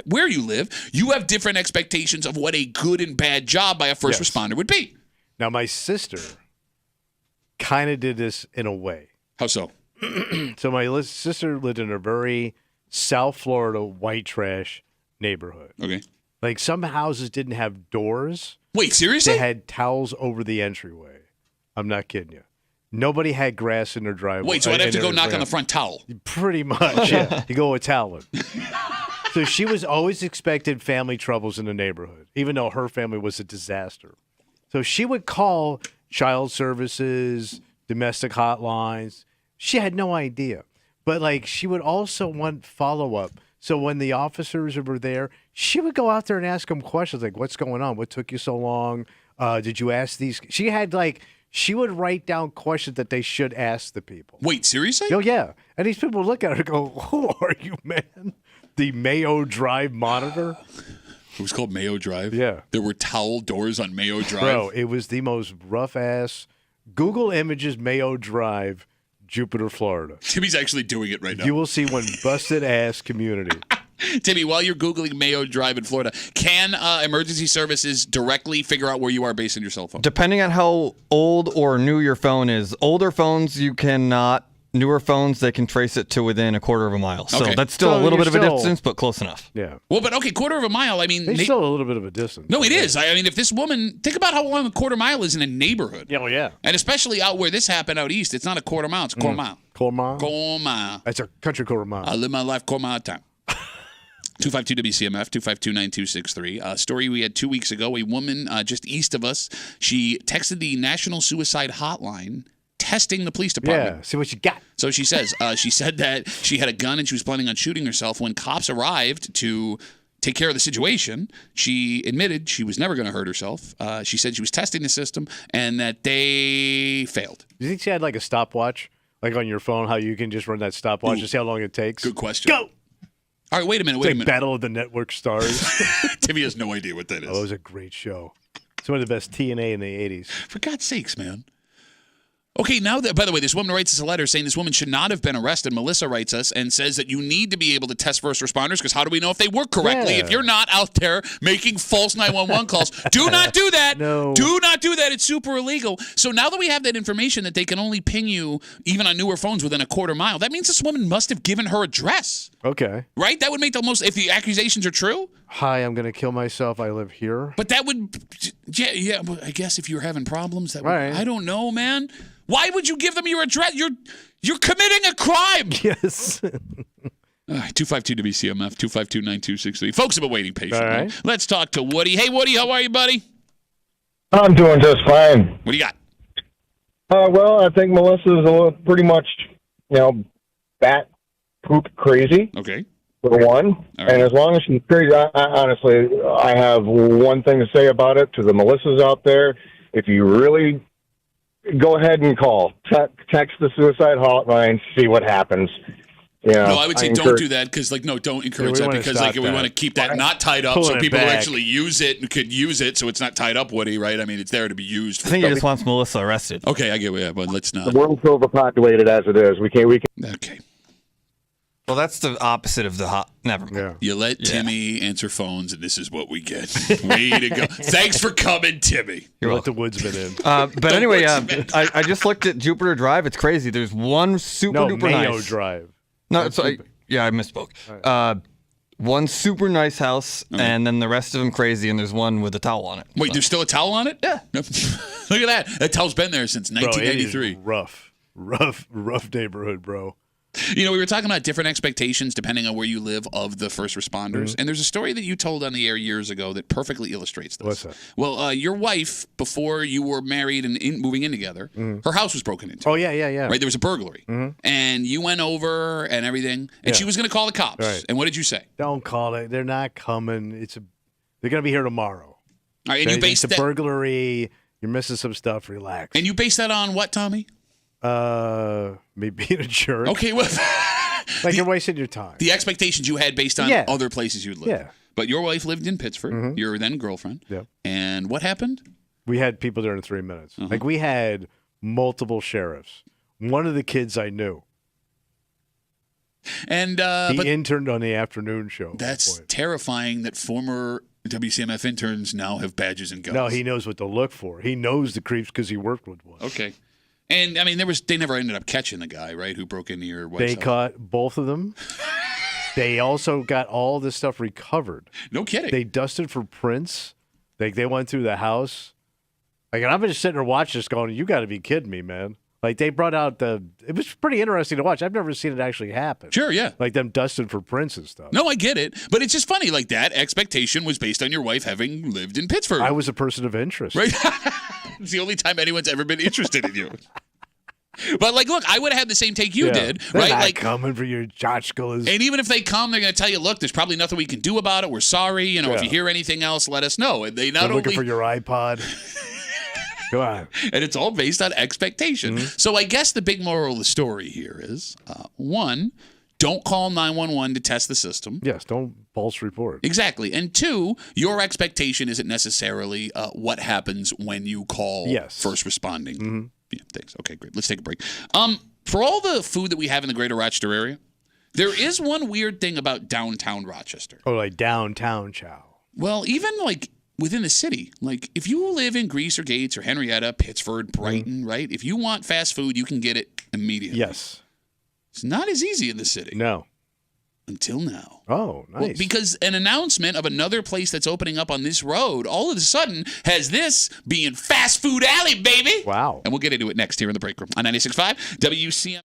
where you live, you have different expectations of what a good and bad job by a first responder would be. Now, my sister kind of did this in a way. How so? So my sister lived in a very South Florida white trash neighborhood. Okay. Like some houses didn't have doors. Wait, seriously? They had towels over the entryway. I'm not kidding you. Nobody had grass in their driveway. Wait, so I'd have to go knock on the front towel? Pretty much, yeah. You go Italian. So she was always expected family troubles in the neighborhood, even though her family was a disaster. So she would call child services, domestic hotlines. She had no idea. But, like, she would also want follow-up. So when the officers were there, she would go out there and ask them questions like, what's going on? What took you so long? Did you ask these? She had, like... She would write down questions that they should ask the people. Wait, seriously? Oh, yeah. And these people would look at her and go, who are you, man? The Mayo Drive monitor? It was called Mayo Drive? Yeah. There were towel doors on Mayo Drive? Bro, it was the most rough-ass. Google Images Mayo Drive, Jupiter, Florida. Timmy's actually doing it right now. You will see one busted-ass community. Timmy, while you're Googling Mayo Drive in Florida, can emergency services directly figure out where you are based on your cell phone? Depending on how old or new your phone is. Older phones, you cannot. Newer phones, they can trace it to within a quarter of a mile. So that's still a little bit of a distance, but close enough. Yeah. Well, but okay, quarter of a mile, I mean... It's still a little bit of a distance. No, it is. I mean, if this woman... Think about how long a quarter mile is in a neighborhood. Yeah, well, yeah. And especially out where this happened out east, it's not a quarter mile, it's a quarter mile. Quarter mile? Quarter mile. That's a country quarter mile. I live my life quarter mile at a time. 252-WCMF, 252-9263. Story we had 2 weeks ago. A woman just east of us, she texted the National Suicide Hotline testing the police department. Yeah, see what you got. So she says, she said that she had a gun and she was planning on shooting herself when cops arrived to take care of the situation. She admitted she was never going to hurt herself. She said she was testing the system and that they failed. Do you think she had like a stopwatch, like on your phone, how you can just run that stopwatch to see how long it takes? Good question. Go! All right, wait a minute. It's like Battle of the Network Stars. Timmy has no idea what that is. Oh, it was a great show. It's one of the best TNA in the 80s. For God's sakes, man. Okay, now that, by the way, this woman writes us a letter saying this woman should not have been arrested. Melissa writes us and says that you need to be able to test first responders because how do we know if they work correctly? Yeah. If you're not out there making false 911 calls, do not do that. No. Do not do that. It's super illegal. So now that we have that information that they can only ping you even on newer phones within a quarter mile, that means this woman must have given her address. Okay. Right? That would make the most, if the accusations are true. Hi, I'm going to kill myself. I live here. But that would, yeah. But I guess if you're having problems, that would, Right. I don't know, man. Why would you give them your address? You're committing a crime. Yes. All right, 252 WCMF 252-9263. Folks have been waiting patiently. All right. Let's talk to Woody. Hey, Woody, how are you, buddy? I'm doing just fine. What do you got? Well, I think Melissa's pretty much, bat poop crazy. Okay. For one, All right. and as long as she's crazy, honestly, I have one thing to say about it to the Melissas out there. If you really go ahead and call, text the suicide hotline, see what happens. No, I would say don't do that because, don't encourage that wanna because, stop we that. want to keep that not tied up Pulling so it people who back. actually use it and could use it so it's not tied up, Woody, right? I mean, it's there to be used. I think he just wants Melissa arrested. Okay, I get it, but let's not. The world's overpopulated as it is. We can't. Okay. Well, that's the opposite of the hot. Never mind. Yeah. You let Timmy answer phones, and this is what we get. Way to go. Thanks for coming, Timmy. You let the woodsman in. But anyway, I just looked at Jupiter Drive. It's crazy. There's one super duper Mayo nice. Drive. No, it's like, I misspoke. One super nice house, and then the rest of them crazy, and there's one with a towel on it. Wait, there's still a towel on it? Yeah. Look at that. That towel's been there since 1993. Bro, it is rough neighborhood, bro. We were talking about different expectations depending on where you live of the first responders. And there's a story that you told on the air years ago that perfectly illustrates this. What's that? Well, your wife, before you were married and moving in together, her house was broken into. Oh, yeah. Right? There was a burglary. And you went over and everything. And she was going to call the cops. Right. And what did you say? Don't call it. They're not coming. They're going to be here tomorrow. All right, and you based it's a that. burglary. You're missing some stuff. Relax. And you based that on what, Tommy? Me being a jerk. Okay, well. You're wasting your time. The expectations you had based on other places you'd lived. Yeah. But your wife lived in Pittsford, your then girlfriend. Yeah. And what happened? We had people there in 3 minutes. We had multiple sheriffs. One of the kids I knew. And he interned on the afternoon show. That's terrifying that former WCMF interns now have badges and guns. No, he knows what to look for. He knows the creeps because he worked with one. Okay. And I mean, they never ended up catching the guy, right, who broke into your wife's They house. caught both of them. They also got all this stuff recovered. No kidding. They dusted for prints. They went through the house. And I've been just sitting there watching this going, you got to be kidding me, man. They brought out it was pretty interesting to watch. I've never seen it actually happen. Sure, yeah. Them dusting for prints and stuff. No, I get it. But it's just funny. That expectation was based on your wife having lived in Pittsburgh. I was a person of interest. Right? It's the only time anyone's ever been interested in you. But look, I would have had the same take you did, They're right? Not coming for your tchotchkes. And even if they come, they're going to tell you, look, there's probably nothing we can do about it. We're sorry. If you hear anything else, let us know. And they not They're only looking for your iPod. Go on. And it's all based on expectation. So I guess the big moral of the story here is, one, don't call 911 to test the system. Yes, don't false report. Exactly. And two, your expectation isn't necessarily what happens when you call first responding. Yeah, thanks. Okay, great. Let's take a break. For all the food that we have in the greater Rochester area, there is one weird thing about downtown Rochester. Oh, like downtown chow. Well, even within the city, if you live in Greece or Gates or Henrietta, Pittsford, Brighton, right? If you want fast food, you can get it immediately. Yes. It's not as easy in the city. No. Until now. Oh, nice. Well, because an announcement of another place that's opening up on this road all of a sudden has this being Fast Food Alley, baby. Wow. And we'll get into it next here in the break room on 96.5 WCMF.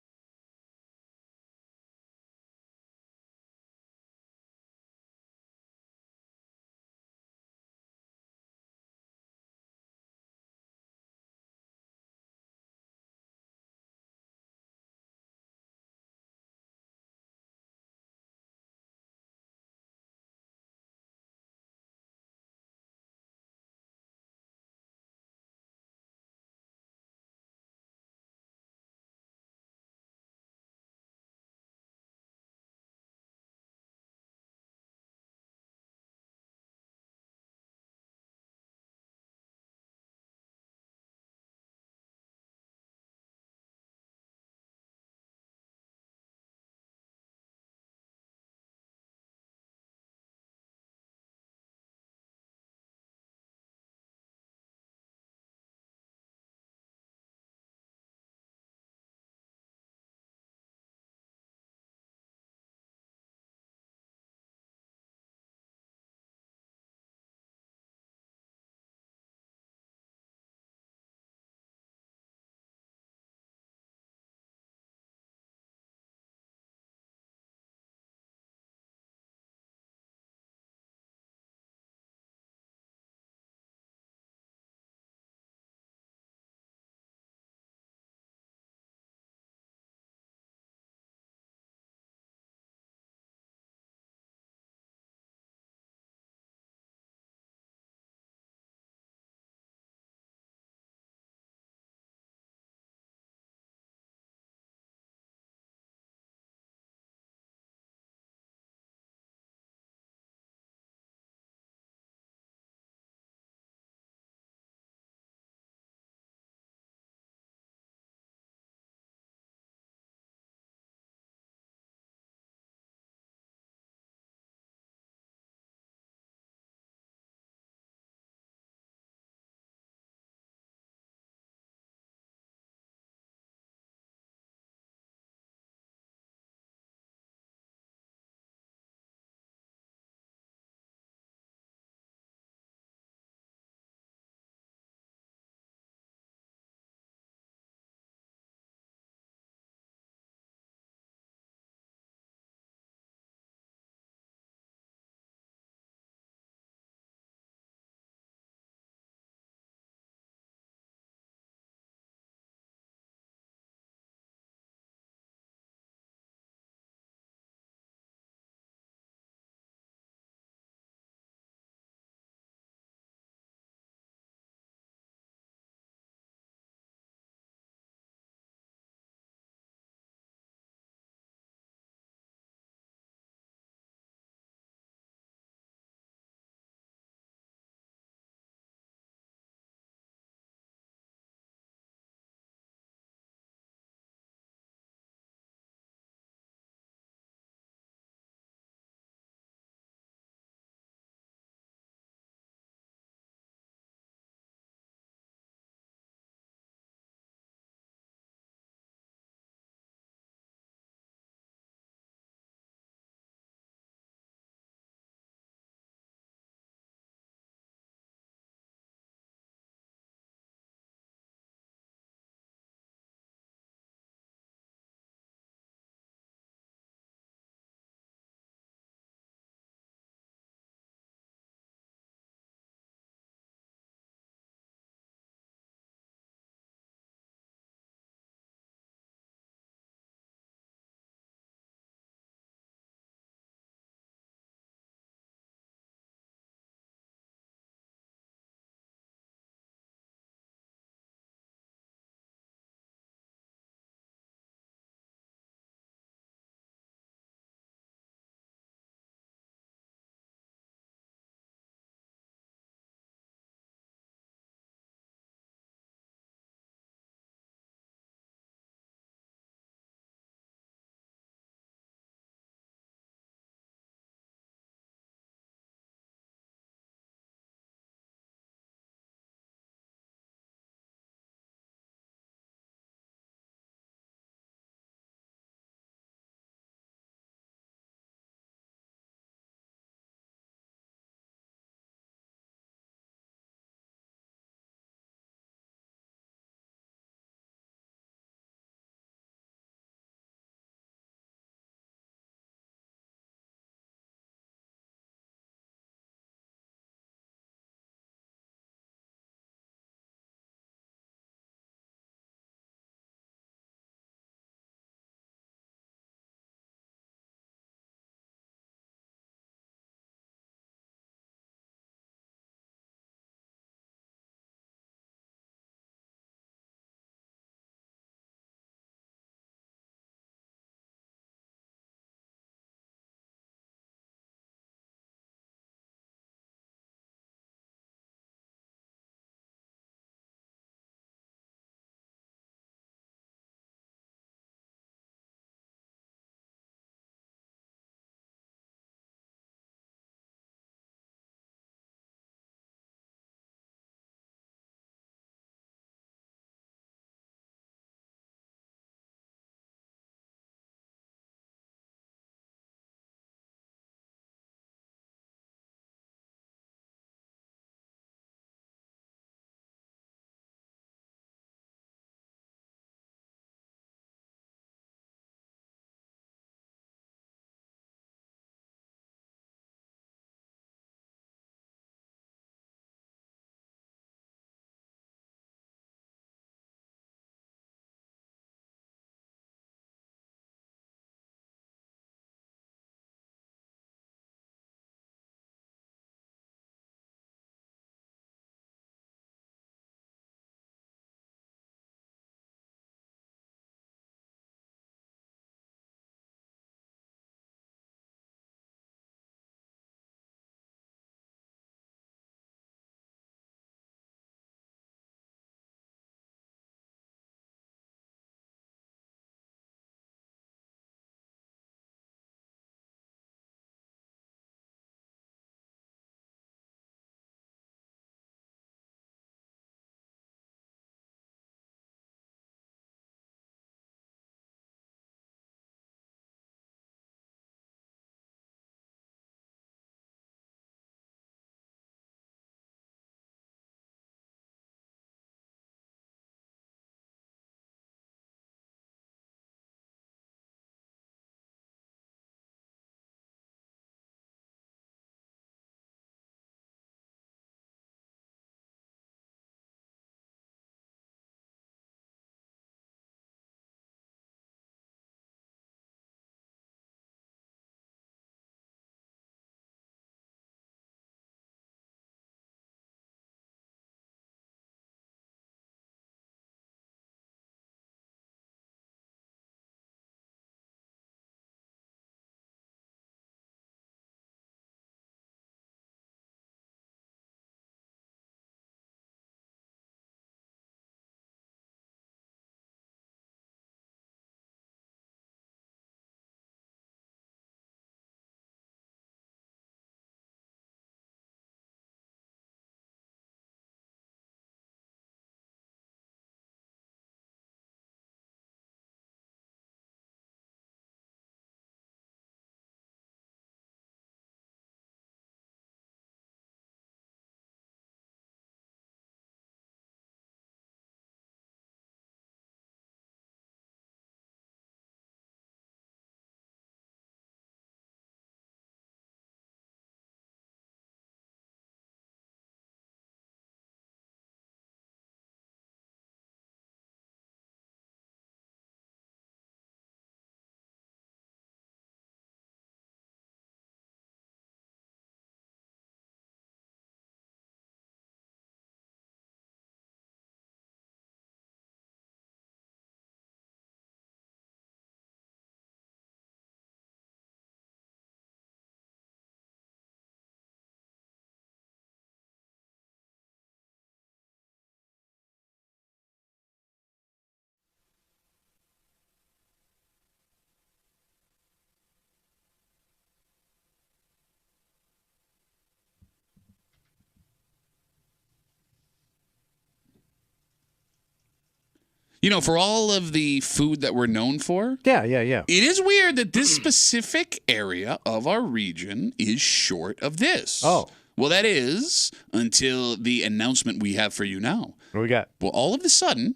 You know, for all of the food that we're known for, Yeah. it is weird that this specific area of our region is short of this. Oh. Well, that is until the announcement we have for you now. What do we got? Well, all of a sudden,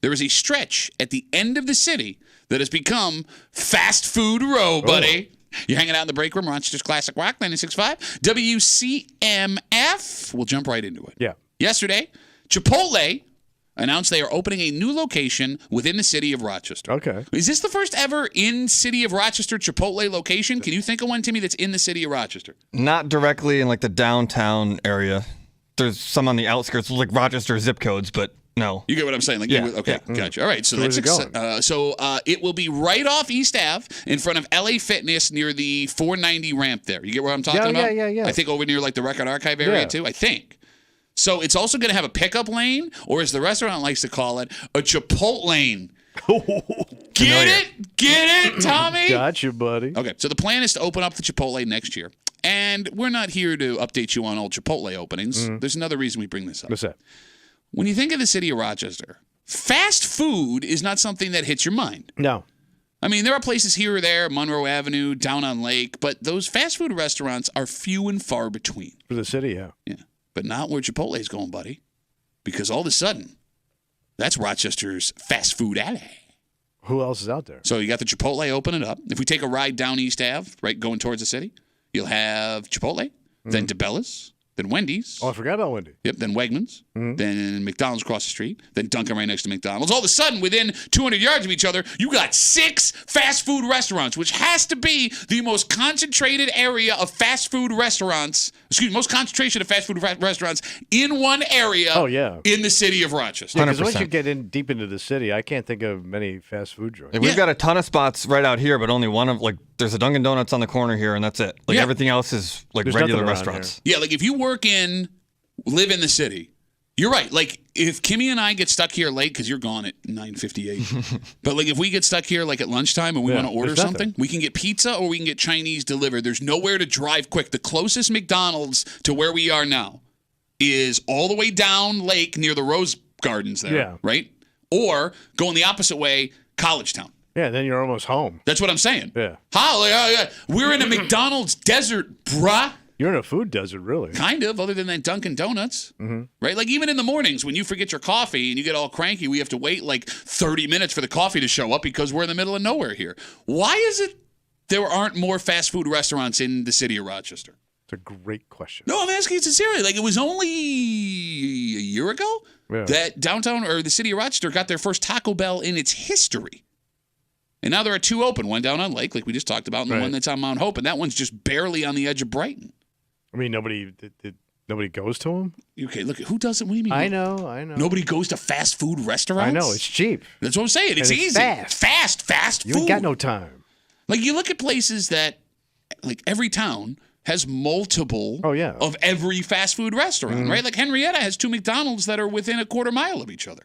there is a stretch at the end of the city that has become fast food row, buddy. You're hanging out in the break room, Rochester's Classic Rock, 96.5. WCMF. We'll jump right into it. Yeah. Yesterday, Chipotle announced they are opening a new location within the city of Rochester. Okay. Is this the first ever in city of Rochester Chipotle location? Can you think of one, Timmy, that's in the city of Rochester? Not directly in like the downtown area. There's some on the outskirts, like Rochester zip codes, but no. You get what I'm saying? Like, Yeah. Okay, gotcha. All right, so where's that's it going? it will be right off East Ave in front of LA Fitness near the 490 ramp there. You get what I'm talking about? Yeah. I think over near like the Record Archive area Yeah. too, I think. So it's also going to have a pickup lane, or as the restaurant likes to call it, a Chipotle lane. Get it, Tommy? Gotcha, buddy. Okay, so the plan is to open up the Chipotle next year. And we're not here to update you on old Chipotle openings. There's another reason we bring this up. What's that? When you think of the city of Rochester, fast food is not something that hits your mind. No. I mean, there are places here or there, Monroe Avenue, down on Lake, but those fast food restaurants are few and far between. For the city, yeah. Yeah, but not where Chipotle's going, buddy. Because all of a sudden, that's Rochester's fast food alley. Who else is out there? So you got the Chipotle opening up. If we take a ride down East Ave, right, going towards the city, you'll have Chipotle, then DeBella's, then Wendy's. Oh, I forgot about Wendy. Yep, then Wegmans, then McDonald's across the street, then Dunkin' right next to McDonald's. All of a sudden, within 200 yards of each other, you got 6 fast food restaurants, which has to be the most concentrated area of fast food restaurants, most concentration of fast food restaurants in one area in the city of Rochester. Because once you get in deep into the city, I can't think of many fast food joints. We've got a ton of spots right out here, but only one of, like, there's a Dunkin' Donuts on the corner here, and that's it. Like, everything else is, like, There's regular nothing around restaurants. Yeah, like, if you live in the city, you're right. Like, if Kimmy and I get stuck here late, because you're gone at 9:58, but, like, if we get stuck here, like, at lunchtime and we want to order something, we can get pizza or we can get Chinese delivered. There's nowhere to drive quick. The closest McDonald's to where we are now is all the way down Lake near the Rose Gardens there, right? Or going the opposite way, College Town. Yeah, then you're almost home. That's what I'm saying. Yeah. We're in a McDonald's desert, bruh. You're in a food desert, really. Kind of, other than that Dunkin' Donuts, right? Like, even in the mornings when you forget your coffee and you get all cranky, we have to wait like 30 minutes for the coffee to show up because we're in the middle of nowhere here. Why is it there aren't more fast food restaurants in the city of Rochester? It's a great question. No, I'm asking you sincerely. Like, it was only a year ago that downtown or the city of Rochester got their first Taco Bell in its history. And now there are 2 open, one down on Lake, like we just talked about, and the one that's on Mount Hope, and that one's just barely on the edge of Brighton. I mean, nobody goes to them? Okay, look, who doesn't? What do you mean? I know. Nobody goes to fast food restaurants? I know, it's cheap. That's what I'm saying. It's And it's easy. Fast food. You ain't got no time. Like, you look at places that, like, every town has multiple of every fast food restaurant, right? Like, Henrietta has 2 McDonald's that are within a quarter mile of each other.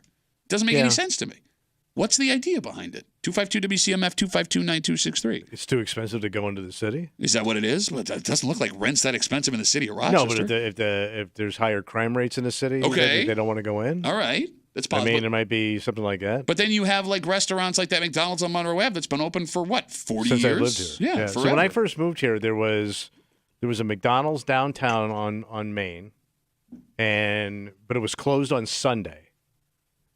Doesn't make any sense to me. What's the idea behind it? 252-WCMF, 252-9263. It's too expensive to go into the city? Is that what it is? Well, it doesn't look like rent's that expensive in the city of Rochester. No, but if there's higher crime rates in the city, they don't want to go in? All right. That's possible. I mean, there might be something like that. But then you have, like, restaurants like that McDonald's on Monroe Ave that's been open for, 40 Since years? I lived here. Yeah, So when I first moved here, there was a McDonald's downtown on Main, but it was closed on Sunday.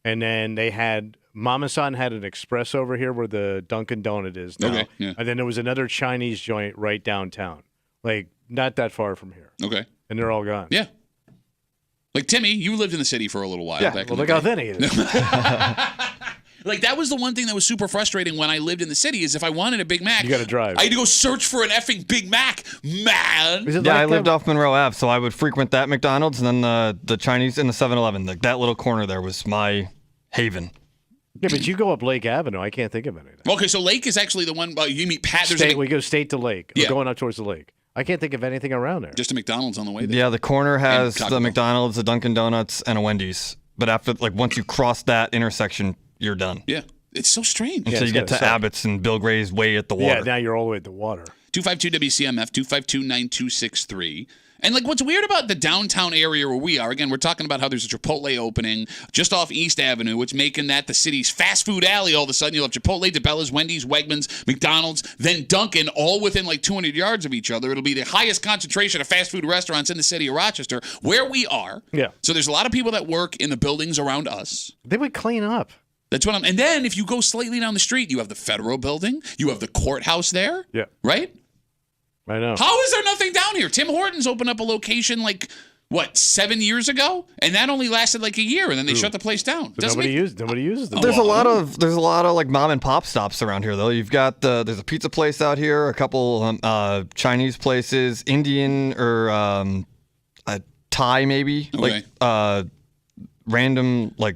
And then they had Mama-san had an express over here where the Dunkin' Donut is now. Okay, yeah. And then there was another Chinese joint right downtown, like not that far from here. Okay. And they're all gone. Yeah. Like, Timmy, you lived in the city for a little while. Yeah, back well, in look the how day. thin he is. Like, that was the one thing that was super frustrating when I lived in the city is if I wanted a Big Mac, You got to drive. I had to go search for an effing Big Mac, man. Is it Yeah, like I lived that? off Monroe Ave, so I would frequent that McDonald's and then the Chinese and the 7-Eleven. Like, that little corner there was my haven. Yeah, but you go up Lake Avenue. I can't think of anything. Okay, so Lake is actually the one you meet Pat. There's We go state to Lake. Yeah. We're going up towards the lake. I can't think of anything around there. just a McDonald's on the way there. Yeah, the corner has Taco the Bell. McDonald's, the Dunkin' Donuts, and a Wendy's. But after, like, once you cross that intersection, you're done. Yeah. It's so strange. Until it's you get to gotta suck. Abbott's and Bill Gray's way at the water. Yeah, now you're all the way at the water. 252-WCMF, 252-9263. And like, what's weird about the downtown area where we are, again, we're talking about how there's a Chipotle opening just off East Avenue, which making that the city's fast food alley. All of a sudden, you'll have Chipotle, DeBella's, Wendy's, Wegmans, McDonald's, then Dunkin', all within like 200 yards of each other. It'll be the highest concentration of fast food restaurants in the city of Rochester, where we are. Yeah. So there's a lot of people that work in the buildings around us. They would clean up. That's what I'm. And then if you go slightly down the street, you have the federal building, you have the courthouse there. Yeah. Right? I know. How is there nothing down here? Tim Hortons opened up a location like, what, 7 years ago? And that only lasted like a year, and then they shut the place down. Nobody uses them. There's a lot of like mom and pop stops around here though. You've got there's a pizza place out here, a couple Chinese places, Indian or a Thai maybe, Okay. like random like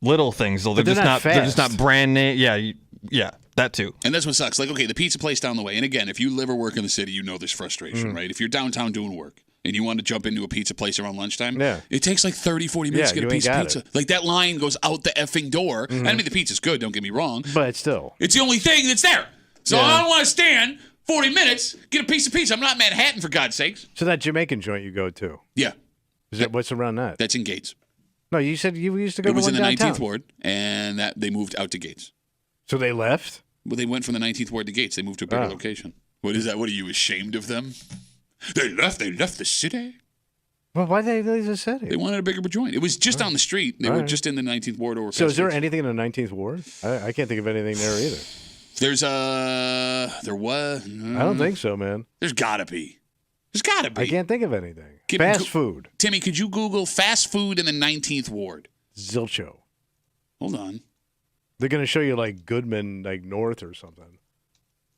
little things. Though But they're not they're just fast. not brand name. Yeah, that too. And that's what sucks. Like, okay, the pizza place down the way. And again, if you live or work in the city, you know there's frustration, right? If you're downtown doing work and you want to jump into a pizza place around lunchtime, it takes like 30, 40 minutes to get a piece of pizza. Like, that line goes out the effing door. I mean, the pizza's good, don't get me wrong. But still. It's the only thing that's there. So I don't want to stand 40 minutes, get a piece of pizza. I'm not Manhattan, for God's sakes. So that Jamaican joint you go to, Yeah, what's around that? that's in Gates. No, you said you used to go It to was one in the downtown. 19th Ward, and that they moved out to Gates. So they left? Well, they went from the 19th Ward to Gates. They moved to a bigger location. What is that? What are you, ashamed of them? They left the city. Well, why did they leave the city? They wanted a bigger joint. It was just down the street. They were just in the 19th Ward. Or So is there anything in the 19th Ward? I can't think of anything there either. There was. I don't think so, man. There's gotta be. There's gotta be. I can't think of anything. Fast food. Timmy, could you Google fast food in the 19th Ward? Zilcho. Hold on. They're going to show you like Goodman, like North or something.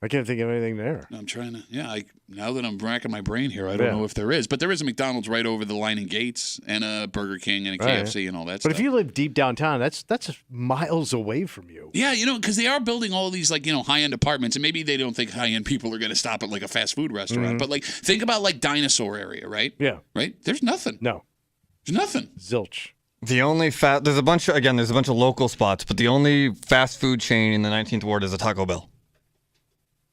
I can't think of anything there. I'm trying to. Yeah, now that I'm racking my brain here, I don't know if there is. But there is a McDonald's right over the line in Gates, and a Burger King, and a KFC, and all that stuff. But if you live deep downtown, that's miles away from you. Yeah, because they are building all of these high-end apartments, and maybe they don't think high-end people are going to stop at like a fast food restaurant. But like, think about like Dinosaur area, right? Yeah. Right? There's nothing. No. There's nothing. Zilch. The only there's a bunch of local spots, but the only fast food chain in the 19th Ward is a Taco Bell.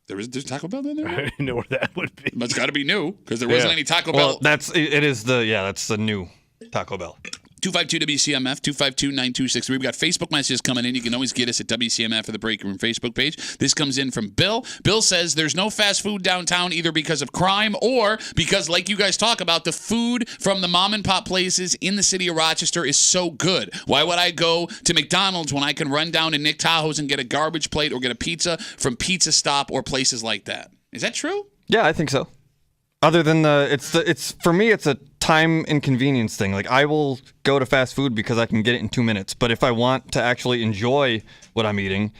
There's Taco Bell in there? I didn't know where that would be. But it's got to be new because there wasn't any Taco Well, Bell. that's the new Taco Bell. 252-WCMF, 252-9263. We've got Facebook messages coming in. You can always get us at WCMF or the Break Room Facebook page. This comes in from Bill. Bill says there's no fast food downtown either because of crime or because, like you guys talk about, the food from the mom and pop places in the city of Rochester is so good. Why would I go to McDonald's when I can run down to Nick Tahoe's and get a garbage plate or get a pizza from Pizza Stop or places like that? Is that true? Yeah, I think so. Other than it's for me, it's a time inconvenience thing. Like, I will go to fast food because I can get it in 2 minutes. But if I want to actually enjoy what I'm eating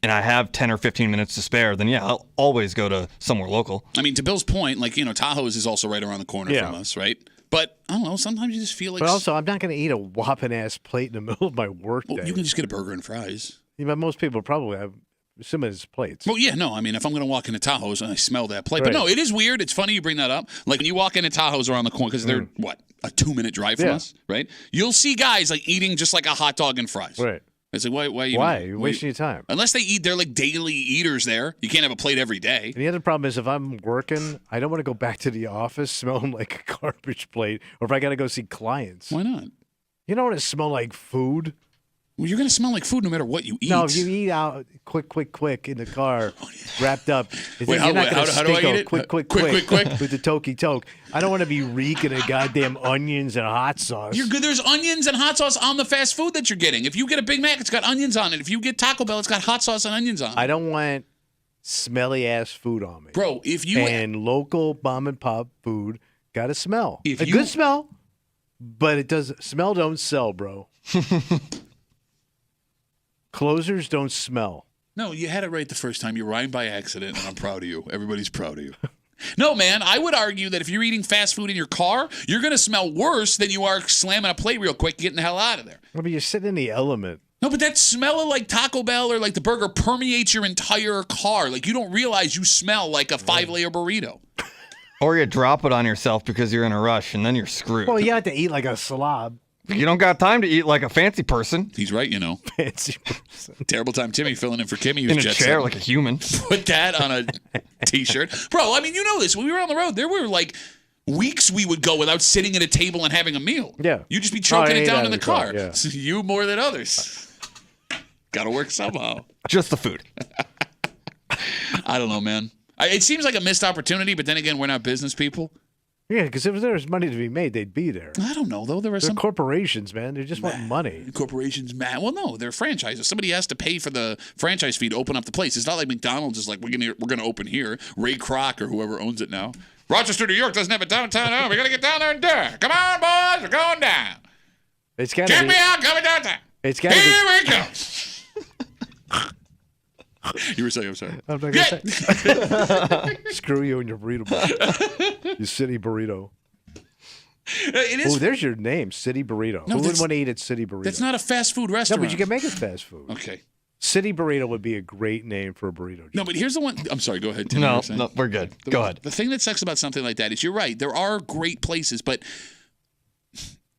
and I have 10 or 15 minutes to spare, then yeah, I'll always go to somewhere local. I mean, to Bill's point, Tahoe's is also right around the corner from us, right? But I don't know, sometimes you just feel like... But also, I'm not going to eat a whopping-ass plate in the middle of my work day. You can just get a burger and fries. Yeah, but most people probably have similar plates. Well, yeah, no. I mean, if I'm going to walk into Tahoe's and I smell that plate. But no, it is weird. It's funny you bring that up. Like, when you walk into Tahoe's around the corner, because they're, a 2-minute drive from us, right? You'll see guys, like, eating just like a hot dog and fries. Right. It's like, why You're wasting your time. Unless they eat, they're like daily eaters there. You can't have a plate every day. And the other problem is if I'm working, I don't want to go back to the office smelling like a garbage plate, or if I got to go see clients. Why not? You don't want to smell like food. Well, you're going to smell like food no matter what you eat. No, if you eat out quick in the car, wrapped up. Wait, how do I eat it? Quick with the tokey toke. I don't want to be reeking of goddamn onions and hot sauce. You're good. There's onions and hot sauce on the fast food that you're getting. If you get a Big Mac, it's got onions on it. If you get Taco Bell, it's got hot sauce and onions on it. I don't want smelly ass food on me. Bro, if you... And local mom and pop food got to smell. Good smell, but it does... Smell don't sell, bro. Closers don't smell. No, you had it right the first time. You rhymed by accident, and I'm proud of you. Everybody's proud of you. No, man, I would argue that if you're eating fast food in your car, you're going to smell worse than you are slamming a plate real quick, getting the hell out of there. Well, but you're sitting in the element. No, but that smell of like Taco Bell or like the burger permeates your entire car. Like, you don't realize you smell like a 5-layer burrito. Or you drop it on yourself because you're in a rush, and then you're screwed. Well, you have to eat like a slob. You don't got time to eat like a fancy person. He's right, Fancy person. Terrible Time Timmy filling in for Kimmy. Who's In a jet chair set. like a human. Put that on a T-shirt. Bro, I mean, you know this. When we were on the road, there were like weeks we would go without sitting at a table and having a meal. Yeah. You'd just be choking it down in the car. Yeah. So you more than others. Got to work somehow. Just the food. I don't know, man. It seems like a missed opportunity, but then again, we're not business people. Yeah, because if there was money to be made, they'd be there. I don't know, though. There are They're some corporations, man. They just want money. corporations mad. Well, no, they're franchises. Somebody has to pay for the franchise fee to open up the place. It's not like McDonald's is like, we're gonna open here. Ray Kroc or whoever owns it now. Rochester, New York doesn't have a downtown. Oh, we got to get down there and do it. Come on, boys. We're going down. It's got Get to me be. out. Coming downtown. It's got to Here be. we go. You were saying, I'm sorry. I'm not gonna say. Screw you and your burrito. You city burrito. It is. Oh, there's your name, City Burrito. No, Who would that's- want to eat at City Burrito? That's not a fast food No, restaurant. but you can make it fast food. Okay. City Burrito would be a great name for a burrito. No, but here's the one. I'm sorry. Go ahead, Tim. You No, were saying? we're good. Go ahead. The thing that sucks about something like that is you're right. There are great places, but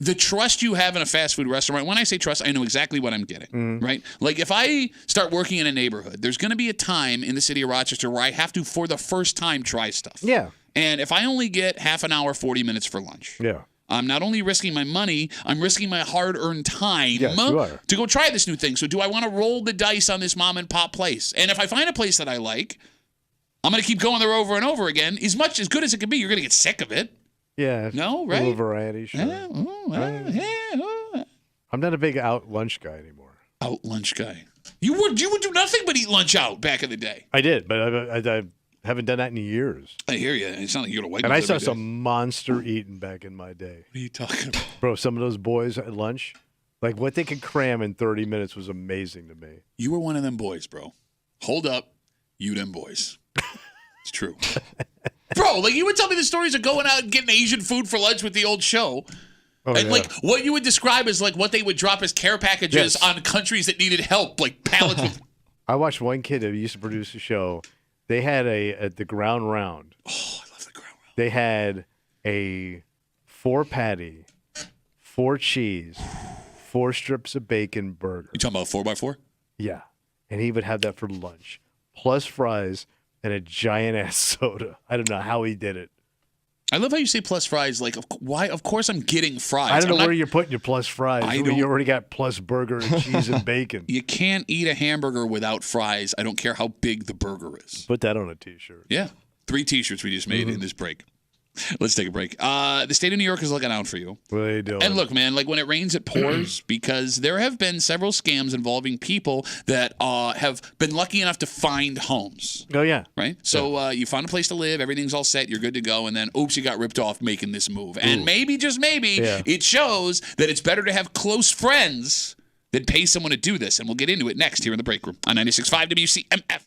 the trust you have in a fast food restaurant, when I say trust, I know exactly what I'm getting, right? Like if I start working in a neighborhood, there's going to be a time in the city of Rochester where I have to, for the first time, try stuff. Yeah. And if I only get half an hour, 40 minutes for lunch, Yeah. I'm not only risking my money, I'm risking my hard-earned time Yes, you are. to go try this new thing. So do I want to roll the dice on this mom and pop place? And if I find a place that I like, I'm going to keep going there over and over again. As good as it can be, you're going to get sick of it. Yeah. No, A right? little variety, sure. I'm not a big out lunch guy anymore. Out lunch guy. You would do nothing but eat lunch out back in the day. I did, but I haven't done that in years. I hear you. It's not like you're going to wipe And I every saw day. some monster eating back in my day. What are you talking about? Bro, some of those boys at lunch, like what they could cram in 30 minutes was amazing to me. You were one of them boys, bro. Hold up. You them boys. It's true. Bro, like you would tell me the stories of going out and getting Asian food for lunch with the old show. Oh, And yeah. like what you would describe as like what they would drop as care packages Yes. on countries that needed help, like pallets with I watched one kid who used to produce a show. They had at the Ground Round. Oh, I love the ground round. They had a 4 patty, 4 cheese, 4 strips of bacon burger. You talking about 4x4? Yeah. And he would have that for lunch, plus fries and a giant ass soda. I don't know how he did it. I love how you say plus fries. Like, why? Of course, I'm getting fries. I don't know I'm not- where you're putting your plus fries. I when don't- You already got plus burger and cheese and bacon. You can't eat a hamburger without fries. I don't care how big the burger is. Put that on a T-shirt. Yeah. 3 T-shirts we just made in this break. Let's take a break. The state of New York is looking out for you. What are they doing? And look, man, like when it rains, it pours because there have been several scams involving people that have been lucky enough to find homes. Oh, yeah. Right? So you found a place to live, everything's all set, you're good to go, and then, oops, you got ripped off making this move. And maybe, just maybe, it shows that it's better to have close friends than pay someone to do this. And we'll get into it next here in the break room on 96.5 WCMF.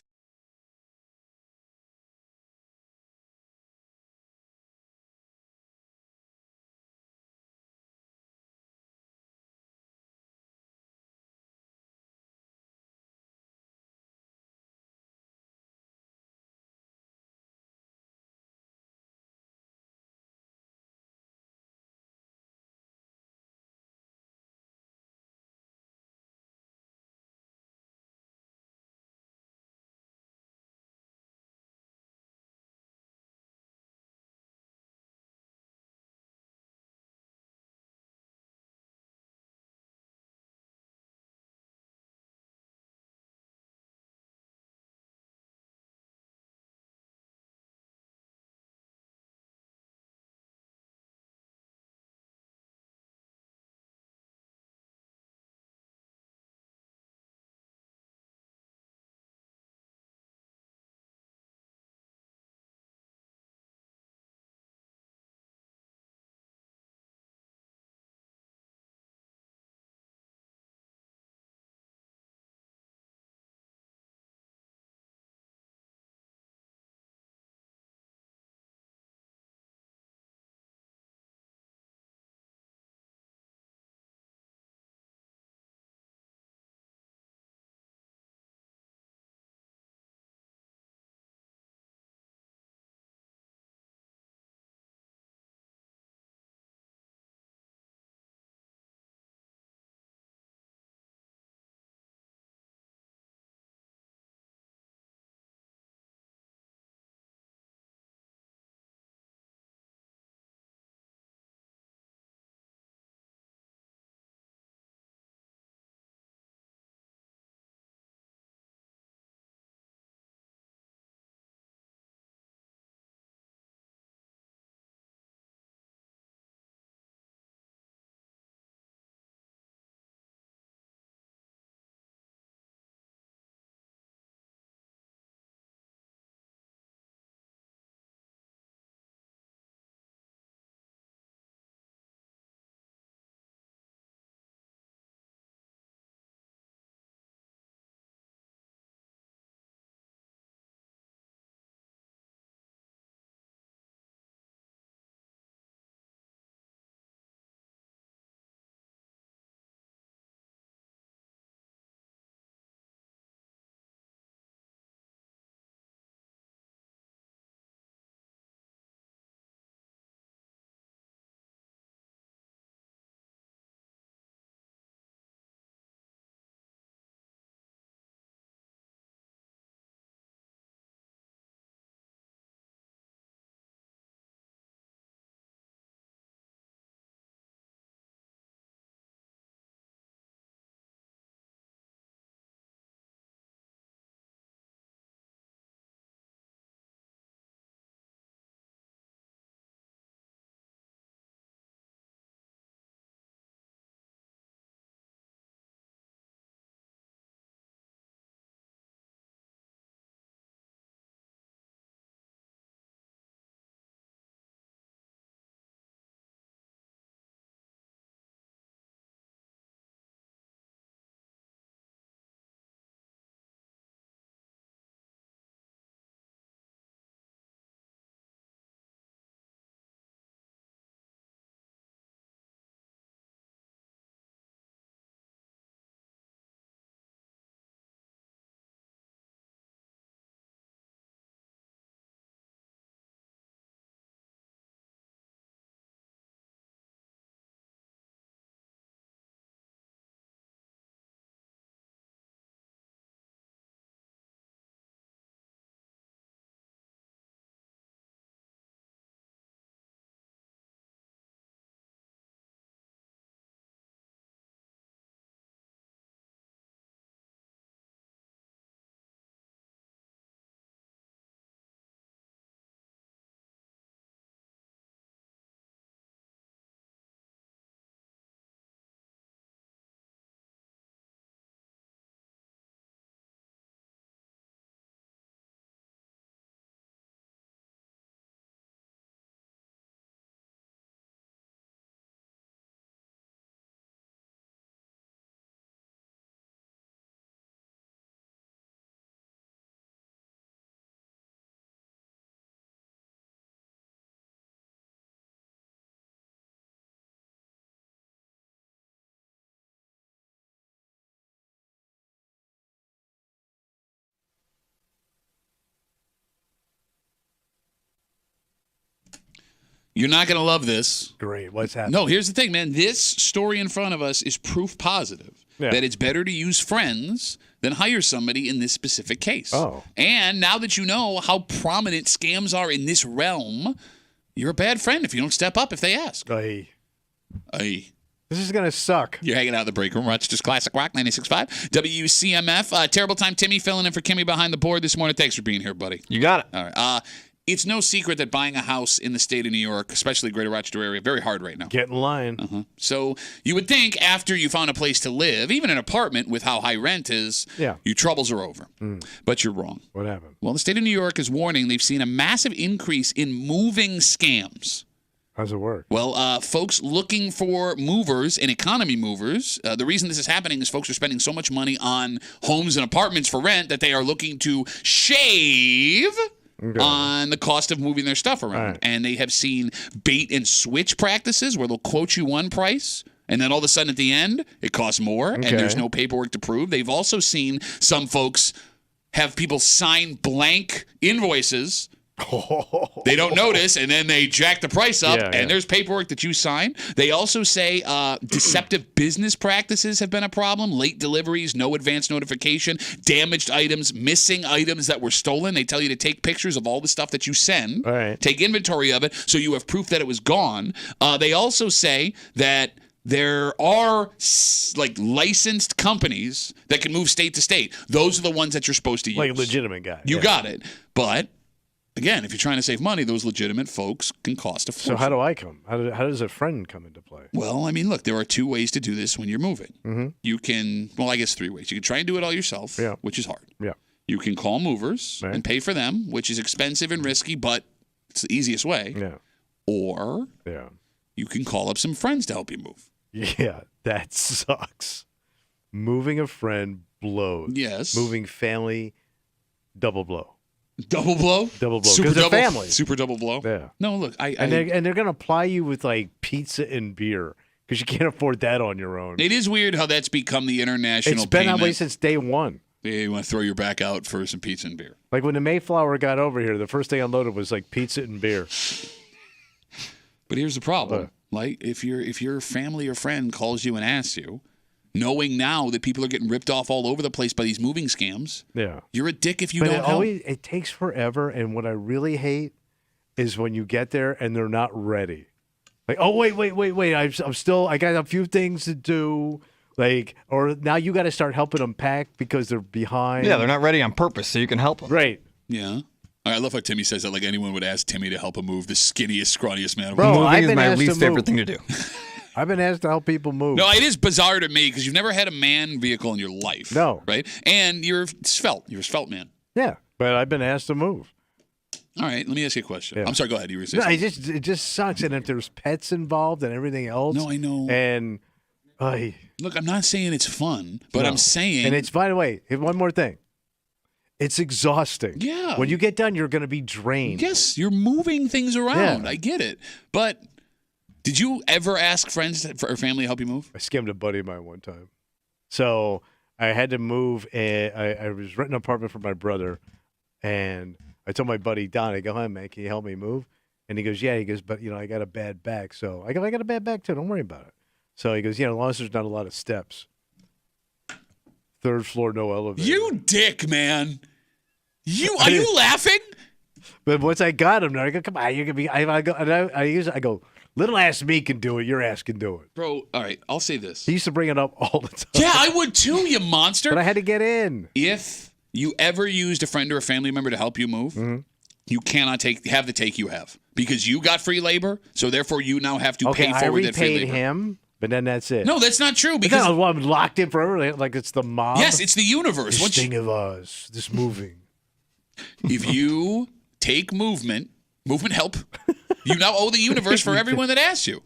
You're not going to love this. Great. What's happening? No, here's the thing, man. This story in front of us is proof positive that it's better to use friends than hire somebody in this specific case. Oh. And now that you know how prominent scams are in this realm, you're a bad friend if you don't step up if they ask. Hey. Hey. This is going to suck. You're hanging out in the break room. Rochester's Classic Rock 96.5. WCMF. Terrible time. Timmy filling in for Kimmy behind the board this morning. Thanks for being here, buddy. You got it. All right. It's no secret that buying a house in the state of New York, especially greater Rochester area, very hard right now. Get in line. So you would think after you found a place to live, even an apartment with how high rent is, your troubles are over. But you're wrong. What happened? Well, the state of New York is warning they've seen a massive increase in moving scams. How's it work? Well, folks looking for movers and economy movers, the reason this is happening is folks are spending so much money on homes and apartments for rent that they are looking to shave on the cost of moving their stuff around. Right. And they have seen bait and switch practices where they'll quote you one price, and then all of a sudden at the end, it costs more, and there's no paperwork to prove. They've also seen some folks have people sign blank invoices. They don't notice, and then they jack the price up, and there's paperwork that you sign. They also say deceptive business practices have been a problem. Late deliveries, no advance notification, damaged items, missing items that were stolen. They tell you to take pictures of all the stuff that you send, take inventory of it, so you have proof that it was gone. They also say that there are like licensed companies that can move state to state. Those are the ones that you're supposed to use. Like a legitimate guy. You got it. But again, if you're trying to save money, those legitimate folks can cost a fortune. So how do I come? How does a friend come into play? Well, I mean, look, there are two ways to do this when you're moving. You can, well, I guess three ways. You can try and do it all yourself, which is hard. Yeah. You can call movers and pay for them, which is expensive and risky, but it's the easiest way. Yeah. Or you can call up some friends to help you move. Yeah, that sucks. Moving a friend blows. Yes. Moving family, double blow. Double blow? Double blow. Super Because double, they're family. Super double blow? Yeah. No, look, And they're going to ply you with like pizza and beer because you can't afford that on your own. It is weird how that's become the international It's been payment. that way since day one. You want to throw your back out for some pizza and beer. Like when the Mayflower got over here, the first thing I loaded was like pizza and beer. But here's the problem. Like if your family or friend calls you and asks you, knowing now that people are getting ripped off all over the place by these moving scams, you're a dick if you don't help. It takes forever, and what I really hate is when you get there and they're not ready. Like, oh wait, I got a few things to do. Like, or now you got to start helping them pack because they're behind. Yeah, they're not ready on purpose, so you can help them. Right. Yeah. I love how Timmy says that like anyone would ask Timmy to help him move, the skinniest, scrawniest man. Bro, Moving is my least favorite thing to do. I've been asked to help people move. No, it is bizarre to me because you've never had a man vehicle in your life. No. Right? And you're svelte. You're a svelte man. Yeah, but I've been asked to move. All right, let me ask you a question. Yeah. I'm sorry, go ahead. You were saying No, something. it just sucks. And if there's pets involved and everything else. No, I know. And look, I'm not saying it's fun, but I'm saying. And it's, by the way, one more thing. It's exhausting. Yeah. When you get done, you're going to be drained. Yes, you're moving things around. Yeah. I get it. But did you ever ask friends or family to help you move? I scammed a buddy of mine one time. So I had to move, and I was renting an apartment for my brother, and I told my buddy, Don, I go, hi, man, can you help me move? And he goes, yeah. He goes, but, I got a bad back. So I go, I got a bad back, too. Don't worry about it. So he goes, as long as there's not a lot of steps. Third floor, no elevator. You dick, man. Are you laughing? But once I got him, I go, come on, you're gonna be. I go, little ass me can do it. Your ass can do it. Bro, all right, I'll say this. He used to bring it up all the time. Yeah, I would too, you monster. But I had to get in. If you ever used a friend or a family member to help you move, you cannot have the take you have because you got free labor, so therefore you now have to pay forward that free labor. I repaid him. But then that's it. No, that's not true because I'm locked in forever. Like it's the mob. Yes, it's the universe. This thing of us, this moving. If you take movement help, you now owe the universe for everyone that asks you.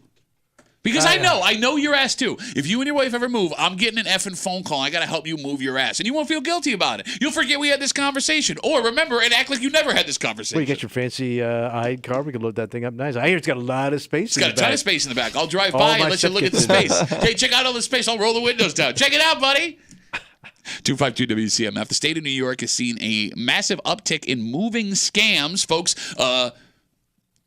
Because I know your ass too. If you and your wife ever move, I'm getting an effing phone call. I got to help you move your ass. And you won't feel guilty about it. You'll forget we had this conversation. Or remember and act like you never had this conversation. Well, you got your fancy eyed car. We can load that thing up nice. I hear it's got a lot of space in the back. It's got a ton of space in the back. I'll drive by and let you look at the space. Hey, check out all the space. I'll roll the windows down. Check it out, buddy. 252 WCMF. The state of New York has seen a massive uptick in moving scams. Folks,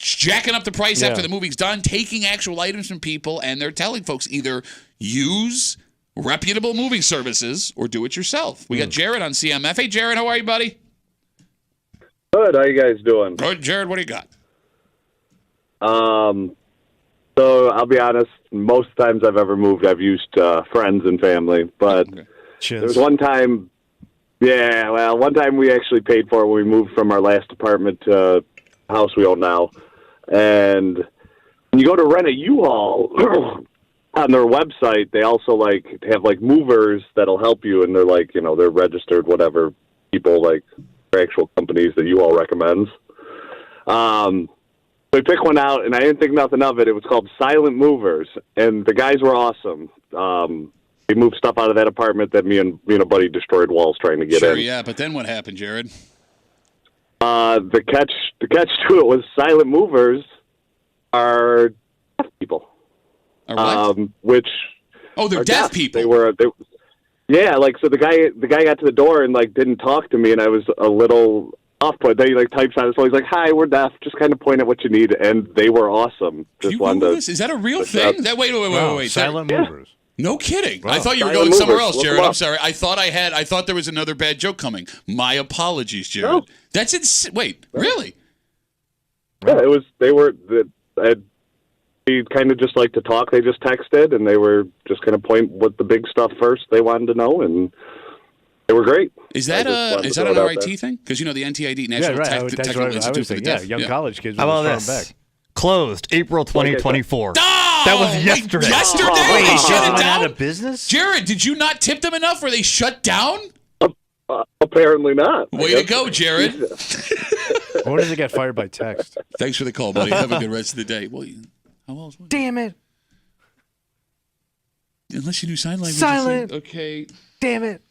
jacking up the price after the movie's done, taking actual items from people, and they're telling folks either use reputable moving services or do it yourself. We got Jared on CMF. Hey, Jared, how are you, buddy? Good. How you guys doing? Good, Jared. What do you got? So I'll be honest. Most times I've ever moved, I've used friends and family. But there was one time. Yeah, well, one time we actually paid for it when we moved from our last apartment to the house we own now. And when you go to rent a U-Haul on their website, they also have movers that'll help you, and they're they're registered whatever people, like they're actual companies that U-Haul recommends. So we picked one out, and I didn't think nothing of it. It was called Silent Movers, and the guys were awesome. They moved stuff out of that apartment that me and a buddy destroyed walls trying to get in. Sure, yeah, but then what happened, Jared? The catch to it was Silent Movers are deaf people. Are what? Which they're deaf people. So the guy got to the door and didn't talk to me, and I was a little off put. They types on his phone. He's like, "Hi, we're deaf. Just kind of point at what you need," and they were awesome. Just wanted to. Is that a real thing? Wait. Silent Movers. No kidding. Wow. I thought you were Silent going somewhere Movers. else, Look Jared. 'em I'm up. sorry. I thought there was another bad joke coming. My apologies, Jared. No. That's it. Wait, really? Yeah, it was. They kind of just like to talk. They just texted, and they were just going to point what the big stuff first they wanted to know, and they were great. Is that an RIT thing? Because the NTID, National Technical Institute for the Deaf. Young college kids. How about this? Back. Closed April 2024. That was yesterday. Yesterday? Wait, They shut it went down? out of business? Jared, did you not tip them enough? Were they shut down? Apparently not. Way to go, Jared. Or does it get fired by text? Thanks for the call, buddy. Have a good rest of the day. Well, how else? Damn it. Unless you do sign language. Silent. Okay. Damn it.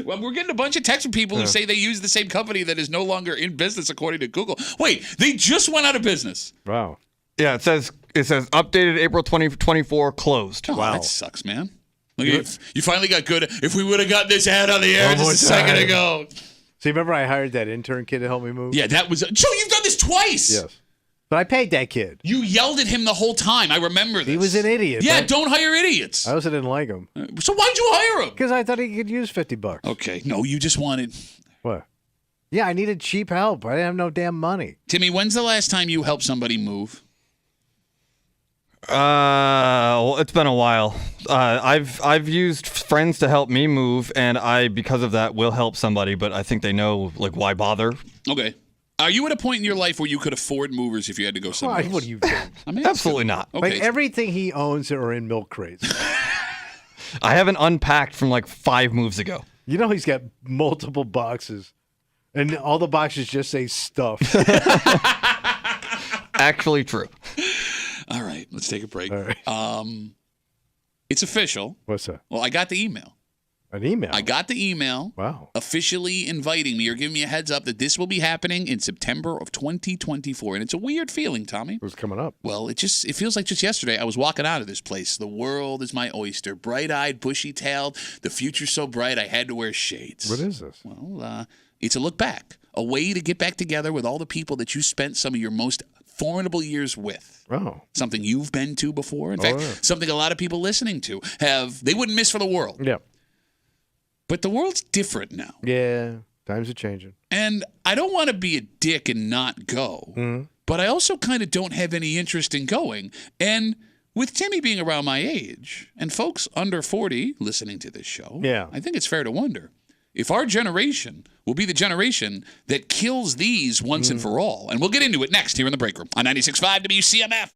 Well, we're getting a bunch of texts from people who say they use the same company that is no longer in business, according to Google. Wait, they just went out of business. Wow. Yeah, it says updated April 2024 closed. Oh, that sucks, man. Look, you finally got good. If we would have gotten this ad on the air just a second ago. See, remember I hired that intern kid to help me move? Yeah, that was. Joe, you've done this twice. Yes. But I paid that kid. You yelled at him the whole time. I remember this. He was an idiot. Yeah, don't hire idiots. I also didn't like him. So why'd you hire him? Because I thought he could use $50. Okay. No, you just wanted. What? Yeah, I needed cheap help. I didn't have no damn money. Timmy, when's the last time you helped somebody move? Well, it's been a while. I've used friends to help me move, and because of that will help somebody, but I think they know why bother. Okay. Are you at a point in your life where you could afford movers if you had to go somewhere else? What do you think? I mean, Absolutely not. Okay. Like everything he owns are in milk crates. I haven't unpacked from 5 moves ago. You know he's got multiple boxes, and all the boxes just say stuff. Actually true. All right, let's take a break. All right. It's official. What's that? Well, I got the email. An email? I got the email. Wow. Officially inviting me or giving me a heads up that this will be happening in September of 2024. And it's a weird feeling, Tommy. What's coming up? Well, it feels like just yesterday I was walking out of this place. The world is my oyster. Bright-eyed, bushy-tailed. The future's so bright I had to wear shades. What is this? Well, it's a look back. A way to get back together with all the people that you spent some of your most formidable years with. Oh. Something you've been to before. In fact, something a lot of people listening to they wouldn't miss for the world. Yeah. But the world's different now. Yeah. Times are changing. And I don't want to be a dick and not go, but I also kind of don't have any interest in going. And with Timmy being around my age and folks under 40 listening to this show, I think it's fair to wonder if our generation will be the generation that kills these once and for all. And we'll get into it next here in the break room on 96.5 WCMF.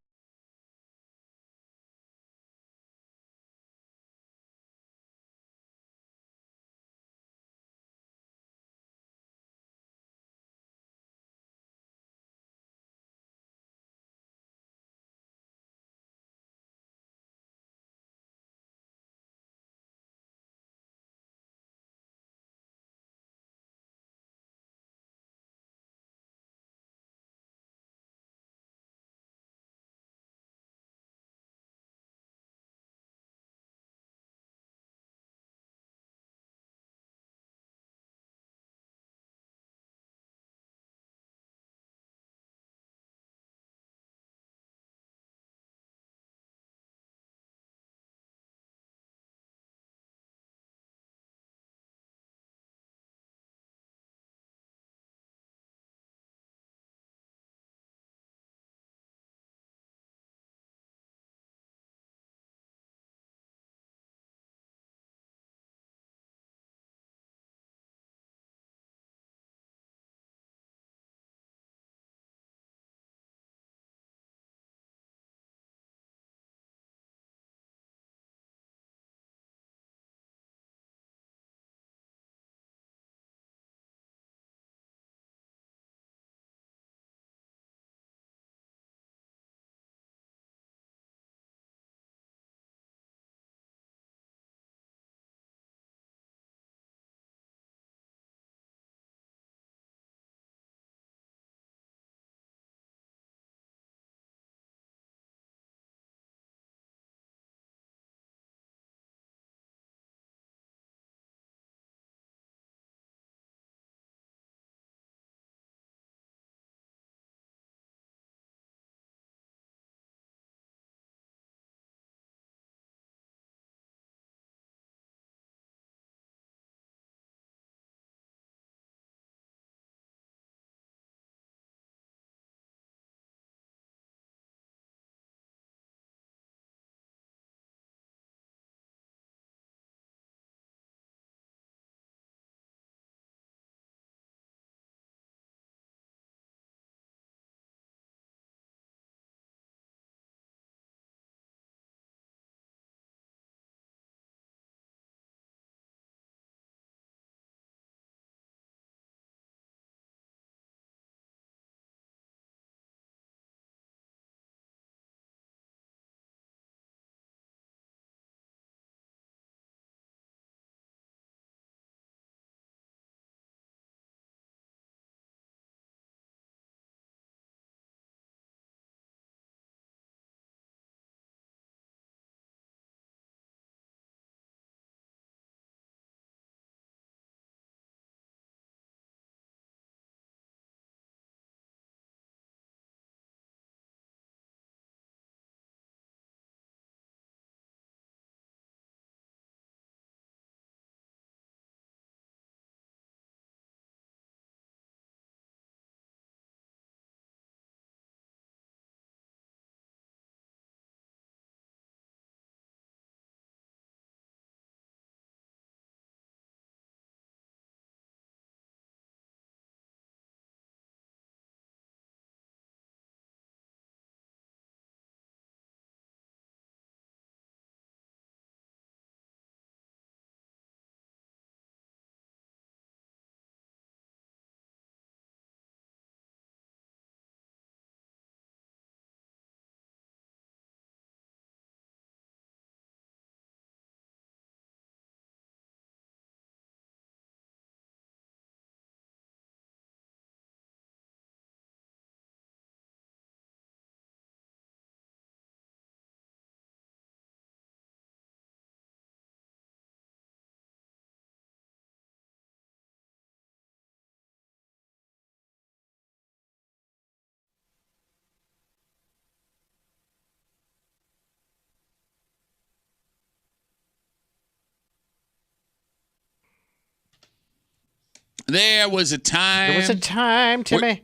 There was a time. There was a time, Timmy.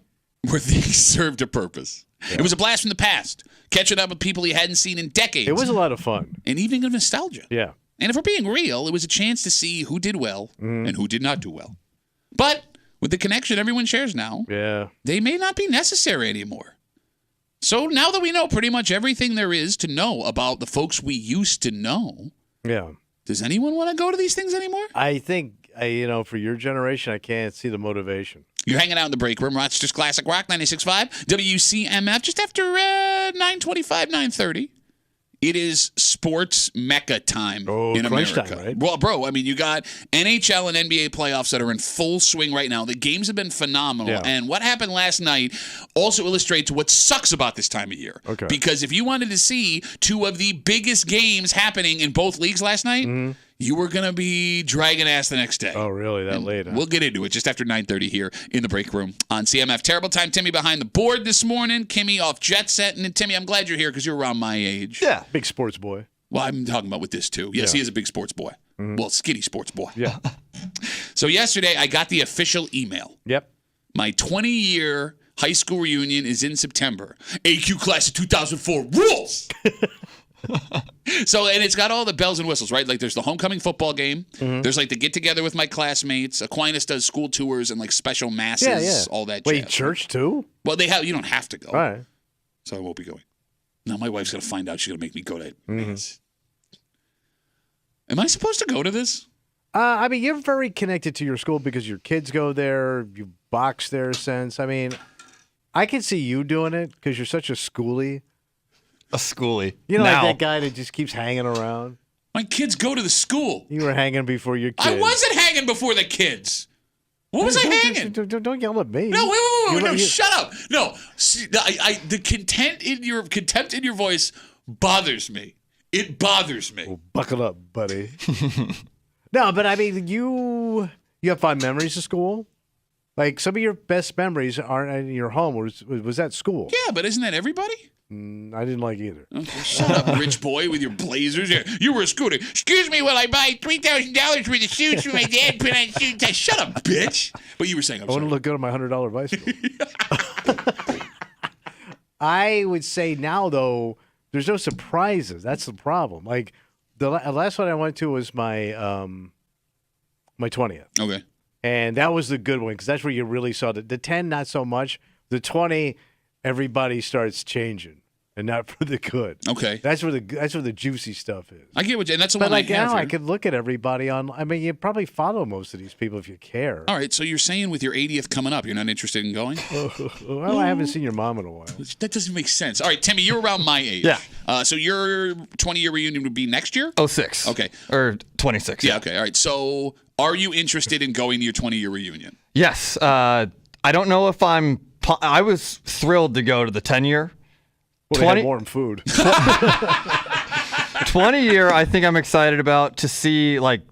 Where these served a purpose. Yeah. It was a blast from the past, catching up with people he hadn't seen in decades. It was a lot of fun. An evening of nostalgia. Yeah. And if we're being real, it was a chance to see who did well and who did not do well. But with the connection everyone shares now, they may not be necessary anymore. So now that we know pretty much everything there is to know about the folks we used to know, does anyone want to go to these things anymore? I think, for your generation, I can't see the motivation. You're hanging out in the break room, Rochester's Classic Rock 96.5, WCMF, just after 9:25, 9:30. It is sports mecca time in America. Time, right? Well, bro, I mean, you got NHL and NBA playoffs that are in full swing right now. The games have been phenomenal. Yeah. And what happened last night also illustrates what sucks about this time of year. Okay. Because if you wanted to see two of the biggest games happening in both leagues last night, you were going to be dragging ass the next day. Oh, really? That late? Huh? We'll get into it just after 9:30 here in the break room on CMF. Terrible time, Timmy behind the board this morning. Kimmy off jet set. And Timmy, I'm glad you're here because you're around my age. Yeah. Big sports boy. Well, I'm talking about with this too. Yes, he is a big sports boy. Well, skinny sports boy. Yeah. So yesterday I got the official email. Yep. My 20-year high school reunion is in September. AQ class of 2004 rules. So, and it's got all the bells and whistles, right? Like there's the homecoming football game. There's like the get together with my classmates. Aquinas does school tours and like special masses, all that Wait, jazz. church too? Well, you don't have to go. All right. So I won't be going. Now my wife's going to find out. She's going to make me go to mass. Am I supposed to go to this? I mean, you're very connected to your school because your kids go there. You box there since. I mean, I can see you doing it because you're such a schoolie. A schoolie. You know, now, like that guy that just keeps hanging around. My kids go to the school. You were hanging before your kids. I wasn't hanging before the kids. What was I hanging? Don't yell at me. No, wait. No, shut up. No, see, the contempt in your voice bothers me. It bothers me. Well, buckle up, buddy. No, but I mean, you have fond memories of school. Like some of your best memories aren't in your home. Was that school? Yeah, but isn't that everybody? I didn't like either. Okay, shut up, rich boy, with your blazers. You were a scooter. Excuse me while I buy $3,000 worth of suits for my dad. Put on suit and tie. Shut up, bitch. But you were saying, I want to look good on my $100 bicycle. I would say now, though, there's no surprises. That's the problem. Like the last one I went to was my 20th. Okay. And that was the good one because that's where you really saw the 10, not so much. The 20, everybody starts changing. And not for the good. Okay. That's where the juicy stuff is. I get what you, and that's the but one like I have now here. I could look at everybody on. I mean, you probably follow most of these people if you care. All right, so you're saying with your 80th coming up, you're not interested in going? Well, I haven't seen your mom in a while. That doesn't make sense. All right, Timmy, you're around my age. Yeah. So your 20-year reunion would be next year? 06. Okay. Or 26. Yeah. Okay. All right. So are you interested in going to your 20-year reunion? Yes. I don't know if I was thrilled to go to the 10-year. Well, 20 had warm food. 20-year, I think I'm excited about to see like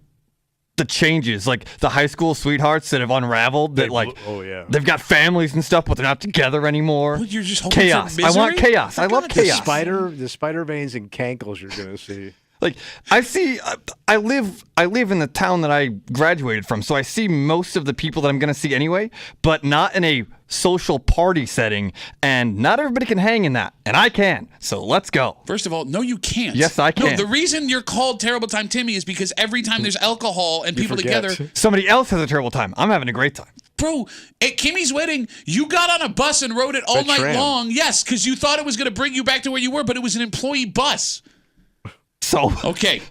the changes, like the high school sweethearts that have unraveled. That they've got families and stuff, but they're not together anymore. Well, you're just hoping chaos. For misery? I want chaos. I love chaos. The spider veins and cankles you're gonna see. Like I live in the town that I graduated from, so I see most of the people that I'm going to see anyway, but not in a social party setting, and not everybody can hang in that, and I can. So let's go. First of all, no, you can't. Yes, I can. No, the reason you're called Terrible Time Timmy is because every time there's alcohol and people together, somebody else has a terrible time. I'm having a great time. Bro, at Kimmy's wedding, you got on a bus and rode it all night long. Yes, because you thought it was going to bring you back to where you were, but it was an employee bus. So okay,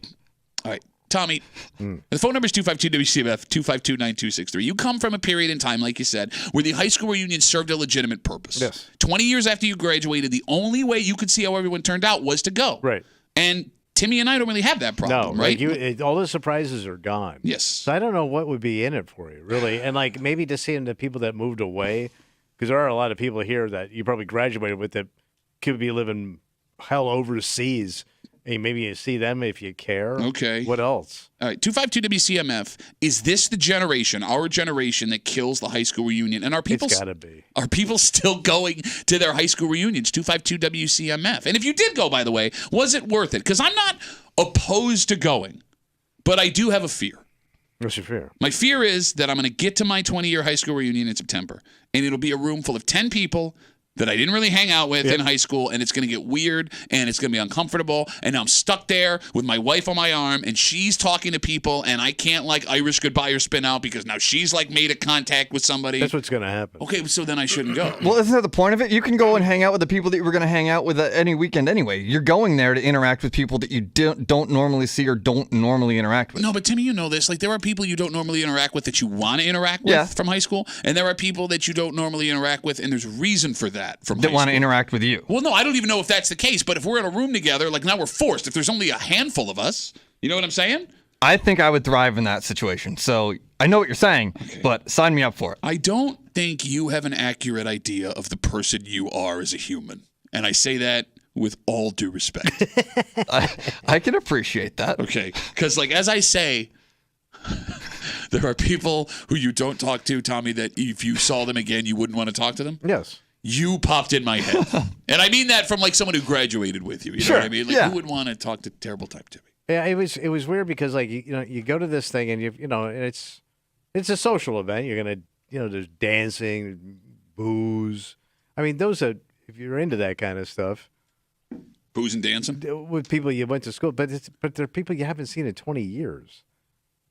all right, Tommy. The phone number is 252-WCMF 252-9263. You come from a period in time, like you said, where the high school reunion served a legitimate purpose. Yes. 20 years after you graduated, the only way you could see how everyone turned out was to go. Right. And Timmy and I don't really have that problem, right? Like all the surprises are gone. Yes. So I don't know what would be in it for you, really, and like maybe just seeing the people that moved away, because there are a lot of people here that you probably graduated with that could be living hell overseas. Hey, maybe you see them if you care. Okay. What else? All right, 252-WCMF. Is this the generation, our generation, that kills the high school reunion? And are people? It's gotta be. Are people still going to their high school reunions? 252-WCMF. And if you did go, by the way, was it worth it? Because I'm not opposed to going, but I do have a fear. What's your fear? My fear is that I'm going to get to my 20-year high school reunion in September, and it'll be a room full of 10 people that I didn't really hang out with in high school, and it's going to get weird, and it's going to be uncomfortable, and now I'm stuck there with my wife on my arm, and she's talking to people, and I can't, like, Irish goodbye or spin out because now she's, like, made a contact with somebody. That's what's going to happen. Okay, so then I shouldn't go. Well, isn't that the point of it? You can go and hang out with the people that you were going to hang out with any weekend anyway. You're going there to interact with people that you don't normally see or don't normally interact with. No, but Timmy, you know this. Like, there are people you don't normally interact with that you want to interact with from high school, and there are people that you don't normally interact with, and there's a reason for that from high school. That want to interact with you. Well, no, I don't even know if that's the case, but if we're in a room together, like now we're forced. If there's only a handful of us, you know what I'm saying? I think I would thrive in that situation. So I know what you're saying, but sign me up for it. I don't think you have an accurate idea of the person you are as a human. And I say that with all due respect. I can appreciate that. Okay. Because, like, as I say, there are people who you don't talk to, Tommy, that if you saw them again, you wouldn't want to talk to them. Yes. You popped in my head. And I mean that from, like, someone who graduated with you. You know what I mean? Like, who would want to talk to terrible type Timmy? Yeah, it was weird because, like, you go to this thing and and it's a social event. You're gonna there's dancing, booze. I mean, those are, if you're into that kind of stuff, booze and dancing with people you went to school, but they're people you haven't seen in 20 years.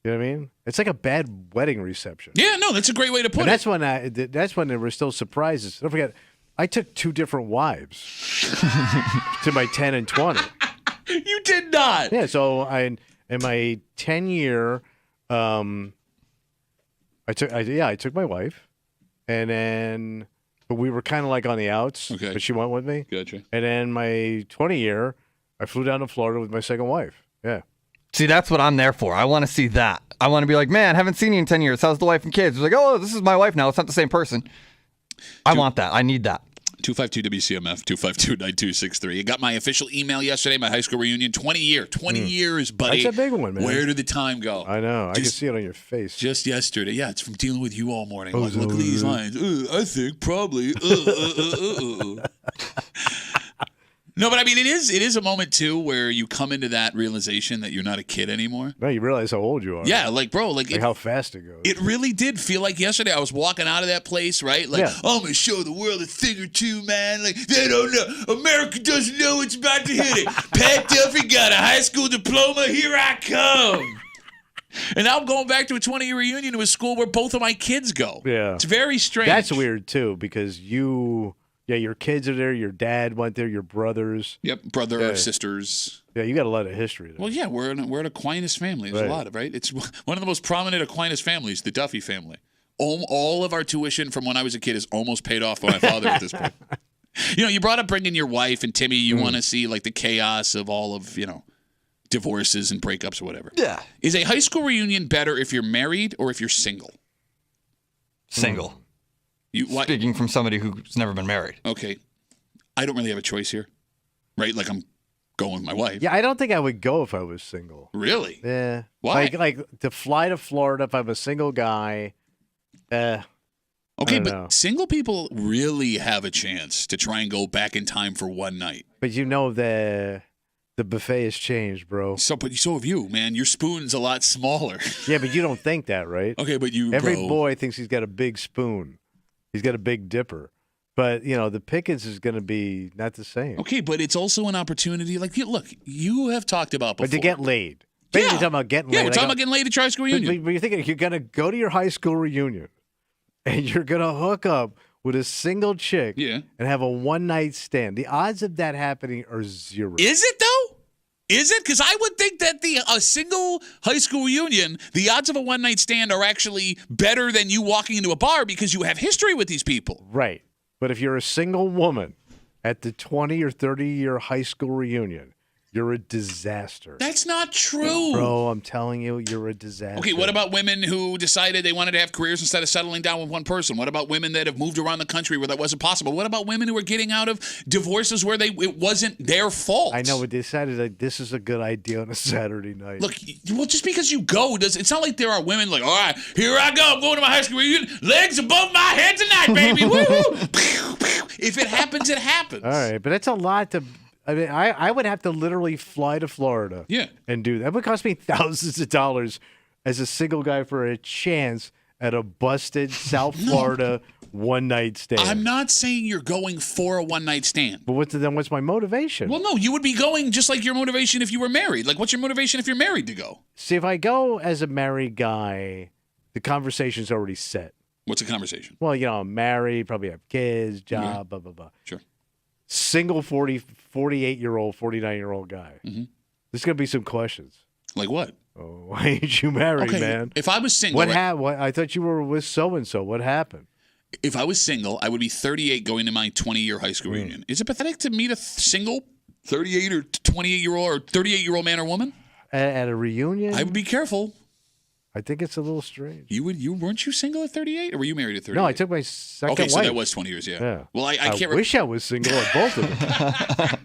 You know what I mean? It's like a bad wedding reception. Yeah, no, that's a great way to put it. That's when there were still surprises. Don't forget, I took 2 different wives to my 10 and 20. You did not. Yeah, so in my 10-year, I took my wife, and then but we were kind of like on the outs. Okay. But she went with me. Gotcha. And then my 20-year, I flew down to Florida with my second wife. Yeah. See, that's what I'm there for. I want to see that. I want to be like, man, haven't seen you in 10 years. How's the wife and kids? It's like, oh, this is my wife now. It's not the same person. I want that. I need that. 252-WCMF, 252-9263. I got my official email yesterday, my high school reunion. 20 years, buddy. That's a big one, man. Where did the time go? I know. I can see it on your face. Just yesterday. Yeah, it's from dealing with you all morning. Like, look at these lines. I think probably. No, but I mean, it is a moment, too, where you come into that realization that you're not a kid anymore. No, you realize how old you are. Yeah, like, bro. Like how fast it goes. It really did feel like yesterday. I was walking out of that place, right? Like, I'm going to show the world a thing or two, man. Like, they don't know. America doesn't know what's about to hit it. Pat Duffy got a high school diploma. Here I come. And now I'm going back to a 20-year reunion to a school where both of my kids go. Yeah. It's very strange. That's weird, too, because your kids are there. Your dad went there. Your brothers. Yep, brother or sisters. Yeah, you got a lot of history there. Well, yeah, we're an Aquinas family. There's a lot of, right? It's one of the most prominent Aquinas families, the Duffy family. All of our tuition from when I was a kid is almost paid off by my father at this point. You brought up bringing your wife, and Timmy, you want to see, like, the chaos of all of, divorces and breakups or whatever. Yeah. Is a high school reunion better if you're married or if you're single? Single. Speaking from somebody who's never been married. Okay. I don't really have a choice here, right? Like, I'm going with my wife. Yeah, I don't think I would go if I was single. Really? Yeah. Why? Like to fly to Florida if I'm a single guy. Okay, but single people really have a chance to try and go back in time for one night. But the buffet has changed, bro. So have you, man. Your spoon's a lot smaller. Yeah, but you don't think that, right? Okay, but every boy thinks he's got a big spoon. He's got a big dipper. But, the Pickens is going to be not the same. Okay, but it's also an opportunity. Like, look, you have talked about before. But to get laid. You're talking about getting laid. Yeah, we're talking about getting laid at your high school reunion. But you're thinking you're going to go to your high school reunion and you're going to hook up with a single chick and have a one-night stand. The odds of that happening are 0. Is it, though? Is it? Because I would think that a single high school reunion, the odds of a one-night stand are actually better than you walking into a bar because you have history with these people. Right. But if you're a single woman at the 20 or 30-year high school reunion, you're a disaster. That's not true. Bro, I'm telling you, you're a disaster. Okay, what about women who decided they wanted to have careers instead of settling down with one person? What about women that have moved around the country where that wasn't possible? What about women who are getting out of divorces where it wasn't their fault? I know, but they decided that this is a good idea on a Saturday night. Look, well, just because you go, it's not like there are women like, all right, here I go. I'm going to my high school reunion. Legs above my head tonight, baby. Woo-hoo. If it happens, it happens. All right, but that's a lot to... I mean, I would have to literally fly to Florida and do that. It would cost me thousands of dollars as a single guy for a chance at a busted South Florida one-night stand? I'm not saying you're going for a one-night stand. But what's my motivation? Well, no, you would be going just like your motivation if you were married. Like, what's your motivation if you're married to go? See, if I go as a married guy, the conversation's already set. What's the conversation? Well, I'm married, probably have kids, job, blah, blah, blah. Sure. Single 48-year-old, 49-year-old guy. Mm-hmm. There's going to be some questions. Like what? Oh, why ain't you married, man? If I was single. What happened? I thought you were with so-and-so. What happened? If I was single, I would be 38 going to my 20-year high school reunion. Is it pathetic to meet a single 38 or 28-year-old or 38-year-old man or woman? At a reunion? I would be careful. I think it's a little strange. You weren't you single at 38, or were you married at 38? No, I took my second Okay, so wife. that was 20 years, yeah. Well, I can't. wish I was single at both of them.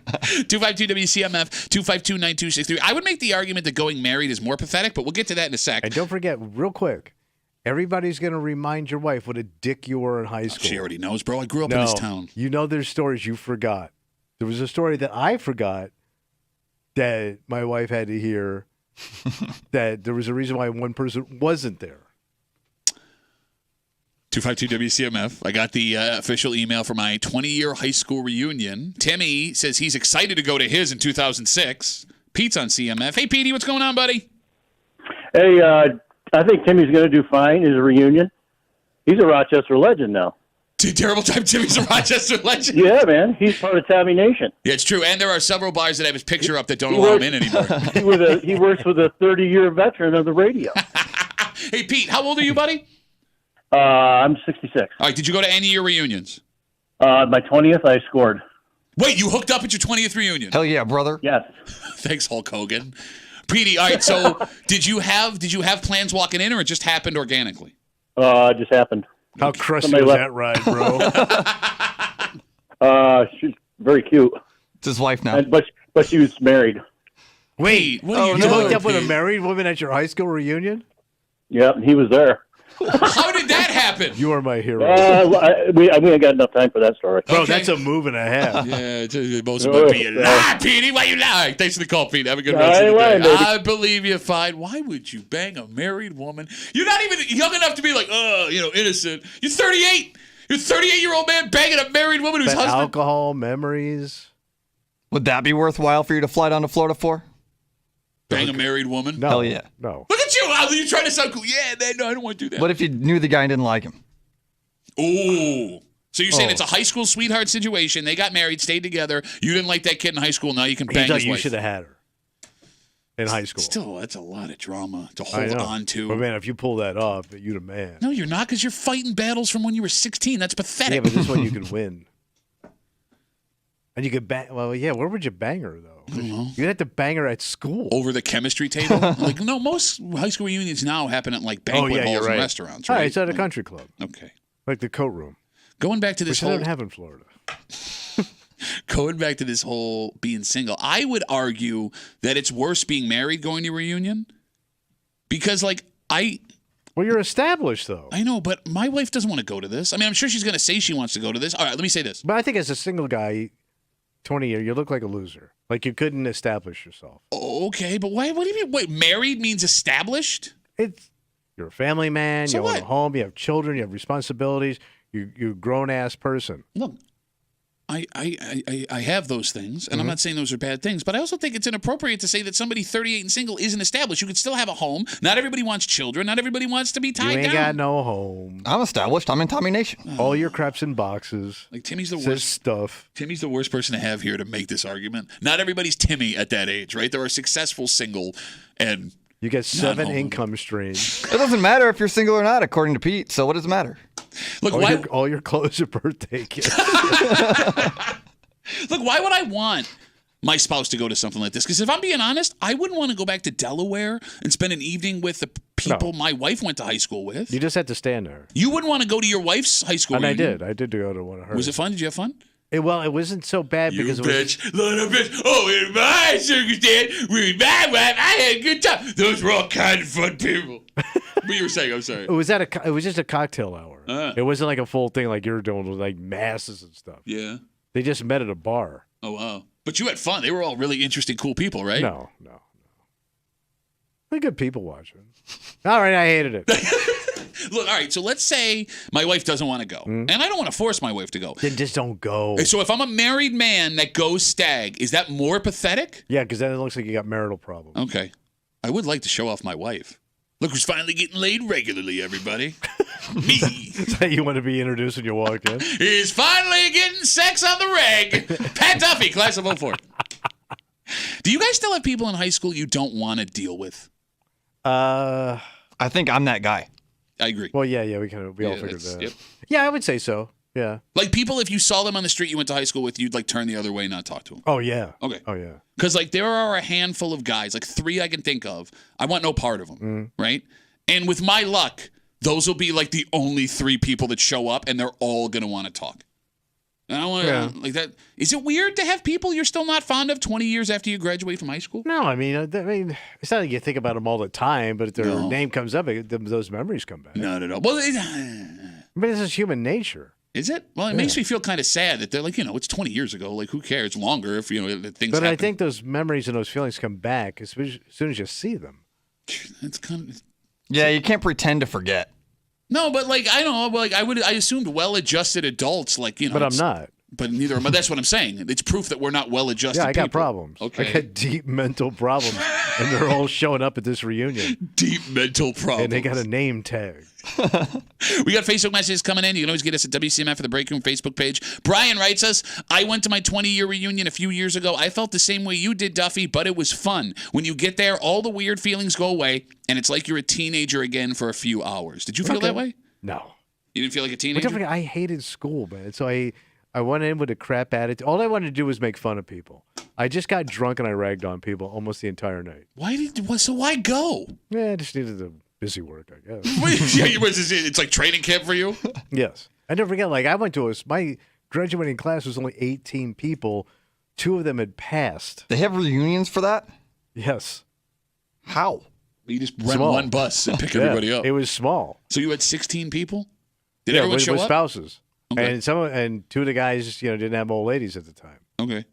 252 WCMF 252-9263. I would make the argument that going married is more pathetic, but we'll get to that in a sec. And don't forget, real quick, everybody's going to remind your wife what a dick you were in high school. She already knows, bro. I grew up in this town. You know there's stories you forgot. There was a story that I forgot that my wife had to hear. That there was a reason why one person wasn't there. 252 WCMF. I got the official email for my 20-year high school reunion. Timmy says he's excited to go to his in 2006. Pete's on CMF. Hey, Petey, what's going on, buddy? Hey, I think Timmy's going to do fine. His reunion. He's a Rochester legend now. Terrible time. Timmy's a Rochester legend. Yeah, man. He's part of Tabby Nation. Yeah, it's true. And there are several bars that have his picture up that don't allow him in anymore. He works with a 30-year veteran of the radio. Hey, Pete, how old are you, buddy? I'm 66. All right, did you go to any of your reunions? My 20th, I scored. Wait, you hooked up at your 20th reunion? Hell yeah, brother. Yes. Thanks, Hulk Hogan. Petey, all right, so did you have plans walking in, or it just happened organically? It just happened. How crusty was that ride, bro? She's very cute. It's his wife now. But she was married. Wait, what are you you doing, hooked up with a Pete? married woman at your high school reunion? Yep, he was there. How did that happen? You are my hero. We ain't got enough time for that story. Bro, that's a move and a half. Yeah, most of it be a lie, Petey. Why you lie? Thanks for the call, Pete. Have a good rest of the lying, day. baby. I believe you fine. Why would you bang a married woman? You're not even young enough to be like, innocent. You're 38. You're a 38-year-old man banging a married woman whose But husband. alcohol, memories. Would that be worthwhile for you to fly down to Florida for? Bang a married woman? No. Hell yeah. No. Look at you. You're trying to sound cool. Yeah, man, no, I don't want to do that. What if you knew the guy and didn't like him? Ooh. So you're saying it's a high school sweetheart situation. They got married, stayed together. You didn't like that kid in high school. Now you can bang He thought his you wife. should have had her in high school. Still, that's a lot of drama to I hold know. on to. But man, if you pull that off, you're the man. No, you're not, because you're fighting battles from when you were 16. That's pathetic. Yeah, but this one you could win. And you could bang. Well, yeah. Where would you bang her though? You'd have to bang her at school. Over the chemistry table? No, most high school reunions now happen at banquet halls and restaurants, right? All right, it's at a country club. Okay. Like the coat room. Going back to this Which they don't have in Florida. Going back to this whole being single, I would argue that it's worse being married going to a reunion, because Well, you're established though. I know, but my wife doesn't want to go to this. I mean, I'm sure she's going to say she wants to go to this. All right, let me say this. But I think as a single guy, 20 years, you look like a loser. Like you couldn't establish yourself. Okay, but why? What do you mean? Wait, married means established? You're a family man. So you own a what? home. You have children. You have responsibilities. You're a grown ass person. Look, I have those things, and I'm not saying those are bad things, but I also think it's inappropriate to say that somebody 38 and single isn't established. You could still have a home. Not everybody wants children. Not everybody wants to be tied You ain't down. got no home. I'm established. I'm in Tommy Nation. All your crap's in boxes. Like Timmy's the Says worst stuff. Timmy's the worst person to have here to make this argument. Not everybody's Timmy at that age, right? There are successful single and You get 7 home. income streams. It doesn't matter if you're single or not, according to Pete. So what does it matter? Look, all your clothes are birthday gifts. Look, why would I want my spouse to go to something like this? Because if I'm being honest, I wouldn't want to go back to Delaware and spend an evening with the people my wife went to high school with. You just had to stand there. You wouldn't want to go to your wife's high school And reunion. I did go to one of hers. Was it fun? Did you have fun? It wasn't so bad because it was. bitch, little bitch. Oh, in my circumstance, with my wife, I had a good time. Those were all kind of fun people. What you were saying? I'm sorry. It was just a cocktail hour. It wasn't like a full thing like you're doing with like masses and stuff. Yeah. They just met at a bar. Oh, wow. But you had fun. They were all really interesting, cool people, right? No. They're good people watching. All right, I hated it. Look, all right, so let's say my wife doesn't want to go, and I don't want to force my wife to go. Then just don't go. So if I'm a married man that goes stag, is that more pathetic? Yeah, because then it looks like you got marital problems. Okay. I would like to show off my wife. Look who's finally getting laid regularly, everybody. Me. Is that you want to be introduced when you walk in? He's finally getting sex on the reg. Pat Duffy, class of 04. Do you guys still have people in high school you don't want to deal with? I think I'm that guy. I agree. Well, yeah, we all figured that. Yep. Yeah, I would say so. Yeah. Like people, if you saw them on the street you went to high school with, you'd like turn the other way and not talk to them. Oh, yeah. Okay. Oh, yeah. Because like there are a handful of guys, like 3 I can think of. I want no part of them, right? And with my luck, those will be like the only 3 people that show up, and they're all gonna want to talk. And I want to like that. Is it weird to have people you're still not fond of 20 years after you graduate from high school? No, I mean, it's not like you think about them all the time, but if their name comes up, those memories come back. No. Well, But this is human nature. Is it? Well, it makes me feel kind of sad that they're like, it's 20 years ago. Like, who cares? Longer if, things But happen. I think those memories and those feelings come back as soon as you see them. That's kind of... Yeah, you can't pretend to forget. No, but like, I don't know. Like, I assumed well-adjusted adults, like, But I'm not. But neither am I. That's what I'm saying. It's proof that we're not well-adjusted Yeah, I got people. problems. Okay. I got deep mental problems, and they're all showing up at this reunion. Deep mental problems. And they got a name tag. We got Facebook messages coming in. You can always get us at WCMF for the Break Room Facebook page. Brian writes us, I went to my 20-year reunion a few years ago. I felt the same way you did, Duffy, but it was fun. When you get there, all the weird feelings go away, and it's like you're a teenager again for a few hours. Did you feel that way? No. You didn't feel like a But teenager? don't forget, I hated school, man. So I went in with a crap attitude. All I wanted to do was make fun of people. I just got drunk and I ragged on people almost the entire night. So why go? Yeah, I just needed the busy work, I guess. It's like training camp for you? Yes. I never forget, like, I went to my graduating class was only 18 people. 2 of them had passed. They have reunions for that? Yes. How? You just rent one bus and pick everybody up. It was small. So you had 16 people? Did everyone show with up? spouses. Okay. And 2 of the guys, didn't have old ladies at the time. Okay.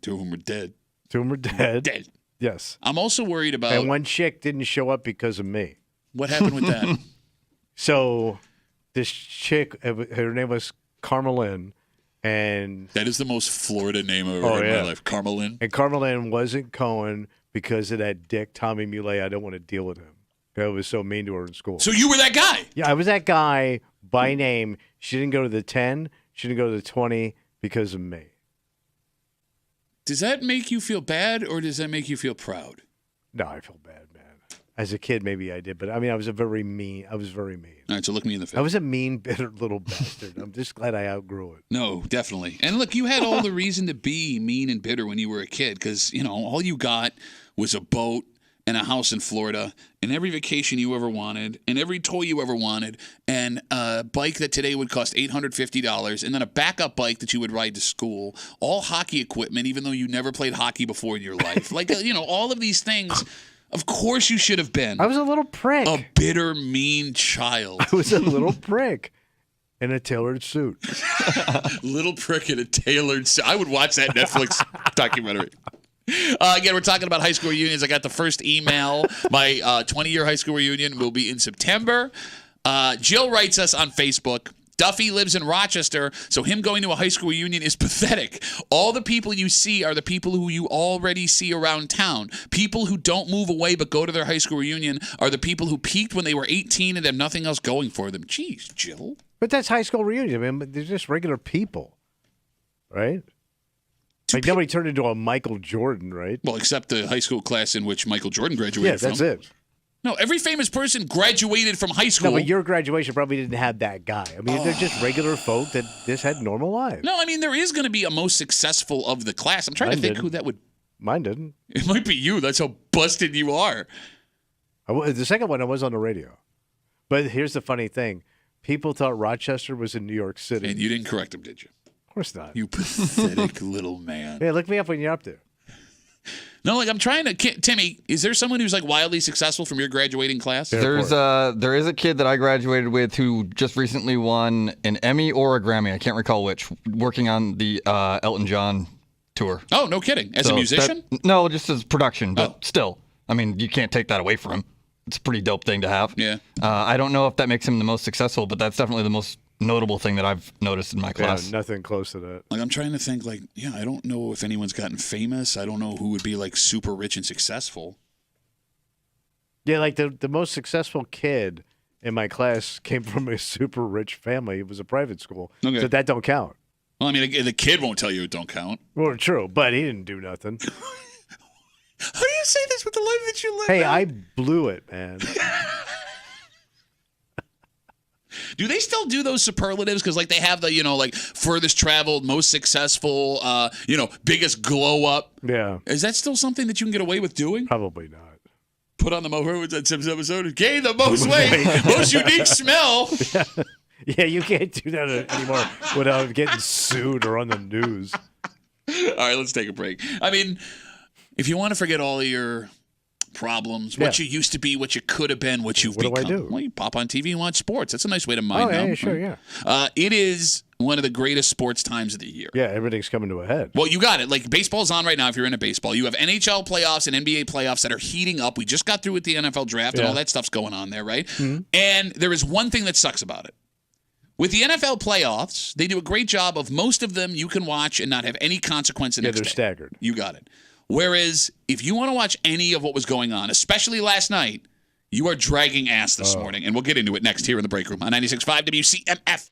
2 of them were dead. 2 of them were dead. Dead. Yes. I'm also worried about... And one chick didn't show up because of me. What happened with that? So this chick, her name was Carmelyn, and... That is the most Florida name I've ever heard in my life. Carmelyn. And Carmelyn wasn't going because of that dick, Tommy Muley. I don't want to deal with him. I was so mean to her in school. So you were that guy? Yeah, I was that guy by name. She didn't go to the 10. She didn't go to the 20 because of me. Does that make you feel bad, or does that make you feel proud? No, I feel bad, man. As a kid, maybe I did, but I mean, I was very mean. All right, so look me in the face. I was a mean, bitter little bastard. I'm just glad I outgrew it. No, definitely. And look, you had all the reason to be mean and bitter when you were a kid, because all you got was a boat and a house in Florida, and every vacation you ever wanted, and every toy you ever wanted, and a bike that today would cost $850, and then a backup bike that you would ride to school, all hockey equipment, even though you never played hockey before in your life. Like, all of these things, of course you should have been. I was a little prick. A bitter, mean child. I was a little prick in a tailored suit. Little prick in a tailored suit. I would watch that Netflix documentary. Again, we're talking about high school reunions. I got the first email. My 20-year high school reunion will be in September. Jill writes us on Facebook, Duffy lives in Rochester, so him going to a high school reunion is pathetic. All the people you see are the people who you already see around town. People who don't move away but go to their high school reunion are the people who peaked when they were 18 and have nothing else going for them. Jeez, Jill. But that's high school reunion, man. They're just regular people, right? Like nobody turned into a Michael Jordan, right? Well, except the high school class in which Michael Jordan graduated from. Yeah, that's it. No, every famous person graduated from high school. No, but your graduation probably didn't have that guy. I mean, they're just regular folk that just had normal lives. No, I mean, there is going to be a most successful of the class. I'm trying to think who that would... Mine didn't. It might be you. That's how busted you are. The second one, I was on the radio. But here's the funny thing. People thought Rochester was in New York City. And you didn't correct them, did you? Of course not. You pathetic little man. Hey, look me up when you're up there. No, like I'm trying to... Timmy, is there someone who's like wildly successful from your graduating class? There is a kid that I graduated with who just recently won an Emmy or a Grammy. I can't recall which. Working on the Elton John tour. Oh, no kidding. As a musician? No, just as production, but still. I mean, you can't take that away from him. It's a pretty dope thing to have. Yeah. I don't know if that makes him the most successful, but that's definitely the most notable thing that I've noticed in my class. Yeah, nothing close to that. Like, I'm trying to think, like, yeah, I don't know if anyone's gotten famous. I don't know who would be, like, super rich and successful. Yeah, like the most successful kid in my class came from a super rich family. It was a private school. Okay. So that don't count. Well, I mean, the kid won't tell you it don't count. Well, true, but he didn't do nothing. How do you say this with the life that you live? Hey, man? I blew it, man. Do they still do those superlatives? Because, like, they have the, like, furthest traveled, most successful, biggest glow up. Yeah. Is that still something that you can get away with doing? Probably not. Put on the where was that Tim's episode? Gain the most weight, most unique smell. Yeah, you can't do that anymore without getting sued or on the news. All right, let's take a break. I mean, if you want to forget all of your problems, what you used to be, what you could have been, what you've become. What do I do? Well, you pop on TV and watch sports. That's a nice way to mind yeah, numb. sure, yeah. It is one of the greatest sports times of the year. Yeah, everything's coming to a head. Well, you got it. Like, baseball's on right now if you're into baseball. You have NHL playoffs and NBA playoffs that are heating up. We just got through with the NFL draft and all that stuff's going on there, right? Mm-hmm. And there is one thing that sucks about it. With the NFL playoffs, they do a great job of most of them you can watch and not have any consequence the next they're day. Staggered. You got it. Whereas if you want to watch any of what was going on, especially last night, you are dragging ass this morning. And we'll get into it next here in the break room on 96.5 WCMF.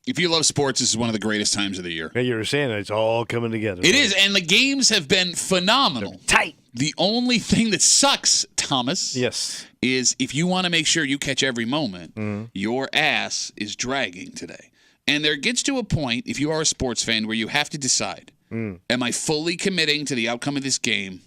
If you love sports, this is one of the greatest times of the year. Yeah, you were saying it's all coming together. It is, and the games have been phenomenal. They're tight. The only thing that sucks, Thomas, yes, is if you want to make sure you catch every moment, your ass is dragging today. And there gets to a point, if you are a sports fan, where you have to decide, am I fully committing to the outcome of this game,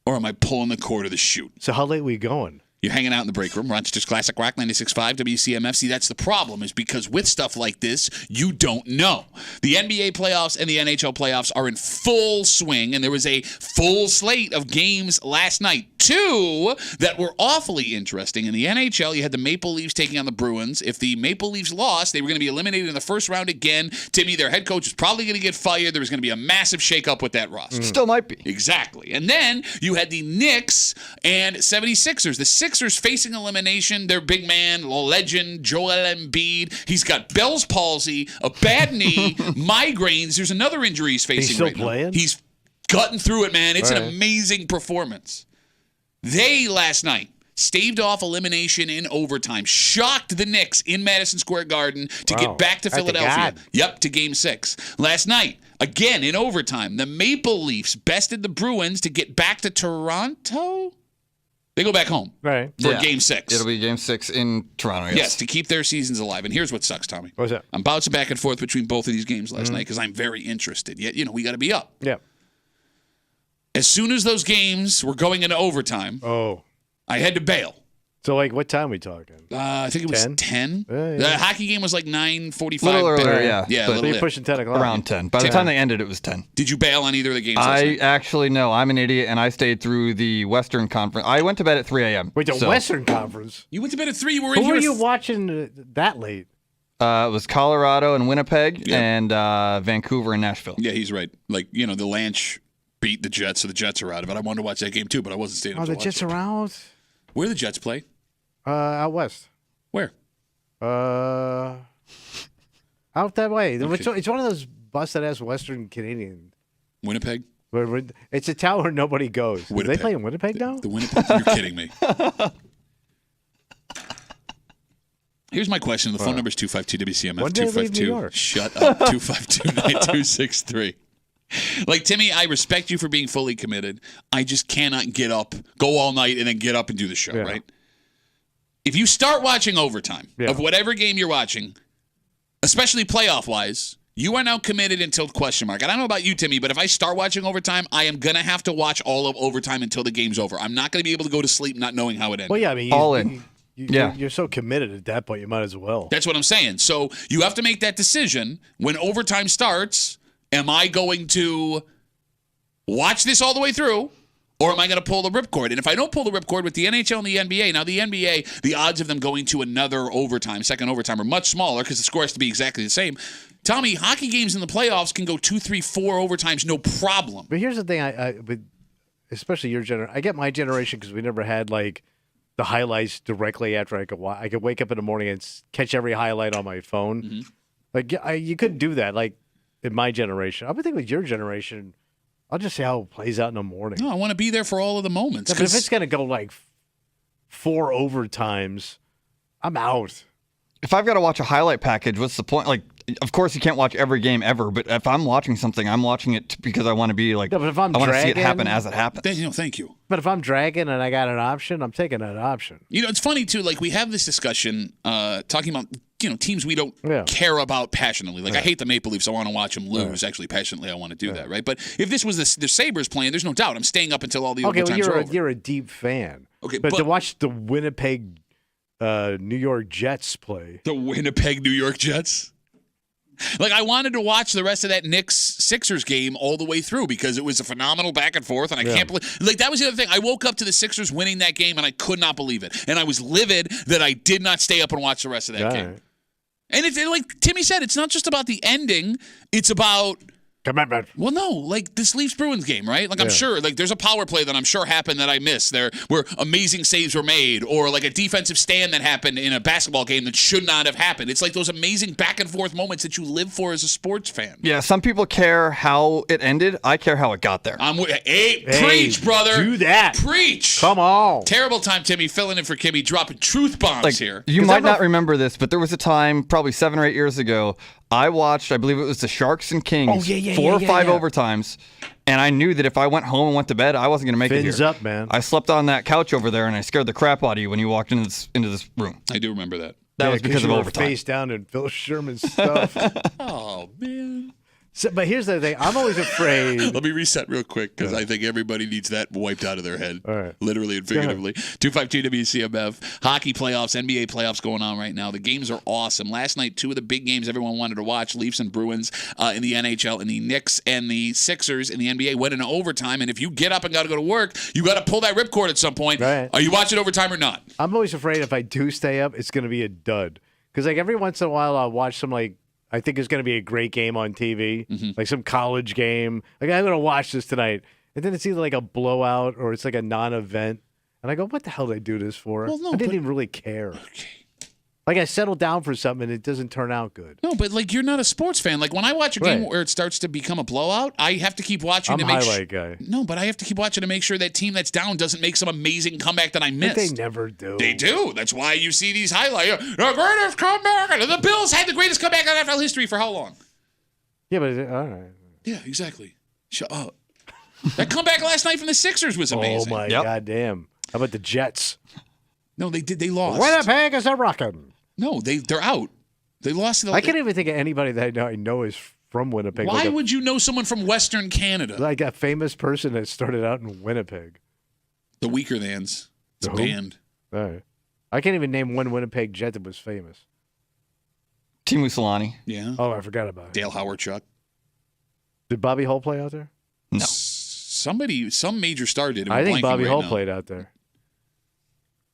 or am I pulling the cord of the chute? So how late are we going? You're hanging out in the break room. Rochester's Classic Rock 96.5 WCMF. See, that's the problem, is because with stuff like this, you don't know. The NBA playoffs and the NHL playoffs are in full swing, and there was a full slate of games last night. 2 that were awfully interesting. In the NHL, you had the Maple Leafs taking on the Bruins. If the Maple Leafs lost, they were going to be eliminated in the first round again. Timmy, their head coach, is probably going to get fired. There was going to be a massive shakeup with that roster. Still might be. Exactly. And then you had the Knicks and 76ers. The Sixers facing elimination. Their big man, legend, Joel Embiid. He's got Bell's palsy, a bad knee, migraines. There's another injury he's facing still right playing? now. He's cutting through it, man. It's All an right. amazing performance. They, last night, staved off elimination in overtime. Shocked the Knicks in Madison Square Garden to get back to Philadelphia. Yep, to Game 6. Last night, again in overtime, the Maple Leafs bested the Bruins to get back to Toronto. They go back home for Game 6. It'll be Game 6 in Toronto, Yes, to keep their seasons alive. And here's what sucks, Tommy. What's that? I'm bouncing back and forth between both of these games last night because I'm very interested. Yet, we got to be up. Yeah. As soon as those games were going into overtime, I had to bail. So, like, what time are we talking? I think it was 10. Yeah. The hockey game was like 9:45. A little earlier, yeah. Yeah, But a little you're bit. pushing 10 o'clock. Around 10. By the time they ended, it was 10. Did you bail on either of the games last I night? actually, no. I'm an idiot, and I stayed through the Western Conference. I went to bed at 3 a.m. Wait, the Western Conference? You went to bed at 3. Who were you watching that late? It was Colorado and Winnipeg and Vancouver and Nashville. Yeah, he's right. Like, the Lanch beat the Jets, so the Jets are out of it. I wanted to watch that game too, but I wasn't staying up to the watch Jets it. are out? Where the Jets play? Out west. Where? Out that way. Okay. It's one of those buses that has Western Canadian. Winnipeg? It's a town where nobody goes. Do they play in Winnipeg now? The Winnipeg? You're kidding me. Here's my question. The phone number is 252-WCMF. When did they leave New York? Shut up. 252-9263. Like, Timmy, I respect you for being fully committed. I just cannot get up, go all night, and then get up and do the show, right? If you start watching overtime of whatever game you're watching, especially playoff-wise, you are now committed until question mark. And I don't know about you, Timmy, but if I start watching overtime, I am going to have to watch all of overtime until the game's over. I'm not going to be able to go to sleep not knowing how it ends. Well, yeah, I mean, all in. You're so committed at that point, you might as well. That's what I'm saying. So you have to make that decision when overtime starts. Am I going to watch this all the way through, or am I going to pull the ripcord? And if I don't pull the ripcord with the NHL and the NBA, now the NBA, the odds of them going to another overtime, second overtime, are much smaller because the score has to be exactly the same. Tommy, hockey games in the playoffs can go 2, 3, 4 overtimes, no problem. But here's the thing, especially your generation. I get my generation because we never had like the highlights directly after I could watch. I could wake up in the morning and catch every highlight on my phone. Mm-hmm. Like you couldn't do that. Like in my generation, I would think with your generation, I'll just see how it plays out in the morning. No, I want to be there for all of the moments. But if it's going to go like 4 overtimes, I'm out. If I've got to watch a highlight package, what's the point? Like, of course, you can't watch every game ever, but if I'm watching something, I'm watching it because I want to be like, No, but if I'm I want to see it dragging- happen as it happens. Thank you. But if I'm dragging and I got an option, I'm taking that option. It's funny, too. Like, we have this discussion talking about, teams we don't care about passionately. Like, I hate the Maple Leafs. I want to watch them lose. Actually, passionately, I want to do that, right? But if this was the Sabres playing, there's no doubt. I'm staying up until all the overtimes are over. You're a deep fan. Okay, but to watch the Winnipeg, New York Jets play. The Winnipeg, New York Jets? Like, I wanted to watch the rest of that Knicks-Sixers game all the way through because it was a phenomenal back and forth, and I can't believe... Like, that was the other thing. I woke up to the Sixers winning that game, and I could not believe it. And I was livid that I did not stay up and watch the rest of that game. And it's like Timmy said, it's not just about the ending. It's about... Commitment. Well, no, like this Leafs-Bruins game, right? Like, I'm sure, like, there's a power play that I'm sure happened that I missed there where amazing saves were made, or like a defensive stand that happened in a basketball game that should not have happened. It's like those amazing back-and-forth moments that you live for as a sports fan. Yeah, some people care how it ended. I care how it got there. Hey, preach, brother. Do that. Preach. Come on. Terrible time, Timmy, filling in for Kimmy, dropping truth bombs here. You might not remember this, but there was a time, probably 7 or 8 years ago, I watched, I believe it was the Sharks and Kings, 4 or 5 overtimes, and I knew that if I went home and went to bed, I wasn't going to make it here. Fins up, man. I slept on that couch over there, and I scared the crap out of you when you walked into this room. I do remember that. That was because of overtime. Face down in Phil Sherman's stuff. Oh, man. So, but here's the thing. I'm always afraid. Let me reset real quick because I think everybody needs that wiped out of their head. All right. Literally and figuratively. 252 WCMF. Hockey playoffs, NBA playoffs going on right now. The games are awesome. Last night, 2 of the big games everyone wanted to watch, Leafs and Bruins in the NHL, and the Knicks and the Sixers in the NBA went into overtime. And if you get up and got to go to work, you got to pull that ripcord at some point. Right. Are you watching overtime or not? I'm always afraid if I do stay up, it's going to be a dud. Because like every once in a while, I'll watch some I think it's going to be a great game on TV, like some college game. Like, I'm going to watch this tonight. And then it's either like a blowout or it's like a non-event. And I go, what the hell did I do this for? Well, no, I didn't even really care. Okay. Like, I settled down for something and it doesn't turn out good. No, but like you're not a sports fan. Like when I watch a game where it starts to become a blowout, I have to keep watching I'm to a make highlight guy. No, but I have to keep watching to make sure that team that's down doesn't make some amazing comeback that I missed. They never do. They do. That's why you see these highlights. The greatest comeback. The Bills had the greatest comeback in NFL history for how long? Yeah, but all right. Yeah, exactly. Shut up. That comeback last night from the Sixers was amazing. Oh my goddamn! How about the Jets? No, they did. They lost. Winnipeg is a rockin'. No, they're out. They lost to the. I can't even think of anybody that I know is from Winnipeg. Why would you know someone from Western Canada? Like a famous person that started out in Winnipeg. The Weaker Thans. It's a band. All right. I can't even name one Winnipeg Jet that was famous. Timu Solani. Yeah. Oh, I forgot about it. Dale Howard Chuck. Did Bobby Hull play out there? No. Some major star did. I think Bobby Hull now. played out there.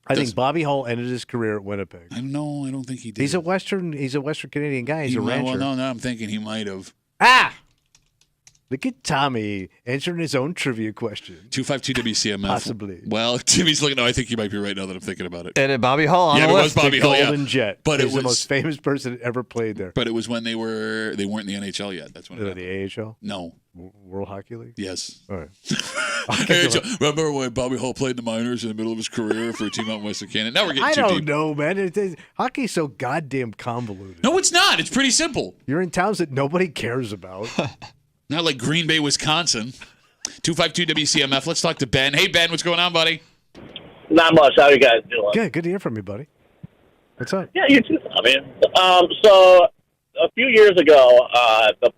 I think Bobby Hull ended his career at Winnipeg. I don't think he did. He's a Western Canadian guy. He's a rancher. Well, no, I'm thinking he might have. Look at Tommy answering his own trivia question. 252 WCMF. Possibly. Well, Timmy's looking. No, I think he might be right now that I'm thinking about it. And Bobby Hull on the the list. list. It was Bobby Hull, Golden Jet. But He's it was the most famous person that ever played there. But it was when they weren't in the NHL yet. That's when it the AHL? No. World Hockey League? Yes. All right. Remember when Bobby Hull played in the minors in the middle of his career for a team out in Western Canada? Now we're getting I too don't deep. know, man. Hockey's so goddamn convoluted. No, it's not. It's pretty simple. You're in towns that nobody cares about. Not like Green Bay, Wisconsin. 252 WCMF. Let's talk to Ben. Hey, Ben, what's going on, buddy? Not much. How you guys doing? Good to hear from you, buddy. What's up? Yeah, you too. I mean, so a few years ago, the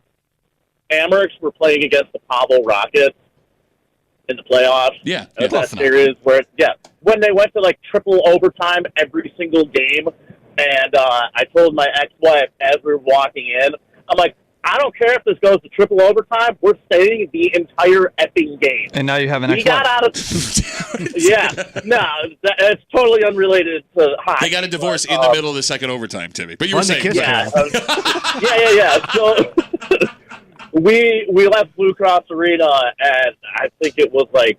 Amherst were playing against the Pablo Rockets in the playoffs. Yeah, that series where when they went to like triple overtime every single game, and I told my ex-wife as we were walking in, I'm like, I don't care if this goes to triple overtime. We're staying the entire effing game. And now you have an We got out of. It's totally unrelated to hockey. They got a divorce in the middle of the second overtime, Timmy. But you were saying, yeah. So we left Blue Cross Arena, and I think it was like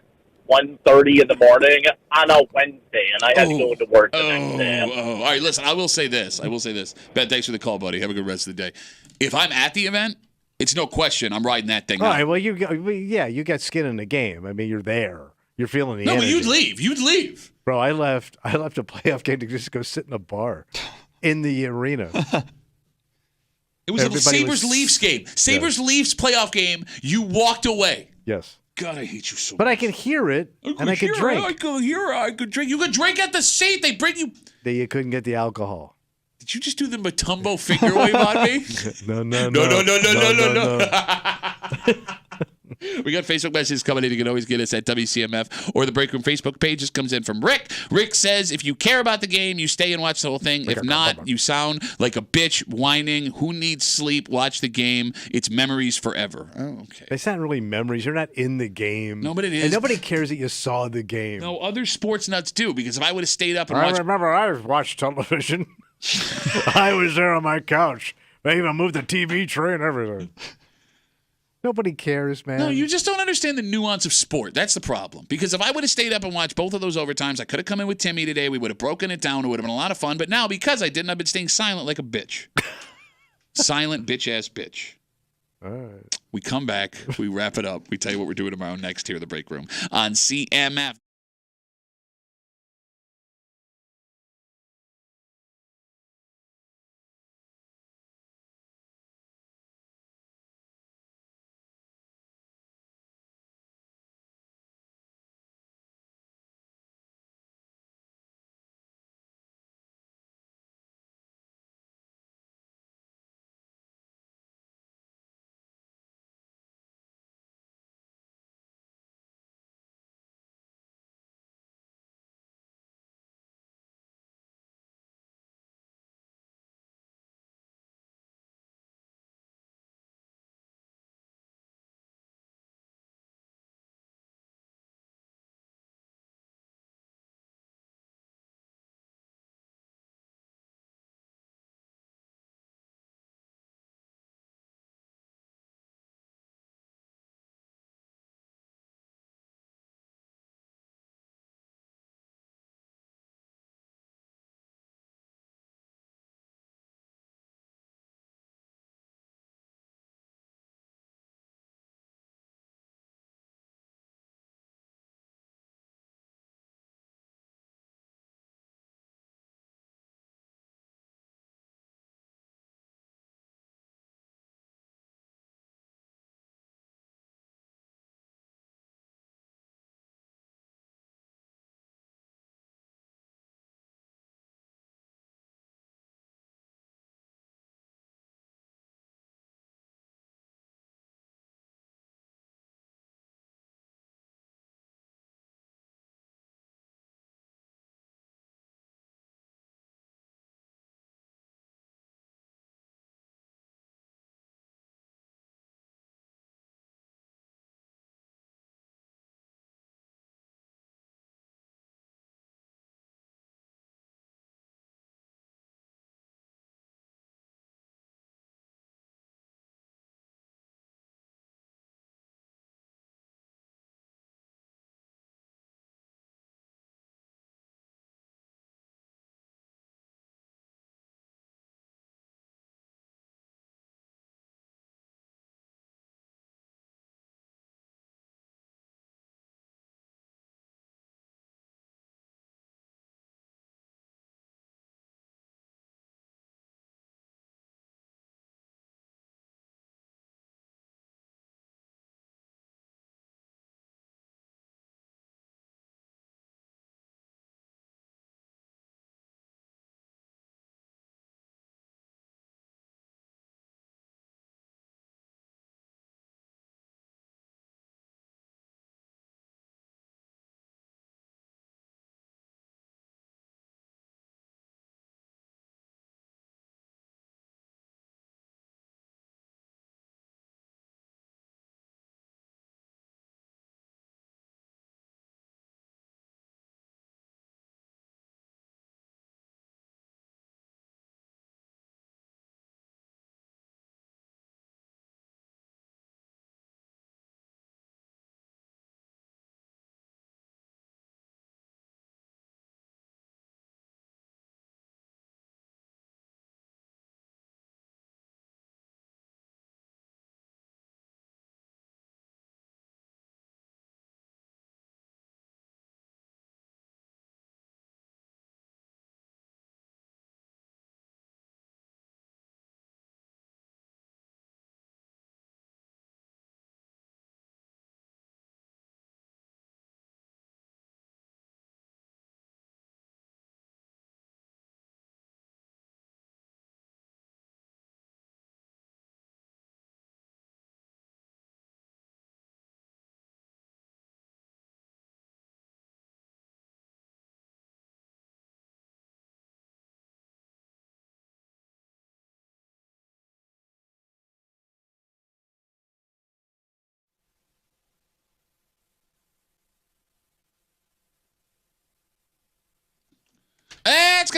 1:30 in the morning on a Wednesday, and I had to go into work the next day. All right, listen, I will say this. Ben, thanks for the call, buddy. Have a good rest of the day. If I'm at the event, it's no question I'm riding that thing All out. right, well, you got skin in the game. I mean, you're there. You're feeling the energy. No, but you'd leave. Bro, I left a playoff game to just go sit in a bar in the arena. It was a Sabres-Leafs game. Sabres-Leafs playoff game. You walked away. Yes. God, I hate you so much. But I can hear it, and I can drink. I could hear it. I could drink. You could drink at the seat. They bring you. You couldn't get the alcohol. Did you just do the Matumbo finger wave on me? No. We got Facebook messages coming in. You can always get us at WCMF or the Break Room Facebook page. This comes in from Rick. Rick says, if you care about the game, you stay and watch the whole thing. If not, you sound like a bitch whining. Who needs sleep? Watch the game. It's memories forever. Oh, okay. It's not really memories. You're not in the game. No, but it is. And nobody cares that you saw the game. No, other sports nuts do, because if I would have stayed up and I watched... remember I watched television. I was there on my couch. They even moved the TV tray and everything. Nobody cares, man. No, you just don't understand the nuance of sport. That's the problem. Because if I would have stayed up and watched both of those overtimes, I could have come in with Timmy today. We would have broken it down. It would have been a lot of fun. But now, because I didn't, I've been staying silent like a bitch. Silent bitch-ass bitch. All right. We come back. We wrap it up. We tell you what we're doing tomorrow next here in the Break Room on CMF.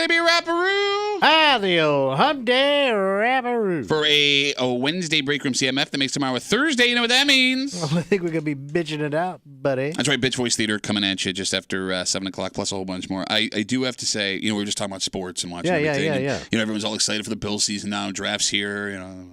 going to be a wrapperoo. The old hump day wrapperoo. For a Wednesday break room CMF that makes tomorrow a Thursday. You know what that means? Well, I think we're going to be bitching it out, buddy. That's right. Bitch Voice Theater coming at you just after 7 o'clock, plus a whole bunch more. I do have to say, we were just talking about sports and watching everything. Yeah. And, everyone's all excited for the Bills season now. Draft's here.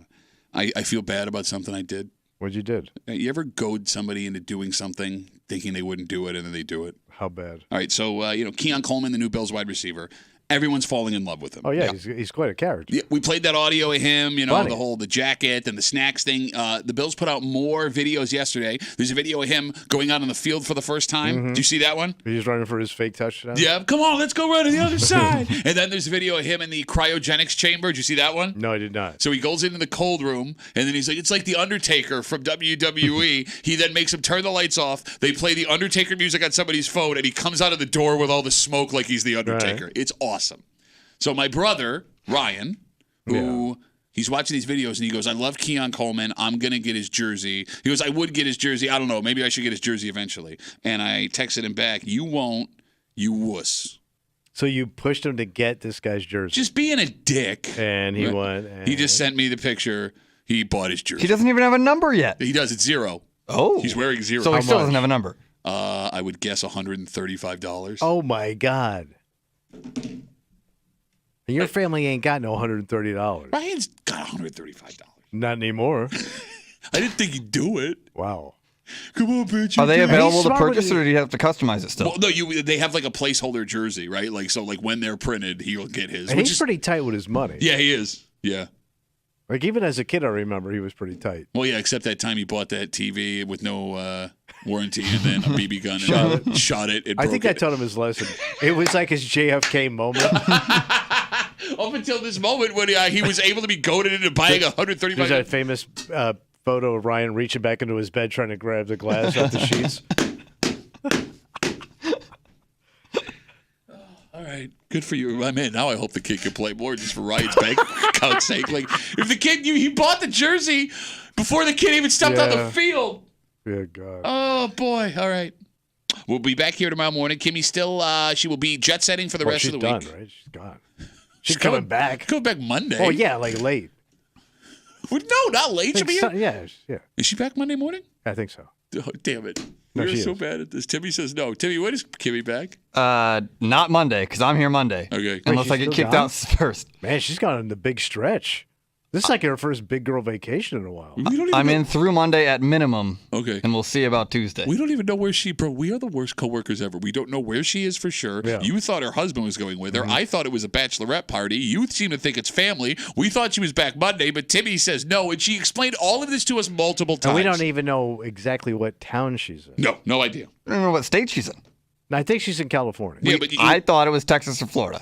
I feel bad about something I did. What'd you did? You ever goad somebody into doing something thinking they wouldn't do it, and then they do it? How bad? All right, so, Keon Coleman, the new Bills wide receiver, everyone's falling in love with him. Oh, yeah. He's quite a character. Yeah, we played that audio of him, the jacket and the snacks thing. The Bills put out more videos yesterday. There's a video of him going out on the field for the first time. Mm-hmm. Did you see that one? He's running for his fake touchdown? Yeah, come on, let's go right to the other side. And then there's a video of him in the cryogenics chamber. Did you see that one? No, I did not. So he goes into the cold room, and then he's like, it's like The Undertaker from WWE. He then makes him turn the lights off. They play The Undertaker music on somebody's phone, and he comes out of the door with all the smoke like he's The Undertaker. Right. It's awesome. So my brother, Ryan, who he's watching these videos, and he goes, I love Keon Coleman. I'm going to get his jersey. He goes, I would get his jersey. I don't know. Maybe I should get his jersey eventually. And I texted him back, you won't, you wuss. So you pushed him to get this guy's jersey. Just being a dick. And he went. And... He just sent me the picture. He bought his jersey. He doesn't even have a number yet. He does. It's 0. Oh. He's wearing 0. So he still doesn't have a number. I would guess $135. Oh, my God. And your family ain't got no $130. Ryan's got $135. Not anymore. I didn't think he'd do it. Wow. Come on, bitch. Are they available to purchase, or do you have to customize it still? Well, no, they have like a placeholder jersey, right? So when they're printed, he'll get his. And he's pretty tight with his money. Yeah, he is. Yeah. Like, even as a kid, I remember he was pretty tight. Well, yeah, except that time he bought that TV with no warranty and then a BB gun and shot it. I think I taught him his lesson. It was like his JFK moment. Up until this moment when he was able to be goaded into buying $135. There's that famous photo of Ryan reaching back into his bed trying to grab the glass off the sheets. All right, good for you, my man. Now I hope the kid can play more just for Ryan's bank account's sake. Like, if the kid, he bought the jersey before the kid even stepped on the field. Yeah, God. Oh boy. All right. We'll be back here tomorrow morning. Kimmy still, she will be jet setting for the rest of the week. She's done, right? She's gone. She's coming back. Coming back Monday. Oh yeah, like late. Well, no, not late. She'll be yeah. Is she back Monday morning? I think so. Oh, damn it. No, You're so bad at this. Timmy says no. Timmy, when is Kimmy back? Not Monday, because I'm here Monday. Okay. Unless I get kicked out first. Man, she's gone on the big stretch. This is like her first big girl vacation in a while. I'm in through Monday at minimum. Okay. And we'll see about Tuesday. We don't even know where bro, we are the worst coworkers ever. We don't know where she is for sure. Yeah. You thought her husband was going with her. I thought it was a bachelorette party. You seem to think it's family. We thought she was back Monday, but Timmy says no, and she explained all of this to us multiple times. And we don't even know exactly what town she's in. No idea. I don't know what state she's in. I think she's in California. Yeah, but I thought it was Texas or Florida.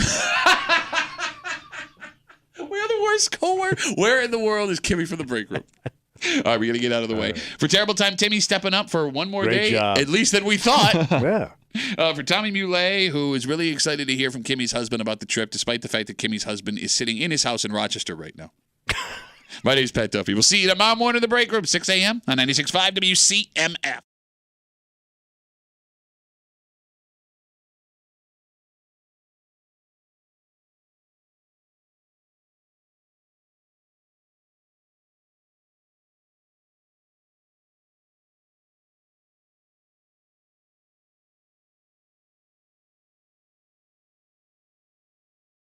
We're the worst coworker. Where in the world is Kimmy from the break room? All right, we're going to get out of the way. For Terrible Time, Timmy's stepping up for one more Great day, job. at least than we thought. Yeah. For Tommy Muley, who is really excited to hear from Kimmy's husband about the trip, despite the fact that Kimmy's husband is sitting in his house in Rochester right now. My name's Pat Duffy. We'll see you tomorrow morning in the break room, 6 a.m. on 96.5 WCMF.